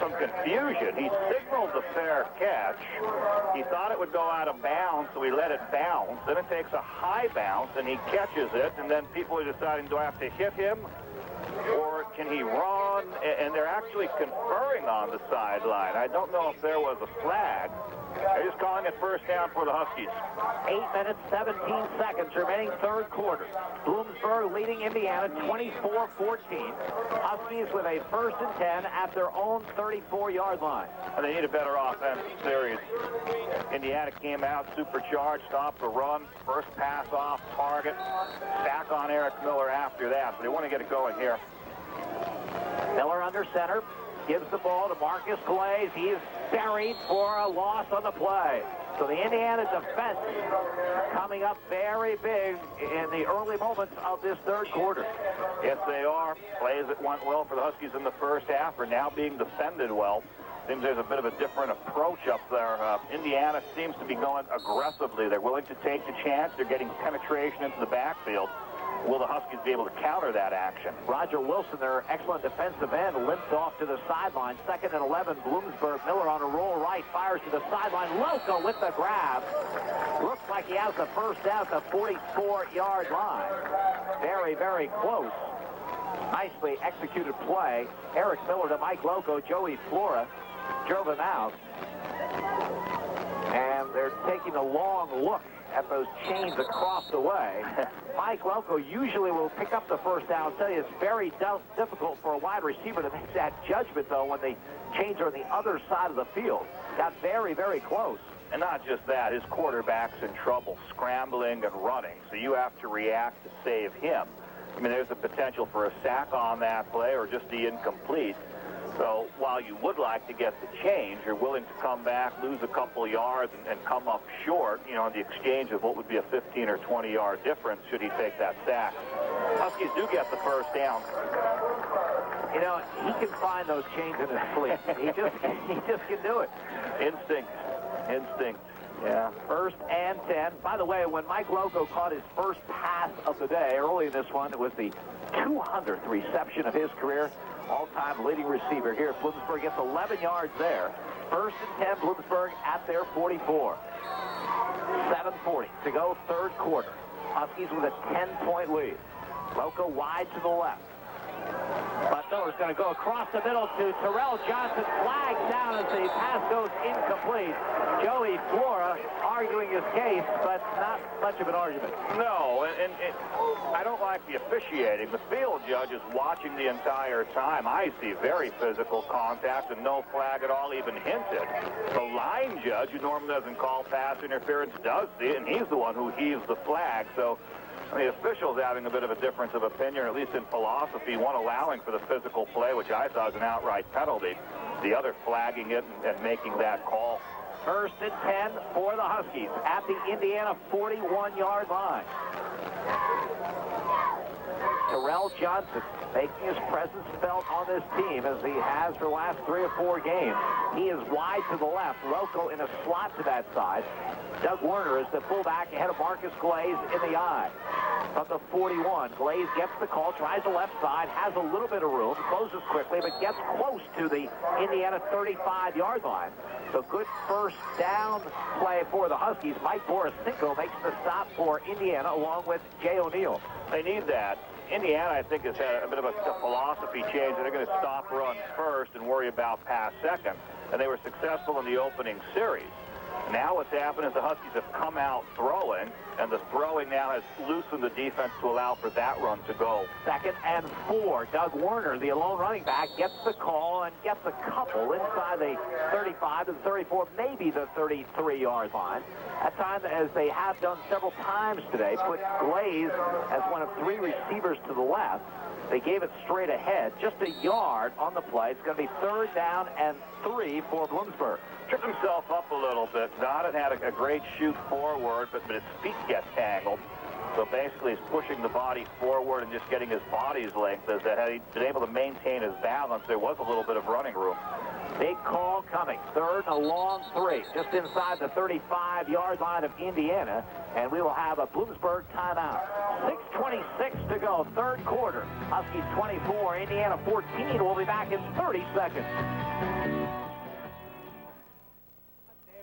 Some confusion. He signaled the fair catch. He thought it would go out of bounds, so he let it bounce. Then it takes a high bounce, and he catches it, and then people are deciding, do I have to hit him, or can he run? And they're actually conferring on the sideline. I don't know if there was a flag. They're just calling it first down for the Huskies. 8 minutes, 17 seconds remaining third quarter. Bloomsburg leading Indiana 24-14. Huskies with a first and 10 at their own 34-yard line. And they need a better offensive series. Indiana came out supercharged, stopped the run, first pass off target, sack on Eric Miller after that. So they want to get it going here. Miller under center. Gives the ball to Marcus Glaze. He is buried for a loss on the play. So the Indiana defense coming up very big in the early moments of this third quarter. Yes, they are. Plays that went well for the Huskies in the first half are now being defended well. Seems there's a bit of a different approach up there. Indiana seems to be going aggressively. They're willing to take the chance. They're getting penetration into the backfield. Will the Huskies be able to counter that action? Roger Wilson, their excellent defensive end, limps off to the sideline. Second and 11, Bloomsburg. Miller on a roll right, fires to the sideline. Loco with the grab. Looks like he has the first down at the 44-yard line. Very, very close. Nicely executed play. Eric Miller to Mike Loco. Joey Flora drove him out. And they're taking a long look at those chains across the way. Mike Loco usually will pick up the first down. I'll tell you, it's very difficult for a wide receiver to make that judgment, though, when the chains are on the other side of the field. Got very, very close. And not just that, his quarterback's in trouble, scrambling and running, so you have to react to save him. I mean, there's the potential for a sack on that play or just the incomplete. So while you would like to get the change, you're willing to come back, lose a couple yards, and come up short, you know, in the exchange of what would be a 15 or 20-yard difference should he take that sack. Huskies do get the first down. You know, he can find those chains in his sleep. he just can do it. Instinct. Yeah. First and 10. By the way, when Mike Loco caught his first pass of the day early in this one, it was the 200th reception of his career. All-time leading receiver here. Bloomsburg gets 11 yards there. First and 10, Bloomsburg at their 44. 7:40 to go, third quarter. Huskies with a 10-point lead. Loco wide to the left. But but Miller's going to go across the middle to Terrell Johnson. Flag down as the pass goes incomplete. Joey Flora arguing his case, but not much of an argument. No, and I don't like the officiating. The field judge is watching the entire time. I see very physical contact and no flag at all even hinted. The line judge, who normally doesn't call pass interference, does see it, and he's the one who heaves the flag. So the official's having a bit of a difference of opinion, at least in philosophy, one allowing for the physical play, which I saw as an outright penalty, the other flagging it and making that call. First and 10 for the Huskies at the Indiana 41-yard line. Terrell Johnson making his presence felt on this team as he has for the last 3 or 4 games. He is wide to the left. Loco in a slot to that side. Doug Werner is the fullback ahead of Marcus Glaze in the I. From the 41, Glaze gets the call, tries the left side, has a little bit of room, closes quickly, but gets close to the Indiana 35-yard line. So good first down play for the Huskies. Mike Borisenko makes the stop for Indiana along with Jay O'Neill. They need that. Indiana, I think, has had a bit of a philosophy change. They're going to stop run first and worry about pass second. And they were successful in the opening series. Now what's happened is the Huskies have come out throwing, and the throwing now has loosened the defense to allow for that run to go. 2nd and 4. Doug Werner, the lone running back, gets the call and gets a couple inside the 35 to the 34, maybe the 33-yard line. At times, as they have done several times today, put Glaze as one of 3 receivers to the left. They gave it straight ahead, just a yard on the play. It's going to be 3rd down and 3 for Bloomsburg. Tripped himself up a little bit. Donovan had a great shoot forward, but his feet get tangled. So basically he's pushing the body forward and just getting his body's length. As had he been able to maintain his balance, there was a little bit of running room. Big call coming. 3rd and a long 3, just inside the 35-yard line of Indiana. And we will have a Bloomsburg timeout. 6:26 to go, 3rd quarter. Huskies 24, Indiana 14. We'll be back in 30 seconds.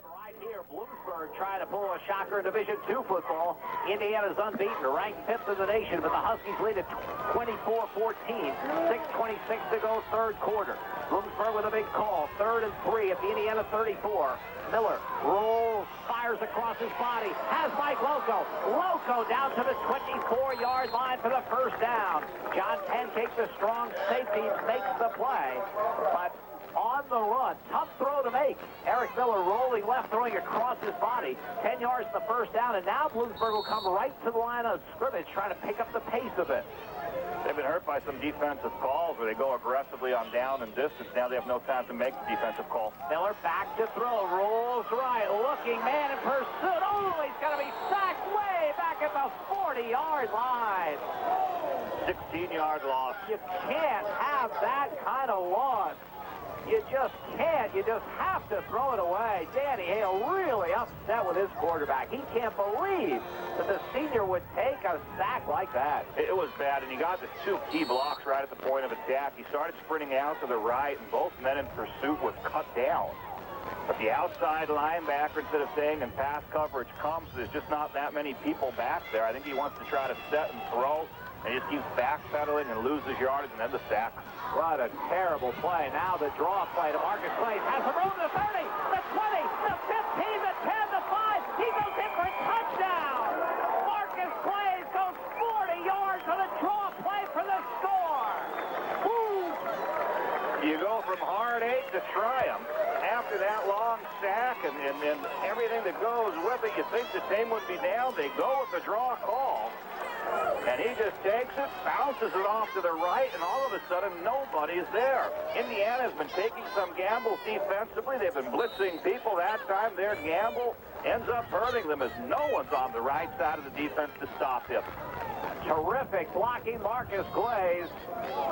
Right here, Bloomsburg trying to pull a shocker in Division II football. Indiana's unbeaten, ranked 5th in the nation, but the Huskies lead at 24-14. 6:26 to go, 3rd quarter. Bloomsburg with a big call. 3rd and 3 at the Indiana 34. Miller rolls, fires across his body, has Mike Loco. Loco down to the 24-yard line for the first down. John Pancake, the strong safety, makes the play, but on the run, tough throw to make. Eric Miller rolling left, throwing across his body. 10 yards to the first down, and now Bloomsburg will come right to the line of scrimmage, trying to pick up the pace of it. They've been hurt by some defensive calls where they go aggressively on down and distance. Now they have no time to make the defensive call. Miller back to throw, rolls right, looking, man in pursuit. Oh, he's going to be sacked way back at the 40-yard line. 16-yard loss. You can't have that kind of loss. You just can't. You just have to throw it away. Danny Hale really upset with his quarterback. He can't believe that the senior would take a sack like that. It was bad, and he got the 2 key blocks right at the point of attack. He started sprinting out to the right, and both men in pursuit were cut down. But the outside linebacker, instead of staying in pass coverage, comes. There's just not that many people back there. I think he wants to try to set and throw, and he just keeps backpedaling and loses yardage, and then the sack. What a terrible play. Now the draw play to Marcus Glaze. Has the room to the 30, the 20, the 15, the 10, the 5. He goes in for a touchdown. Marcus Glaze goes 40 yards on a draw play for the score. Woo! You go from heartache to triumph. After that long sack and everything that goes with it, you think the team would be down. They go with the draw call. And he just takes it, bounces it off to the right, and all of a sudden, nobody's there. Indiana has been taking some gambles defensively. They've been blitzing people. That time, their gamble ends up hurting them as no one's on the right side of the defense to stop him. Terrific blocking. Marcus Glaze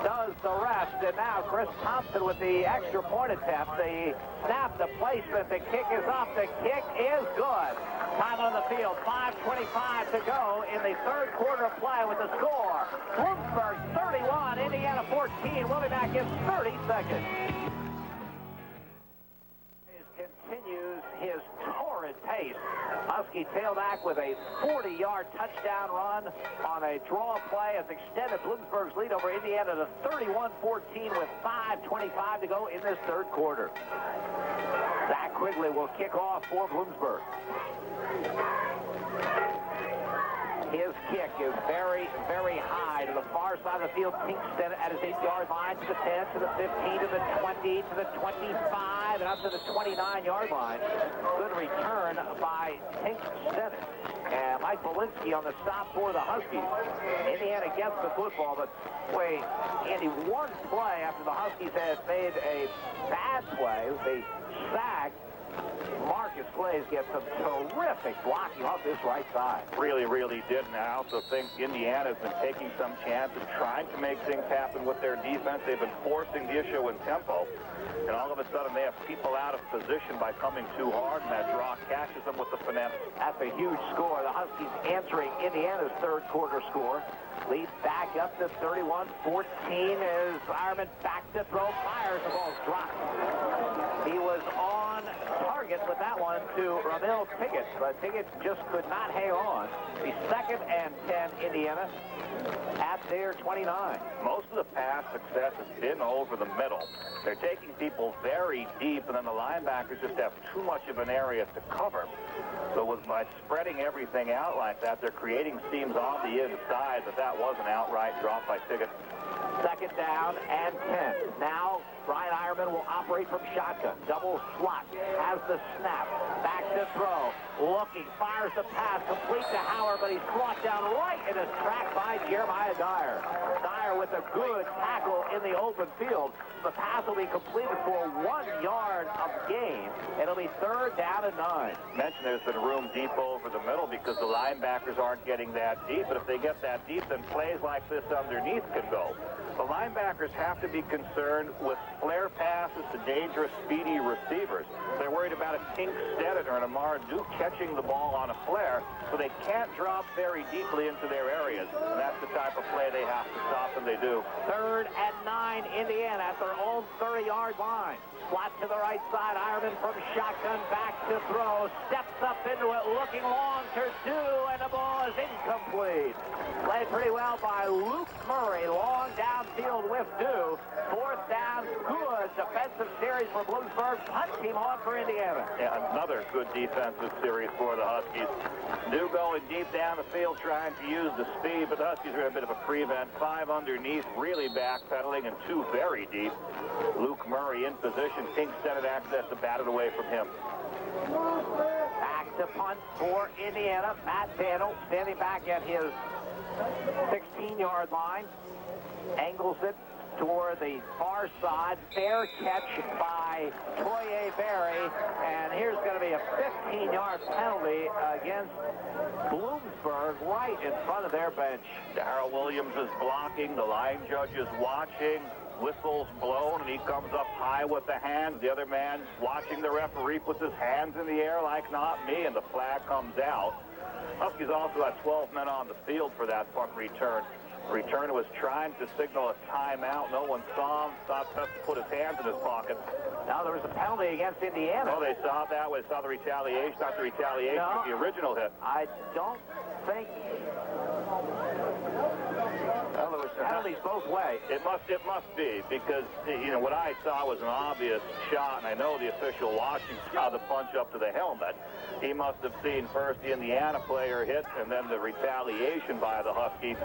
does the rest. And now Chris Thompson with the extra point attempt. The snap, the placement, the kick is up. The kick is good. Time on the field, 5:25 to go in the 3rd quarter of play with the score. Bloomsburg 31, Indiana 14. We'll be back in 30 seconds. Continues his torrid pace Husky tailback with a 40-yard touchdown run on a draw play has extended Bloomsburg's lead over Indiana to 31-14 with 5:25 to go in this third quarter. Zach Quigley will kick off for Bloomsburg. His kick is very, very high to the far side of the field. Kingston at his 8-yard line to the 10, to the 15, to the 20, to the 25, and up to the 29-yard line. Good return by Kingston. And Mike Belinsky on the stop for the Huskies. Indiana gets the football, but wait, Andy, one play after the Huskies had made a bad play, they sacked. Marcus Glaze gets some terrific blocking off this right side. Really, really did. And I also think Indiana's been taking some chances, trying to make things happen with their defense. They've been forcing the issue in tempo. And all of a sudden, they have people out of position by coming too hard, and that draw catches them with the finesse. That's a huge score. The Huskies answering Indiana's third quarter score. Lead back up to 31-14 as Ironman back to throw, fires, the ball's dropped. He was on target with that one to Ramil Tiggett, but Tiggett just could not hang on. The 2nd and 10 Indiana at their 29. Most of the pass success has been over the middle. They're taking people very deep, and then the linebackers just have too much of an area to cover. So by spreading everything out like that, they're creating seams on the inside, but that was an outright drop by Tiggett. 2nd down and 10. Now Brian Ironman will operate from shotgun. Double slot. Has the snap. Back to throw. Looking. Fires the pass. Complete to Howard, but he's brought down right in his track by Jeremiah Dyer. Dyer with a good tackle in the open field. The pass will be completed for 1 yard of gain. It'll be 3rd down and 9. Mentioned there's been room deep over the middle because the linebackers aren't getting that deep, but if they get that deep, then plays like this underneath can go. The linebackers have to be concerned with flare passes to dangerous, speedy receivers. They're worried about a Kingston or an Amar Duke catching the ball on a flare, so they can't drop very deeply into their areas. And that's the type of play they have to stop, and they do. 3rd and 9, Indiana at their own 30-yard line. Slot to the right side. Ironman from shotgun back to throw. Steps up into it, looking long to two, and the ball is incomplete. Played pretty well by Luke Murray. Long downfield with Dew. 4th down, good defensive series for Bloomsburg. Punt team on for Indiana. Yeah, another good defensive series for the Huskies. Dew going deep down the field trying to use the speed, but the Huskies are in a bit of a prevent. 5 underneath, really backpedaling, and 2 very deep. Luke Murray in position. Kingston had access to bat it away from him. Back to punt for Indiana. Matt Daniel standing back at his 16-yard line. Angles it toward the far side. Fair catch by Toye Berry. And here's going to be a 15-yard penalty against Bloomsburg right in front of their bench. Darrell Williams is blocking. The line judge is watching. Whistle's blown, and he comes up high with the hands. The other man watching the referee puts his hands in the air like not me, and the flag comes out. Huskies also had 12 men on the field for that punt return. The returner was trying to signal a timeout. No one saw him. Stopped to put his hands in his pocket. Now there was a penalty against Indiana. Oh, they saw that. They saw the retaliation, not the retaliation, but the original hit. I don't think... Well, there was penalties both ways. It must be, because, you know, what I saw was an obvious shot, and I know the official watching saw the punch up to the helmet. He must have seen first the Indiana player hit and then the retaliation by the Huskies.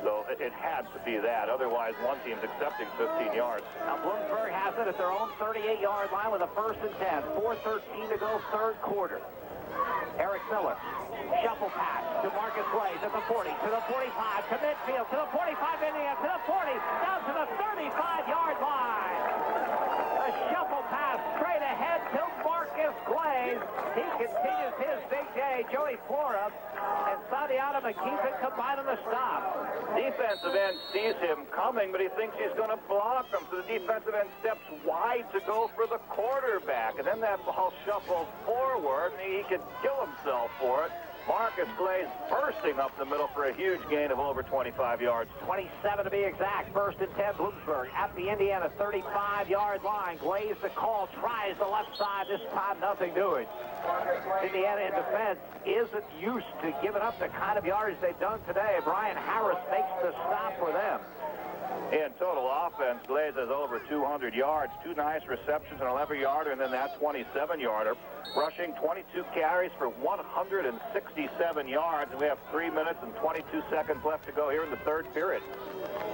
So it had to be that. Otherwise, one team's accepting 15 yards. Now, Bloomsburg has it at their own 38-yard line with a 1st and 10. 4:13 to go, third quarter. Eric Miller, shuffle pass to Marcus Glaze at the 40, to the 45, to midfield, to the 45, Indiana, to the 40, down to the 35-yard line. A shuffle pass straight ahead to Marcus Glaze. He continues his big day. Joey Flora and Sadiana McKeithen combine on the stop. Defensive end sees him coming, but he thinks he's going to block him. So the defensive end steps wide to go for the quarterback. And then that ball shuffles forward, and he could kill himself for it. Marcus Glaze bursting up the middle for a huge gain of over 25 yards. 27 to be exact. First and 10, Bloomsburg at the Indiana 35-yard line. Glaze the call, tries the left side. This time, nothing doing. Indiana in defense isn't used to giving up the kind of yards they've done today. Brian Harris makes the stop for them. In total offense, Glaze has over 200 yards, 2 nice receptions, an 11-yarder, and then that 27-yarder. Rushing 22 carries for 167 yards, and we have 3 minutes and 22 seconds left to go here in the third period.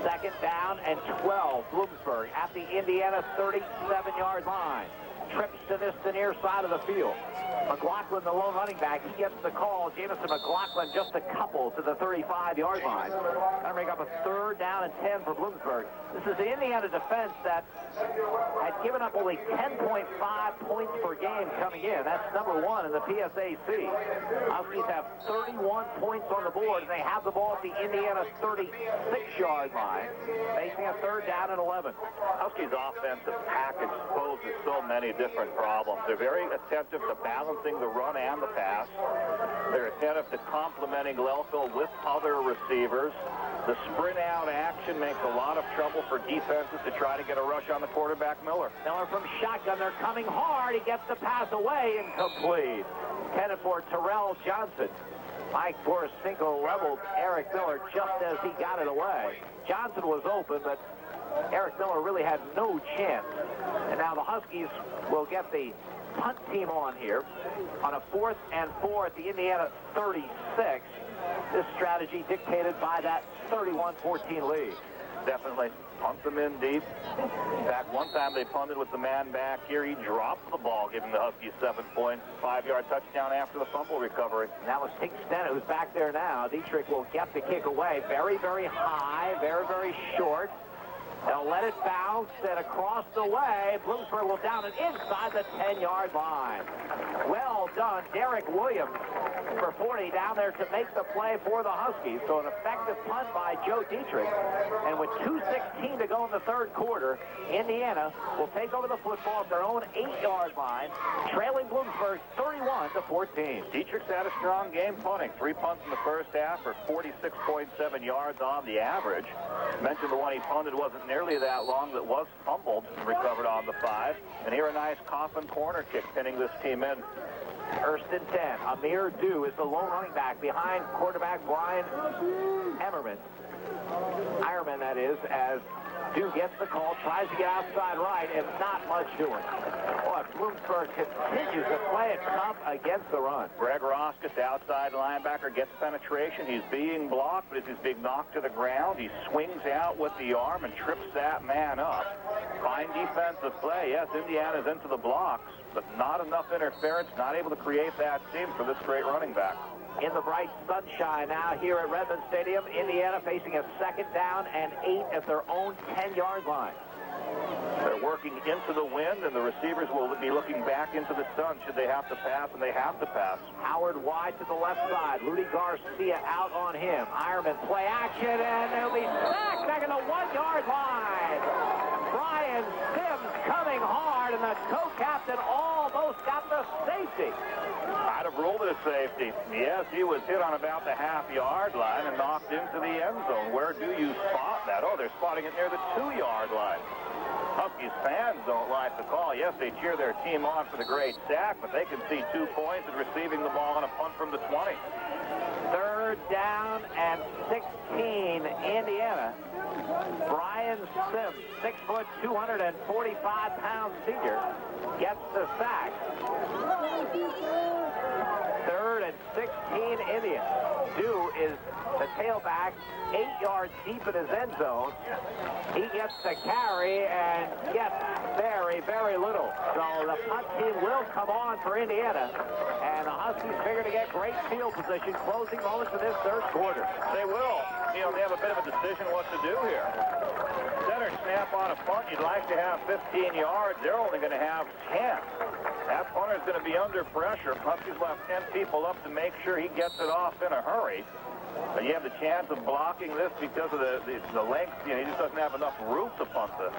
Second down and 12. Bloomsburg at the Indiana 37-yard line. Trips to this, the near side of the field. McLaughlin, the lone running back, he gets the call. Jamison McLaughlin just a couple to the 35-yard line. That'll bring up a third down and 10 for Bloomsburg. This is the Indiana defense that had given up only 10.5 points per game coming in. That's number 1 in the PSAC. Huskies have 31 points on the board, and they have the ball at the Indiana 36-yard line, facing a third down and 11. Huskies' offensive package poses so many different problems. They're very attentive to balancing the run and the pass. They're attentive to complementing Lelko with other receivers. The sprint out action makes a lot of trouble for defenses to try to get a rush on the quarterback, Miller. Miller from shotgun. They're coming hard. He gets the pass away, incomplete. Intended for Terrell Johnson. Mike Borisenko leveled Eric Miller just as he got it away. Johnson was open, but Eric Miller really had no chance. And now the Huskies will get the punt team on here on a 4th and 4 at the Indiana 36. This strategy dictated by that 31-14 lead. Definitely punt them in deep. In fact, one time they punted with the man back here. He dropped the ball, giving the Huskies 7 points. 5-yard touchdown after the fumble recovery. That was Tink Stennett, who's back there now. Dietrich will get the kick away. Very, very high, very, very short. They'll let it bounce, and across the way, Bloomsburg will down it inside the 10-yard line. Well done, Derek Williams for 40 down there to make the play for the Huskies. So an effective punt by Joe Dietrich. And with 2:16 to go in the third quarter, Indiana will take over the football at their own 8-yard line, trailing Bloomsburg 31-14. Dietrich's had a strong game punting. 3 punts in the first half for 46.7 yards on the average. Mentioned the one he punted wasn't nearly that long, that was fumbled and recovered on the 5. And here a nice coffin corner kick pinning this team in. First and 10. Amir Dew is the lone running back behind quarterback Brian Ironman, that is, as Dew gets the call, tries to get outside right, and not much doing. Boy, Bloomsburg continues to play it tough against the run. Greg Roskus, outside linebacker, gets penetration. He's being blocked, but as he's being knocked to the ground, he swings out with the arm and trips that man up. Fine defensive play. Yes, Indiana's into the blocks, but not enough interference, not able to create that seam for this great running back. In the bright sunshine now here at Redmond Stadium, Indiana facing a second down and 8 at their own 10-yard line. They're working into the wind, and the receivers will be looking back into the sun should they have to pass, and they have to pass. Howard wide to the left side. Rudy Garcia out on him. Ironman play action, and they'll be sacked back in the 1-yard line. Brian Sims coming hard, and the co-captain almost got the safety. I'd have ruled it a safety. Yes, he was hit on about the half-yard line and knocked into the end zone. Where do you spot that? Oh, they're spotting it near the 2-yard line. Huskies fans don't like the call. Yes, they cheer their team on for the great sack, but they can see 2 points and receiving the ball on a punt from the 20. Third down and 16, Indiana. Brian Sims, 6 foot, 245-pound senior, gets the sack. Third and 16, Indiana. Dew is the tailback, 8 yards deep in his end zone. He gets the carry and gets very, very little. So the punt team will come on for Indiana. And the Huskies figure to get great field position, closing moments of this third quarter. They will. You know, they have a bit of a decision what to do here. Center snap on a punt, you'd like to have 15 yards. They're only going to have 10. That punter's going to be under pressure. Huskies left 10 people up to make sure he gets it off in a hurry. But you have the chance of blocking this because of the length. You know, he just doesn't have enough room to punt this.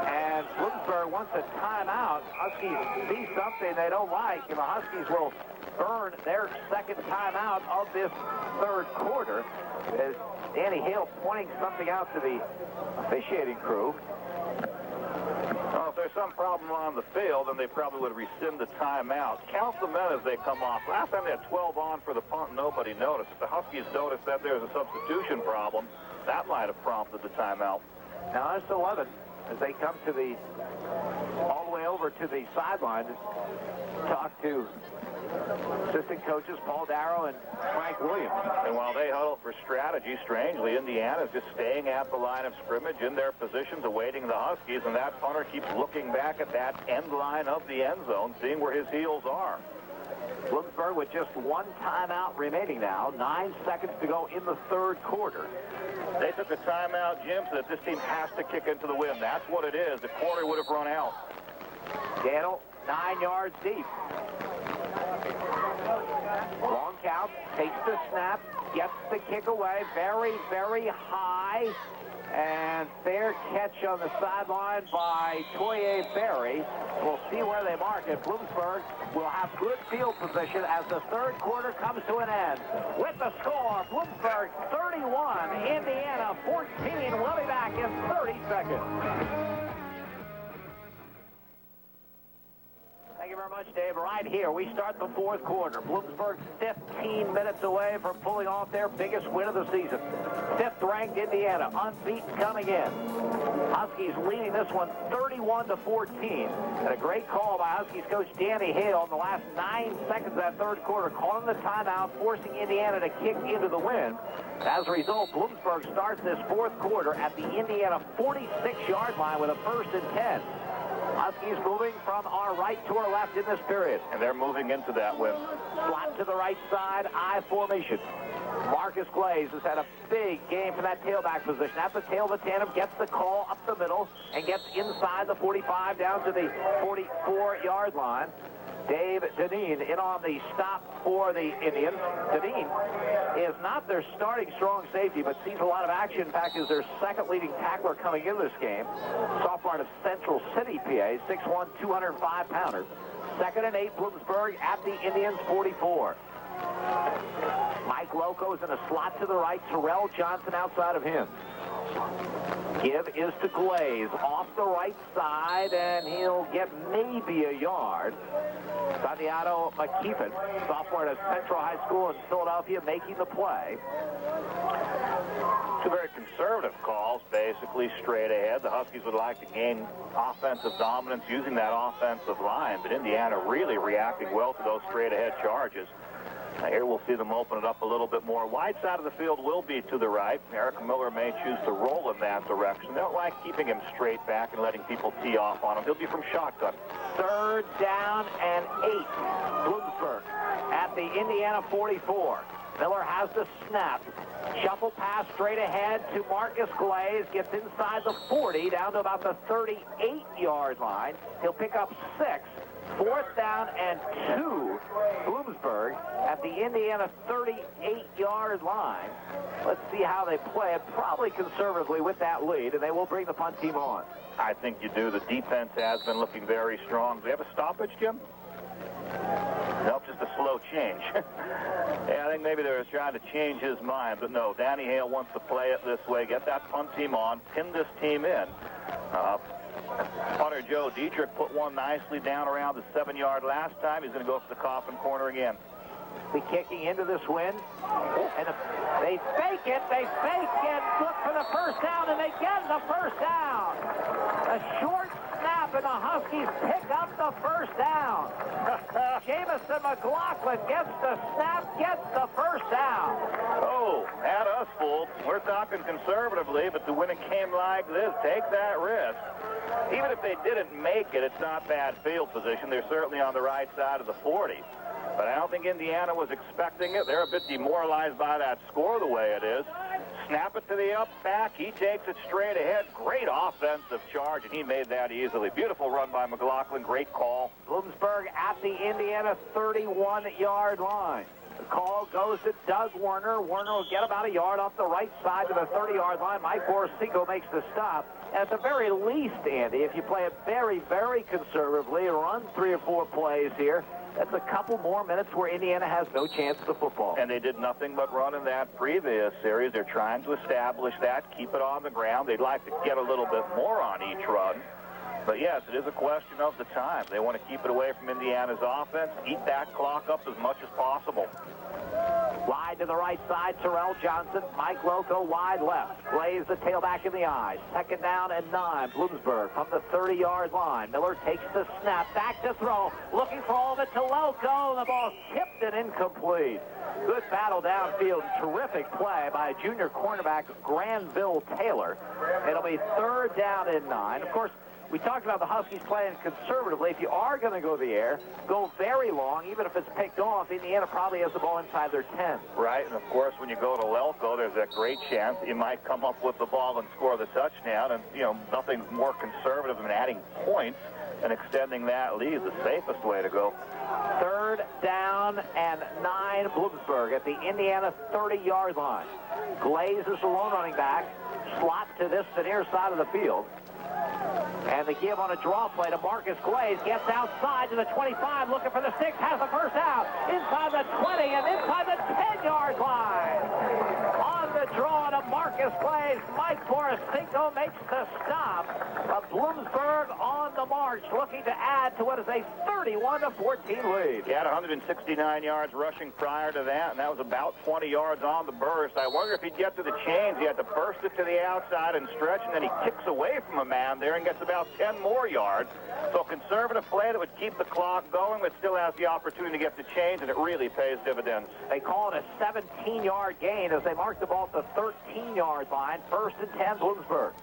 And Bloomsburg wants a timeout. Huskies see something they don't like, and the Huskies will burn their second timeout of this third quarter. As Danny Hale pointing something out to the officiating crew. Well, if there's some problem on the field, then they probably would rescind the timeout. Count the men as they come off. Last time they had 12 on for the punt, nobody noticed. If the Huskies noticed that there was a substitution problem, that might have prompted the timeout. Now it's 11 as they come to the all the way over to the sideline to talk to assistant coaches Paul Darrow and Frank Williams. And while they huddle for strategy, strangely, Indiana's just staying at the line of scrimmage in their positions awaiting the Huskies, and that punter keeps looking back at that end line of the end zone, seeing where his heels are. Bloomsburg with just one timeout remaining now, 9 seconds to go in the third quarter. They took a timeout, Jim, so that this team has to kick into the wind. That's what it is. The quarter would have run out. Daniel, 9 yards deep. Long count, takes the snap, gets the kick away, very, very high, and fair catch on the sideline by Toye Berry. We'll see where they mark it. Bloomsburg will have good field position as the third quarter comes to an end. With the score, Bloomsburg 31, Indiana 14. We'll be back in 30 seconds. Thank you very much, Dave. Right here, we start the fourth quarter. Bloomsburg 15 minutes away from pulling off their biggest win of the season. Fifth-ranked Indiana, unbeaten coming in. Huskies leading this one 31-14. And a great call by Huskies coach Danny Hale in the last 9 seconds of that third quarter, calling the timeout, forcing Indiana to kick into the win. As a result, Bloomsburg starts this fourth quarter at the Indiana 46-yard line with a 1st and 10. Huskies moving from our right to our left in this period. And they're moving into that win. Slot to the right side, I formation. Marcus Glaze has had a big game for that tailback position. At the tail of the tandem, gets the call up the middle and gets inside the 45 down to the 44-yard line. Dave Deneen in on the stop for the Indians. Deneen is not their starting strong safety, but sees a lot of action. In fact, is their second leading tackler coming into this game. Sophomore out of Central City, PA, 6'1", 205-pounder. 2nd and 8, Bloomsburg at the Indians' 44. Mike Loco's in a slot to the right. Terrell Johnson outside of him. Give is to Glaze off the right side, and he'll get maybe a yard. Santiago McKeefen, sophomore at Central High School in Philadelphia, making the play. Two very conservative calls, basically straight ahead. The Huskies would like to gain offensive dominance using that offensive line, but Indiana really reacting well to those straight-ahead charges. Now here we'll see them open it up a little bit more. Wide side of the field will be to the right. Eric Miller may choose to roll in that direction. They don't like keeping him straight back and letting people tee off on him. He'll be from shotgun. 3rd down and 8. Bloomsburg at the Indiana 44. Miller has the snap. Shuffle pass straight ahead to Marcus Glaze. Gets inside the 40 down to about the 38-yard line. He'll pick up 6. 4th down and 2. Bloomsburg at the Indiana 38-yard line. Let's see how they play it. Probably conservatively with that lead, and they will bring the punt team on. I think you do. The defense has been looking very strong. Do they have a stoppage, Jim? Nope, just a slow change. Yeah, I think maybe they were trying to change his mind, but no, Danny Hale wants to play it this way, get that punt team on, pin this team in. Punter Joe Dietrich put one nicely down around the 7-yard last time. He's going to go for the coffin corner again. Be kicking into this wind, and they fake it, look for the first down, and they get the first down. A short snap, and the Huskies pick up the first down. Jamison McLaughlin gets the snap, gets the first down. Oh, had us fooled. We're talking conservatively, but when it came like this, take that risk. Even if they didn't make it, it's not bad field position. They're certainly on the right side of the 40. But I don't think Indiana was expecting it. They're a bit demoralized by that score the way it is. Snap it to the up back. He takes it straight ahead. Great offensive charge, and he made that easily. Beautiful run by McLaughlin. Great call. Bloomsburg at the Indiana 31-yard line. The call goes to Doug Werner. Werner will get about a yard off the right side to the 30-yard line. Mike Borsico makes the stop. And at the very least, Andy, if you play it very, very conservatively, run 3 or 4 plays here, that's a couple more minutes where Indiana has no chance of the football. And they did nothing but run in that previous series. They're trying to establish that, keep it on the ground. They'd like to get a little bit more on each run. But yes, it is a question of the time. They want to keep it away from Indiana's offense, eat that clock up as much as possible. Wide to the right side, Terrell Johnson. Mike Loco wide left. Glaze the tailback in the eye. 2nd down and 9. Bloomsburg from the 30-yard line. Miller takes the snap. Back to throw. Looking for all of it to Loco. The ball tipped and incomplete. Good battle downfield. Terrific play by junior cornerback Granville Taylor. It'll be 3rd down and 9. Of course, we talked about the Huskies playing conservatively. If you are going to go the air, go very long. Even if it's picked off, Indiana probably has the ball inside their 10. Right, and of course, when you go to Lelco, there's a great chance that you might come up with the ball and score the touchdown. And, you know, nothing's more conservative than adding points and extending that lead. The safest way to go. 3rd down and 9, Bloomsburg at the Indiana 30-yard line. Glaze is the lone running back. Slot to the near side of the field. And the give on a draw play to Marcus Glaze. Gets outside to the 25, looking for the 6, has the first out. Inside the 20 and inside the 10-yard line. On the draw to Marcus Glaze, Mike Borsico makes the stop. Bloomsburg on the march, looking to add to what is a 31-14 lead. He had 169 yards rushing prior to that, and that was about 20 yards on the burst. I wonder if he'd get to the chains. He had to burst it to the outside and stretch, and then he kicks away from a man there and gets about 10 more yards. So conservative play that would keep the clock going, but still has the opportunity to get the chains, and it really pays dividends. They call it a 17-yard gain as they mark the ball at the 13-yard line. 1st and 10, Bloomsburg.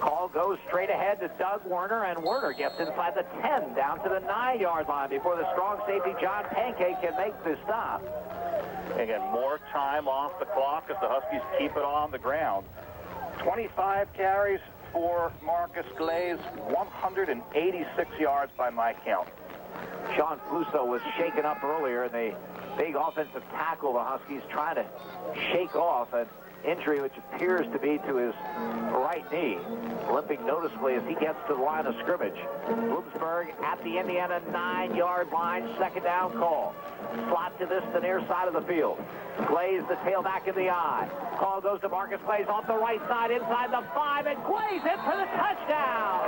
Call goes straight ahead to Doug Werner, and Werner gets inside the 10 down to the 9-yard line before the strong safety John Pancake can make the stop. Again, more time off the clock as the Huskies keep it on the ground. 25 carries for Marcus Glaze, 186 yards by my count. Sean Fuso was shaken up earlier in the big offensive tackle. The Huskies trying to shake off an injury which appears to be to his right knee, limping noticeably as he gets to the line of scrimmage. Bloomsburg at the Indiana 9-yard line, 2nd down call. Slot to the near side of the field. Glaze the tailback in the eye. Call goes to Marcus Glaze off the right side inside the 5, and Glaze in for the touchdown.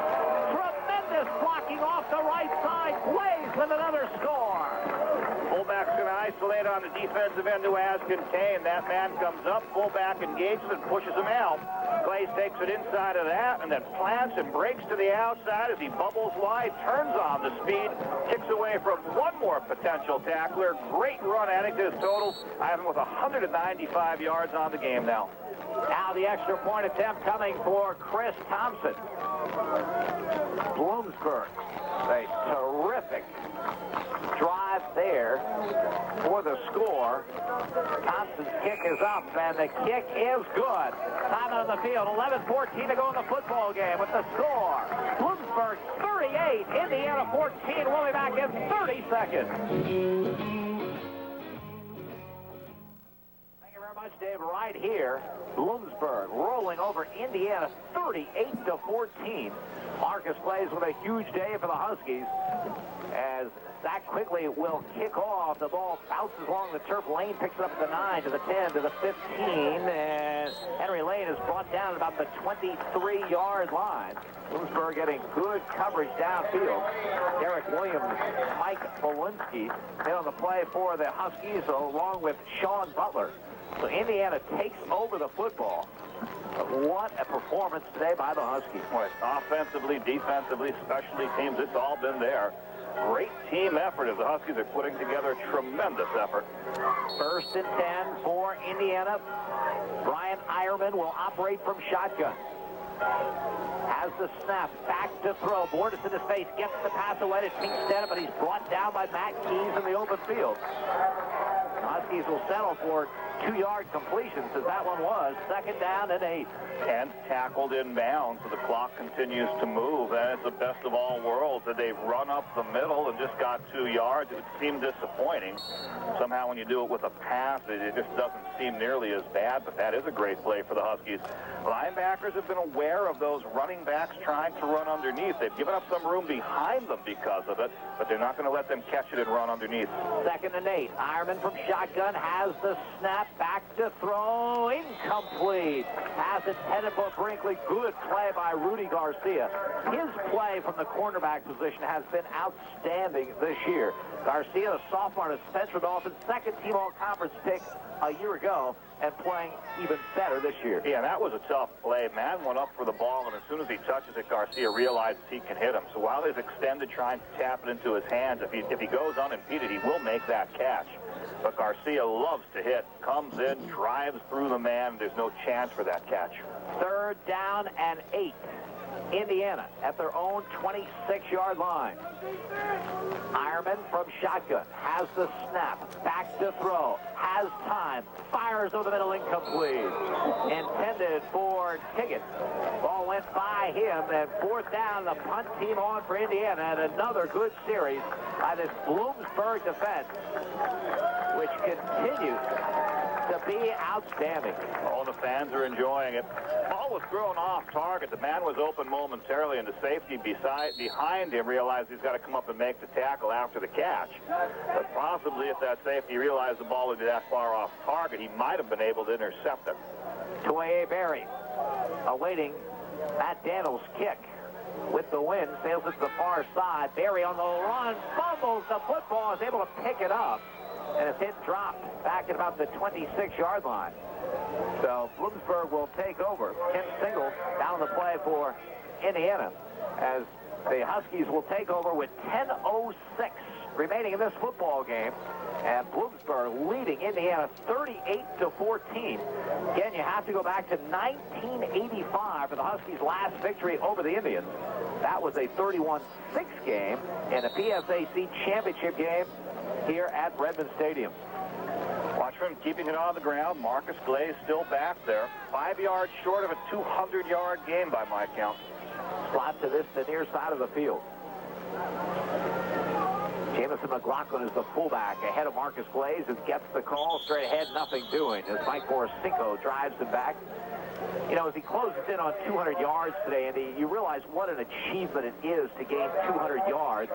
Tremendous blocking off the right side. Glaze with another score. Fullback's going to isolate on the defensive end who has contained. That man comes up, fullback engages and pushes him out. Glaze takes it inside of that and then plants and breaks to the outside as he bubbles wide, turns on the speed, kicks away from one more potential tackler. Great run adding to his total. I have him with 195 yards on the game now. Now the extra point attempt coming for Chris Thompson. Bloomsburg, a terrific drive there for the score. Thompson's kick is up, and the kick is good. Time on the field, 11-14 to go in the football game with the score. Bloomsburg 38, Indiana 14. We'll be back in 30 seconds. Much, Dave, right here. Bloomsburg rolling over Indiana 38-14. Marcus plays with a huge day for the Huskies as Zach Quigley will kick off. The ball bounces along the turf. Lane picks it up at the 9 to the 10 to the 15, and Henry Lane is brought down at about the 23-yard line. Bloomsburg getting good coverage downfield. Derek Williams, Mike Bolinski in on the play for the Huskies along with Sean Butler. So Indiana takes over the football. But what a performance today by the Huskies. Boy, offensively, defensively, specialty teams, it's all been there. Great team effort as the Huskies are putting together a tremendous effort. 1st and 10 for Indiana. Brian Eierman will operate from shotgun. Has the snap, back to throw. Bordas in his face, gets the pass away to Kingston, but he's brought down by Matt Keys in the open field. Huskies will settle for 2-yard completions, as that one was 2nd down and 8. And tackled in bounds, so the clock continues to move. And it's the best of all worlds that they've run up the middle and just got 2 yards. It seemed disappointing. Somehow when you do it with a pass, it just doesn't seem nearly as bad, but that is a great play for the Huskies. Linebackers have been aware of those running backs trying to run underneath. They've given up some room behind them because of it, but they're not going to let them catch it and run underneath. 2nd and 8. Ironman from shotgun has the snap, back to throw, incomplete. Has it headed for Brinkley. Good play by Rudy Garcia. His play from the cornerback position has been outstanding this year. Garcia, a sophomore at Spencer Dolphins, 2nd team all-conference pick a year ago, and playing even better this year. Yeah, that was a tough play. Man went up for the ball, and as soon as he touches it, Garcia realizes he can hit him. So while he's extended trying to tap it into his hands, if he goes unimpeded, he will make that catch. But Garcia loves to hit, comes in, drives through the man. There's no chance for that catch. 3rd down and 8. Indiana at their own 26-yard line. Ironman from shotgun has the snap, back to throw, has time, fires over the middle, incomplete. Intended for Tiggett. Ball went by him, and 4th down, the punt team on for Indiana, and another good series by this Bloomsburg defense, which continues to be outstanding. All the fans are enjoying it. Ball was thrown off target. The man was open momentarily, and the safety behind him realized he's got to come up and make the tackle after the catch. But possibly if that safety realized the ball would be that far off target, he might have been able to intercept it. Toye Berry awaiting Matt Daniels' kick. With the wind, sails it to the far side. Berry on the run, fumbles the football, is able to pick it up. And it's hit dropped back at about the 26-yard line. So Bloomsburg will take over. Tim Single down the play for Indiana, as the Huskies will take over with 10:06 remaining in this football game. And Bloomsburg leading Indiana 38-14. Again, you have to go back to 1985 for the Huskies' last victory over the Indians. That was a 31-6 game in a PSAC championship game here at Redmond Stadium. Watch for him keeping it on the ground. Marcus Glaze still back there. 5 yards short of a 200-yard game by my count. Slot to the near side of the field. Jamison McLaughlin is the fullback ahead of Marcus Glaze, and gets the call straight ahead, nothing doing, as Mike Borisenko drives him back. You know, as he closes in on 200 yards today, Andy, you realize what an achievement it is to gain 200 yards.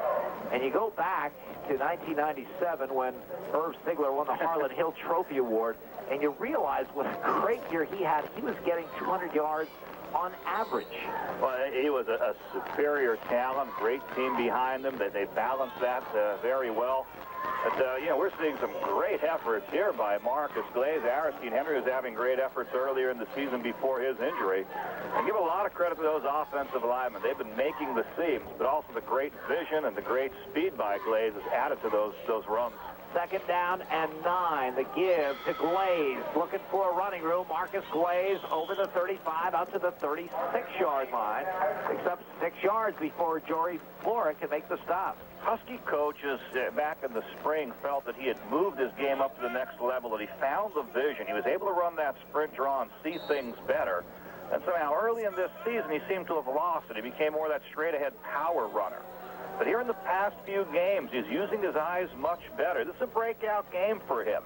And you go back to 1997 when Irv Stigler won the Harlan Hill Trophy Award, and you realize what a great year he had. He was getting 200 yards on average. Well, he was a superior talent, great team behind him. They balanced that very well. But, you know, we're seeing some great efforts here by Marcus Glaze. Aristine Henry was having great efforts earlier in the season before his injury. I give a lot of credit to those offensive linemen. They've been making the seams, but also the great vision and the great speed by Glaze has added to those runs. 2nd down and 9. The give to Glaze. Looking for a running room. Marcus Glaze over the 35 up to the 36-yard line. Picks up 6 yards before Jory Flora can make the stop. Husky coaches back in the spring felt that he had moved his game up to the next level, that he found the vision. He was able to run that sprint draw and see things better. And somehow early in this season, he seemed to have lost it. He became more of that straight-ahead power runner. But here in the past few games, he's using his eyes much better. This is a breakout game for him.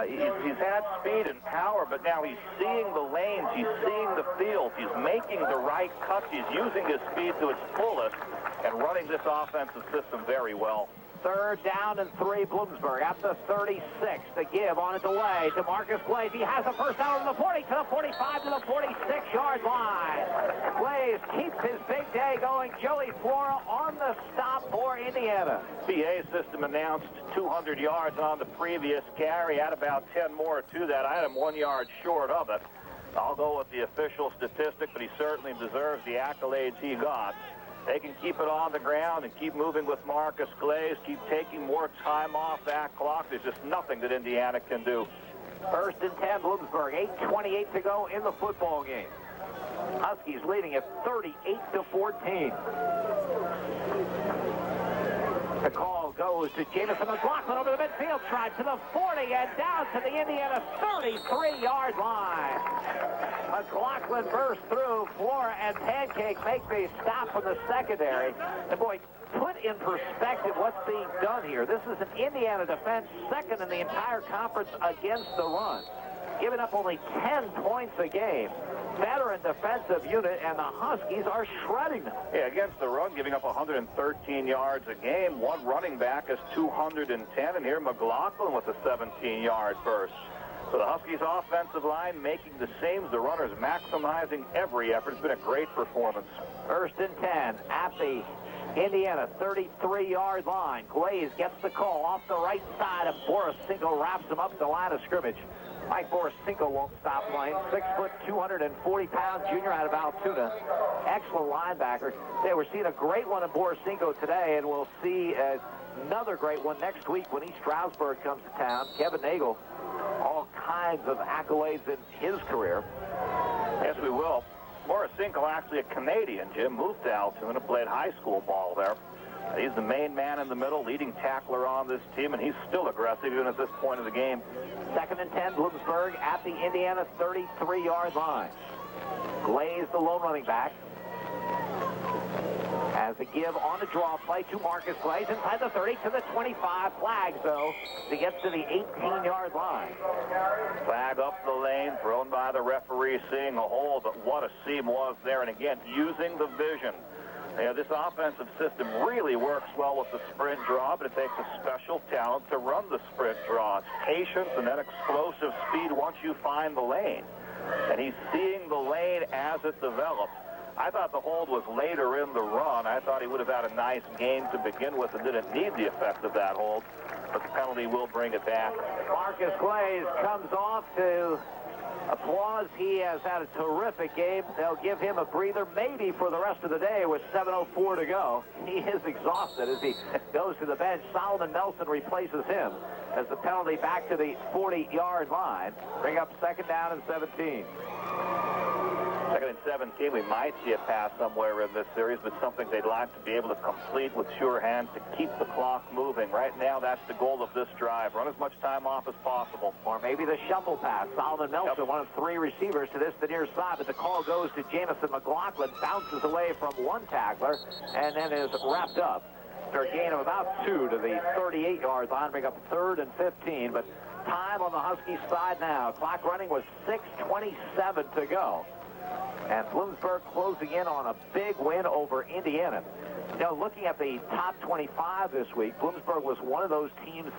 He's had speed and power, but now he's seeing the lanes, he's seeing the field, he's making the right cuts, he's using his speed to its fullest and running this offensive system very well. 3rd down and 3, Bloomsburg at the 36. The give on a delay to Marcus Glaze. He has a first down to the 40, to the 45, to the 46-yard line. Glaze keeps his big day going. Joey Flora on the stop for Indiana. PA system announced 200 yards on the previous carry. Add about 10 more to that. I had him 1 yard short of it. I'll go with the official statistic, but he certainly deserves the accolades he got. They can keep it on the ground and keep moving with Marcus Glaze, keep taking more time off that clock. There's just nothing that Indiana can do. 1st and 10, Bloomsburg. 8:28 to go in the football game. Huskies leading at 38-14. The call goes to Jamison McLaughlin over the midfield stripe to the 40 and down to the Indiana 33-yard line. McLaughlin burst through. Flora and Pancake make the stop from the secondary. And boy, put in perspective what's being done here. This is an Indiana defense second in the entire conference against the run, giving up only 10 points a game. Veteran defensive unit, and the Huskies are shredding them. Yeah, against the run, giving up 113 yards a game. One running back is 210, and here McLaughlin with a 17-yard burst. So the Huskies' offensive line making the seams, the runners maximizing every effort. It's been a great performance. First and 10 at the Indiana 33-yard line. Glaze gets the call off the right side, and Borisenko wraps him up at the line of scrimmage. Mike Borisenko won't stop playing. 6 foot, 240-pound junior out of Altoona. Excellent linebacker. We're seeing a great one in Borisenko today, and we'll see another great one next week when East Stroudsburg comes to town. Kevin Nagel, all kinds of accolades in his career. Yes, we will. Borisenko, actually a Canadian, Jim, moved to Altoona, played high school ball there. He's the main man in the middle, leading tackler on this team, and he's still aggressive even at this point of the game. Second and 10, Bloomsburg at the Indiana 33-yard line. Glaze, the lone running back, has a give on the draw play to Marcus Glaze inside the 30 to the 25. Flag, though, to get to the 18-yard line. Flag up the lane, thrown by the referee, seeing a hole, but what a seam was there. And again, using the vision. Yeah, this offensive system really works well with the sprint draw, but it takes a special talent to run the sprint draw. It's patience and that explosive speed once you find the lane. And he's seeing the lane as it develops. I thought the hold was later in the run. I thought he would have had a nice game to begin with and didn't need the effect of that hold. But the penalty will bring it back. Marcus Glaze comes off to applause. He has had a terrific game. They'll give him a breather maybe for the rest of the day with 7:04 to go. He is exhausted as he goes to the bench. Solomon Nelson replaces him as the penalty back to the 40-yard line. Bring up second down and 17. Second and 17, we might see a pass somewhere in this series, but something they'd like to be able to complete with sure hands to keep the clock moving. Right now, that's the goal of this drive. Run as much time off as possible. Or maybe the shuffle pass. Solomon Nelson, one of three receivers to the near side, but the call goes to Jamison McLaughlin, bounces away from one tackler, and then is wrapped up for a gain of about 2 to the 38-yard line, bring up third and 15, but time on the Huskies side now. Clock running with 6:27 to go. And Bloomsburg closing in on a big win over Indiana. You know, looking at the top 25 this week, Bloomsburg was one of those teams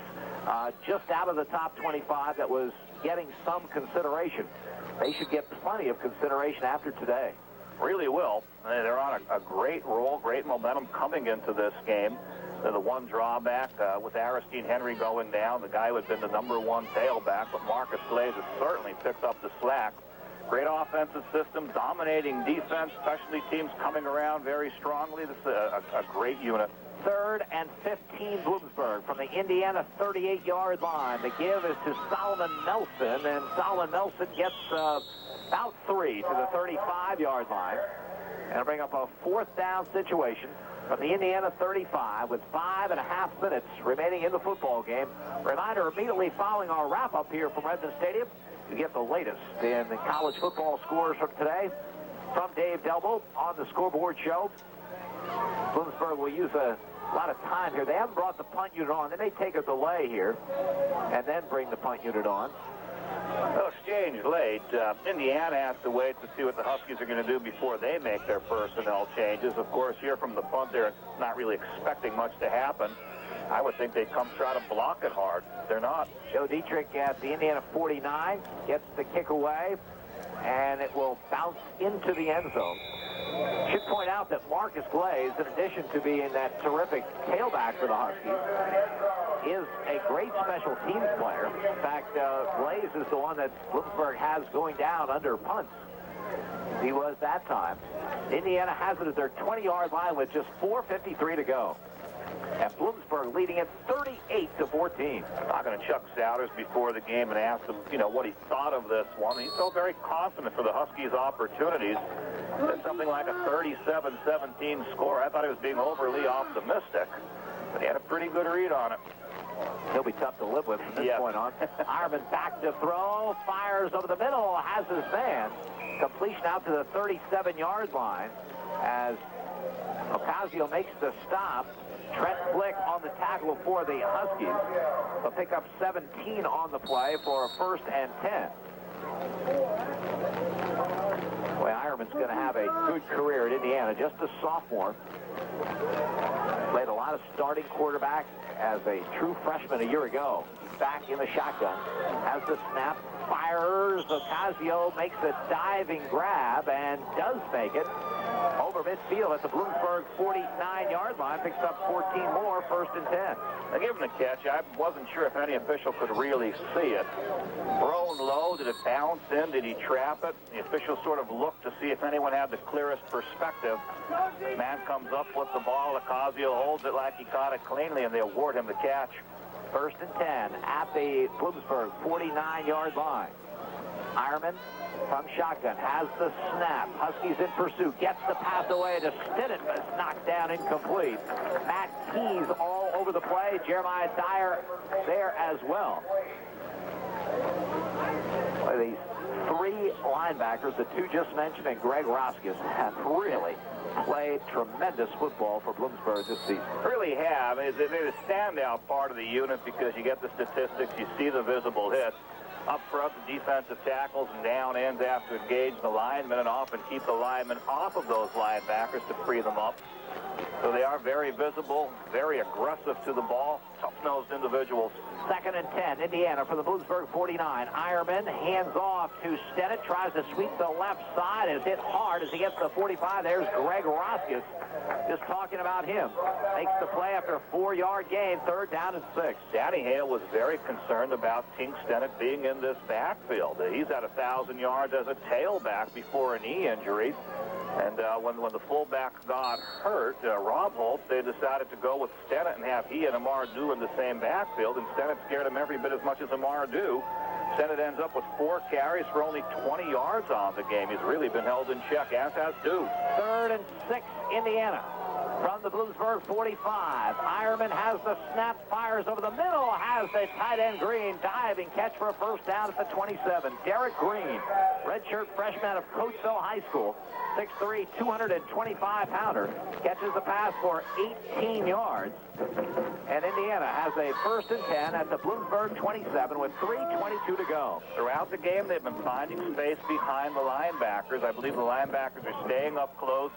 just out of the top 25 that was getting some consideration. They should get plenty of consideration after today. Really will. They're on a great roll, great momentum coming into this game. They're the one drawback with Aristine Henry going down, the guy who had been the #1 tailback, but Marcus Glaze has certainly picked up the slack. Great offensive system, dominating defense, specialty teams coming around very strongly. This is a great unit. Third and 15, Bloomsburg from the Indiana 38-yard line. The give is to Solomon Nelson, and Solomon Nelson gets about 3 to the 35-yard line. And it'll bring up a fourth down situation from the Indiana 35 with 5.5 minutes remaining in the football game. Reminder, immediately following our wrap-up here from Redmond Stadium, you get the latest in the college football scores from today from Dave Delbo on the scoreboard show. Bloomsburg will use a lot of time here. They haven't brought the punt unit on. They may take a delay here and then bring the punt unit on. Well, exchange late. Indiana has to wait to see what the Huskies are going to do before they make their personnel changes. Of course, here from the punt, they're not really expecting much to happen. I would think they'd come try to block it hard. They're not. Joe Dietrich at the Indiana 49 gets the kick away, and it will bounce into the end zone. Should point out that Marcus Glaze, in addition to being that terrific tailback for the Huskies, is a great special teams player. In fact, Glaze is the one that Bloomsburg has going down under punts. He was that time. Indiana has it at their 20-yard line with just 4:53 to go. And Bloomsburg leading it 38-14. Talking to Chuck Souders before the game and asked him, what he thought of this one. He felt very confident for the Huskies' opportunities. It's something like a 37-17 score. I thought he was being overly optimistic. But he had a pretty good read on it. He'll be tough to live with from this point on. Ironman back to throw, fires over the middle, has his man. Completion out to the 37-yard line as Ocasio makes the stop. Trent Flick on the tackle for the Huskies. They'll pick up 17 on the play for a 1st and 10. Boy, Ironman's going to have a good career at Indiana, just a sophomore. Played a lot of starting quarterback as a true freshman a year ago. He's back in the shotgun. Has the snap, fires. Ocasio makes a diving grab and does make it over midfield at the Bloomsburg 49-yard line. Picks up 14 more, 1st and 10. Now, given the catch, I wasn't sure if any official could really see it. Thrown low, did it bounce in? Did he trap it? The official sort of looked to see if anyone had the clearest perspective. Man comes up with the ball. Ocasio holds it like he caught it cleanly, and they award him the catch. 1st and 10 at the Bloomsburg 49-yard line. Ironman from shotgun has the snap. Huskies in pursuit. Gets the pass away to Stinnett, but it's knocked down incomplete. Matt Keys all over the play. Jeremiah Dyer there as well. Well, these 3 linebackers, the 2 just mentioned, and Greg Roskis, have really played tremendous football for Bloomsburg this season. Really have. They're the standout part of the unit because you get the statistics, you see the visible hits. Up front, the defensive tackles and down ends have to engage the linemen and often keep the linemen off of those linebackers to free them up. So they are very visible, very aggressive to the ball, tough-nosed individuals. 2nd and 10, Indiana for the Bloomsburg 49. Ironman hands off to Stinnett, tries to sweep the left side, is hit hard as he gets to 45. There's Greg Roskis, just talking about him. Makes the play after a 4-yard gain, 3rd down and 6. Danny Hale was very concerned about Tink Stinnett being in this backfield. He's at 1,000 yards as a tailback before a knee injury. And when the fullback got hurt, Rob Holt, they decided to go with Stinnett and have he and Amar Dew in the same backfield, and Stinnett scared him every bit as much as Amar Dew. Stinnett ends up with 4 carries for only 20 yards on the game. He's really been held in check, as has Dew. 3rd and 6, Indiana. From the Bloomsburg 45, Ironman has the snap, fires over the middle, has the tight end Green, diving catch for a 1st down at the 27. Derek Green, redshirt freshman of Coatesville High School, 6'3", 225-pounder, catches the pass for 18 yards. And Indiana has a 1st and 10 at the Bloomsburg 27 with 3:22 to go. Throughout the game, they've been finding space behind the linebackers. I believe the linebackers are staying up close,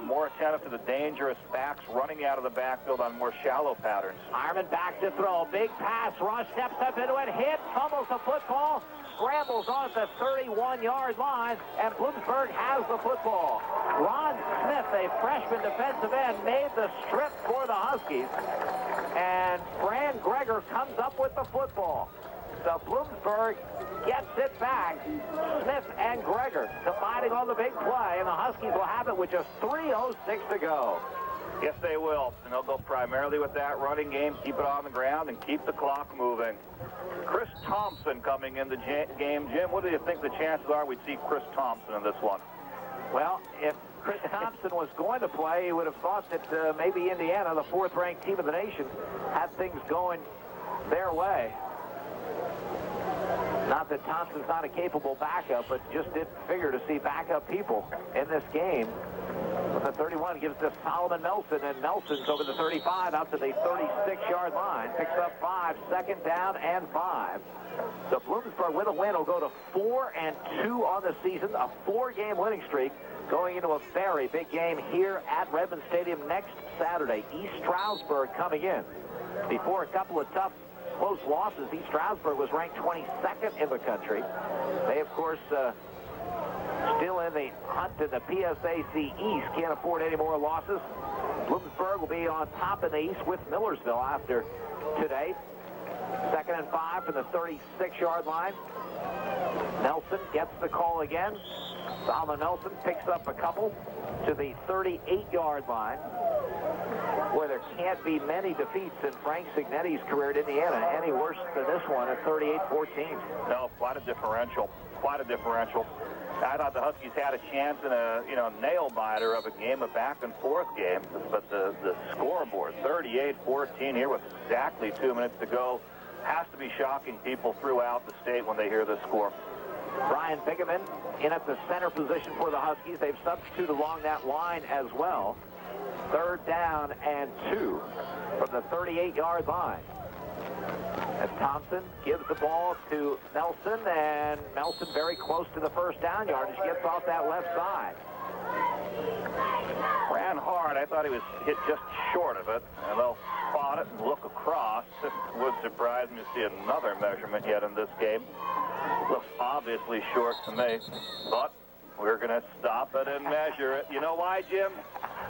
more attentive to the dangerous backs running out of the backfield on more shallow patterns. Ironman back to throw. Big pass. Rush steps up into it. Hit. Fumbles the football. Scrambles on the 31-yard line, and Bloomsburg has the football. Ron Smith, a freshman defensive end, made the strip for the Huskies, and Fran Greger comes up with the football. So Bloomsburg gets it back. Smith and Greger combining on the big play, and the Huskies will have it with just 3:06 to go. Yes, they will, and they'll go primarily with that running game, keep it on the ground, and keep the clock moving. Chris Thompson coming in the game. Jim, what do you think the chances are we'd see Chris Thompson in this one? Well, if Chris Thompson was going to play, you would have thought that maybe Indiana, the 4th-ranked team of the nation, had things going their way. Not that Thompson's not a capable backup, but just didn't figure to see backup people in this game. The 31 gives to Solomon Nelson, and Nelson's over the 35 out to the 36-yard line. Picks up 5, 2nd down and 5. So Bloomsburg with a win will go to 4-2 on the season, a 4-game winning streak, going into a very big game here at Redmond Stadium next Saturday. East Stroudsburg coming in. Before a couple of tough, close losses, East Stroudsburg was ranked 22nd in the country. They, of course, still in the hunt in the PSAC East. Can't afford any more losses. Bloomsburg will be on top in the East with Millersville after today. 2nd and 5 from the 36-yard line. Nelson gets the call again. Solomon Nelson picks up a couple to the 38-yard line. Boy, there can't be many defeats in Frank Signetti's career at Indiana any worse than this one at 38-14. No, quite a differential. Quite a differential. I thought the Huskies had a chance in a nail-biter of a game, a back-and-forth game, but the scoreboard, 38-14 here with exactly 2 minutes to go, has to be shocking people throughout the state when they hear this score. Brian Bigeman in at the center position for the Huskies. They've substituted along that line as well. 3rd down and 2 from the 38-yard line. And Thompson gives the ball to Nelson, and Nelson very close to the first down yardage, gets off that left side. Ran hard. I thought he was hit just short of it, and they'll spot it and look across. It would surprise me to see another measurement yet in this game. Looks obviously short to me, but we're going to stop it and measure it. You know why, Jim?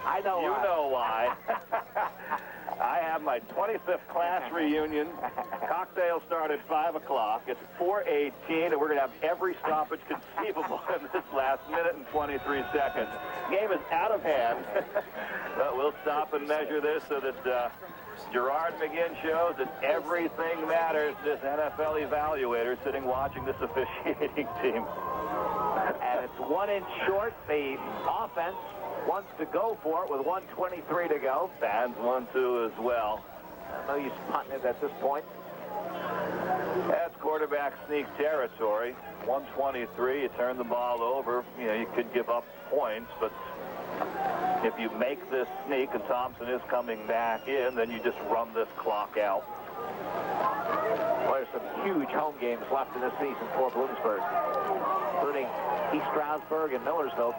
I know why. You know why. I have my 25th class reunion. Cocktails start at 5 o'clock. It's 4:18, and we're going to have every stoppage conceivable in this last minute and 23 seconds. Game is out of hand. But we'll stop and measure this so that Gerard McGinn shows that everything matters. This NFL evaluator sitting watching this officiating team. And it's 1 inch short. The offense wants to go for it with 1:23 to go. Fans want to as well. No use punting it at this point. That's quarterback sneak territory. 1:23, you turn the ball over. You could give up points, but if you make this sneak and Thompson is coming back in, then you just run this clock out. Well, there's some huge home games left in this season for Bloomsburg, including East Stroudsburg and Millersville.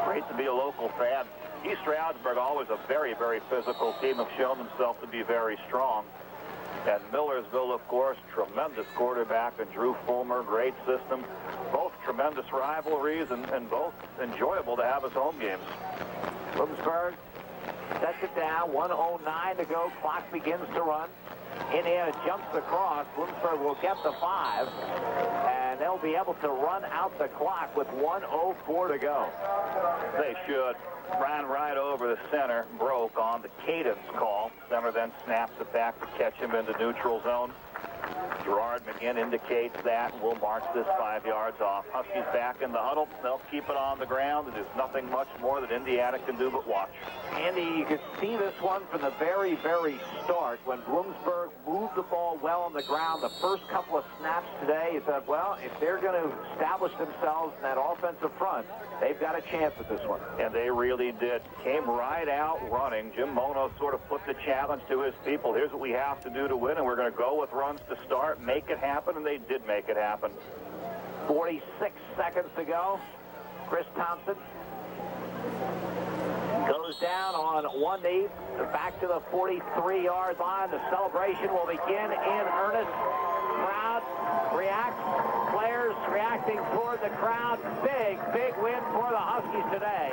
Great to be a local fan. East Stroudsburg, always a very, very physical team, have shown themselves to be very strong. And Millersville, of course, tremendous quarterback, and Drew Fulmer, great system. Both tremendous rivalries and both enjoyable to have as home games. Bloomsburg sets it down, 1:09 to go, clock begins to run. Indiana jumps across. Bloomsburg will get the 5, and they'll be able to run out the clock with 1:04 to go. They should. Ran right over the center, broke on the cadence call. Center then snaps it back to catch him in the neutral zone. Gerard McGinn indicates that. We'll march this 5 yards off. Huskies back in the huddle. They'll keep it on the ground. There's nothing much more that Indiana can do but watch. Andy, you could see this one from the very, very start when Bloomsburg moved the ball well on the ground. The first couple of snaps today, you thought, well, if they're going to establish themselves in that offensive front, they've got a chance at this one. And they really did. Came right out running. Jim Mono sort of put the challenge to his people. Here's what we have to do to win, and we're going to go with runs to start, make it happen, and they did make it happen. 46 seconds to go. Chris Thompson goes down on one knee, back to the 43-yard line. The celebration will begin in earnest. Crowd reacts. Players reacting toward the crowd. Big, big win for the Huskies today.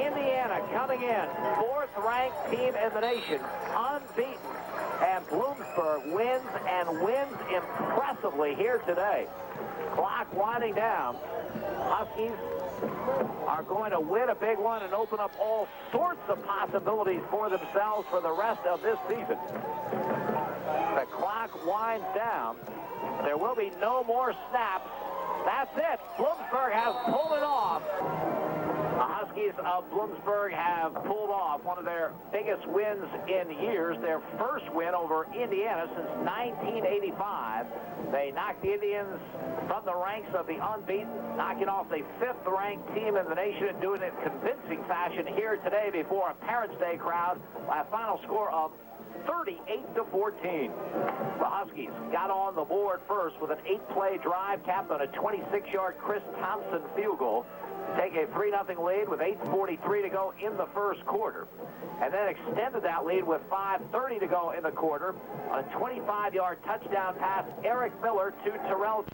Indiana coming in, 4th-ranked team in the nation, unbeaten. And Bloomsburg wins, and wins impressively here today. Clock winding down. Huskies are going to win a big one and open up all sorts of possibilities for themselves for the rest of this season. The clock winds down. There will be no more snaps. That's it. Bloomsburg has pulled it off. The Huskies of Bloomsburg have pulled off one of their biggest wins in years, their first win over Indiana since 1985. They knocked the Indians from the ranks of the unbeaten, knocking off the 5th-ranked team in the nation and doing it in convincing fashion here today before a Parents' Day crowd by a final score of 38-14. The Huskies got on the board first with an 8-play drive capped on a 26-yard Chris Thompson field goal. Take a 3-0 lead with 8:43 to go in the first quarter, and then extended that lead with 5:30 to go in the quarter on a 25-yard touchdown pass, Eric Miller to Terrell.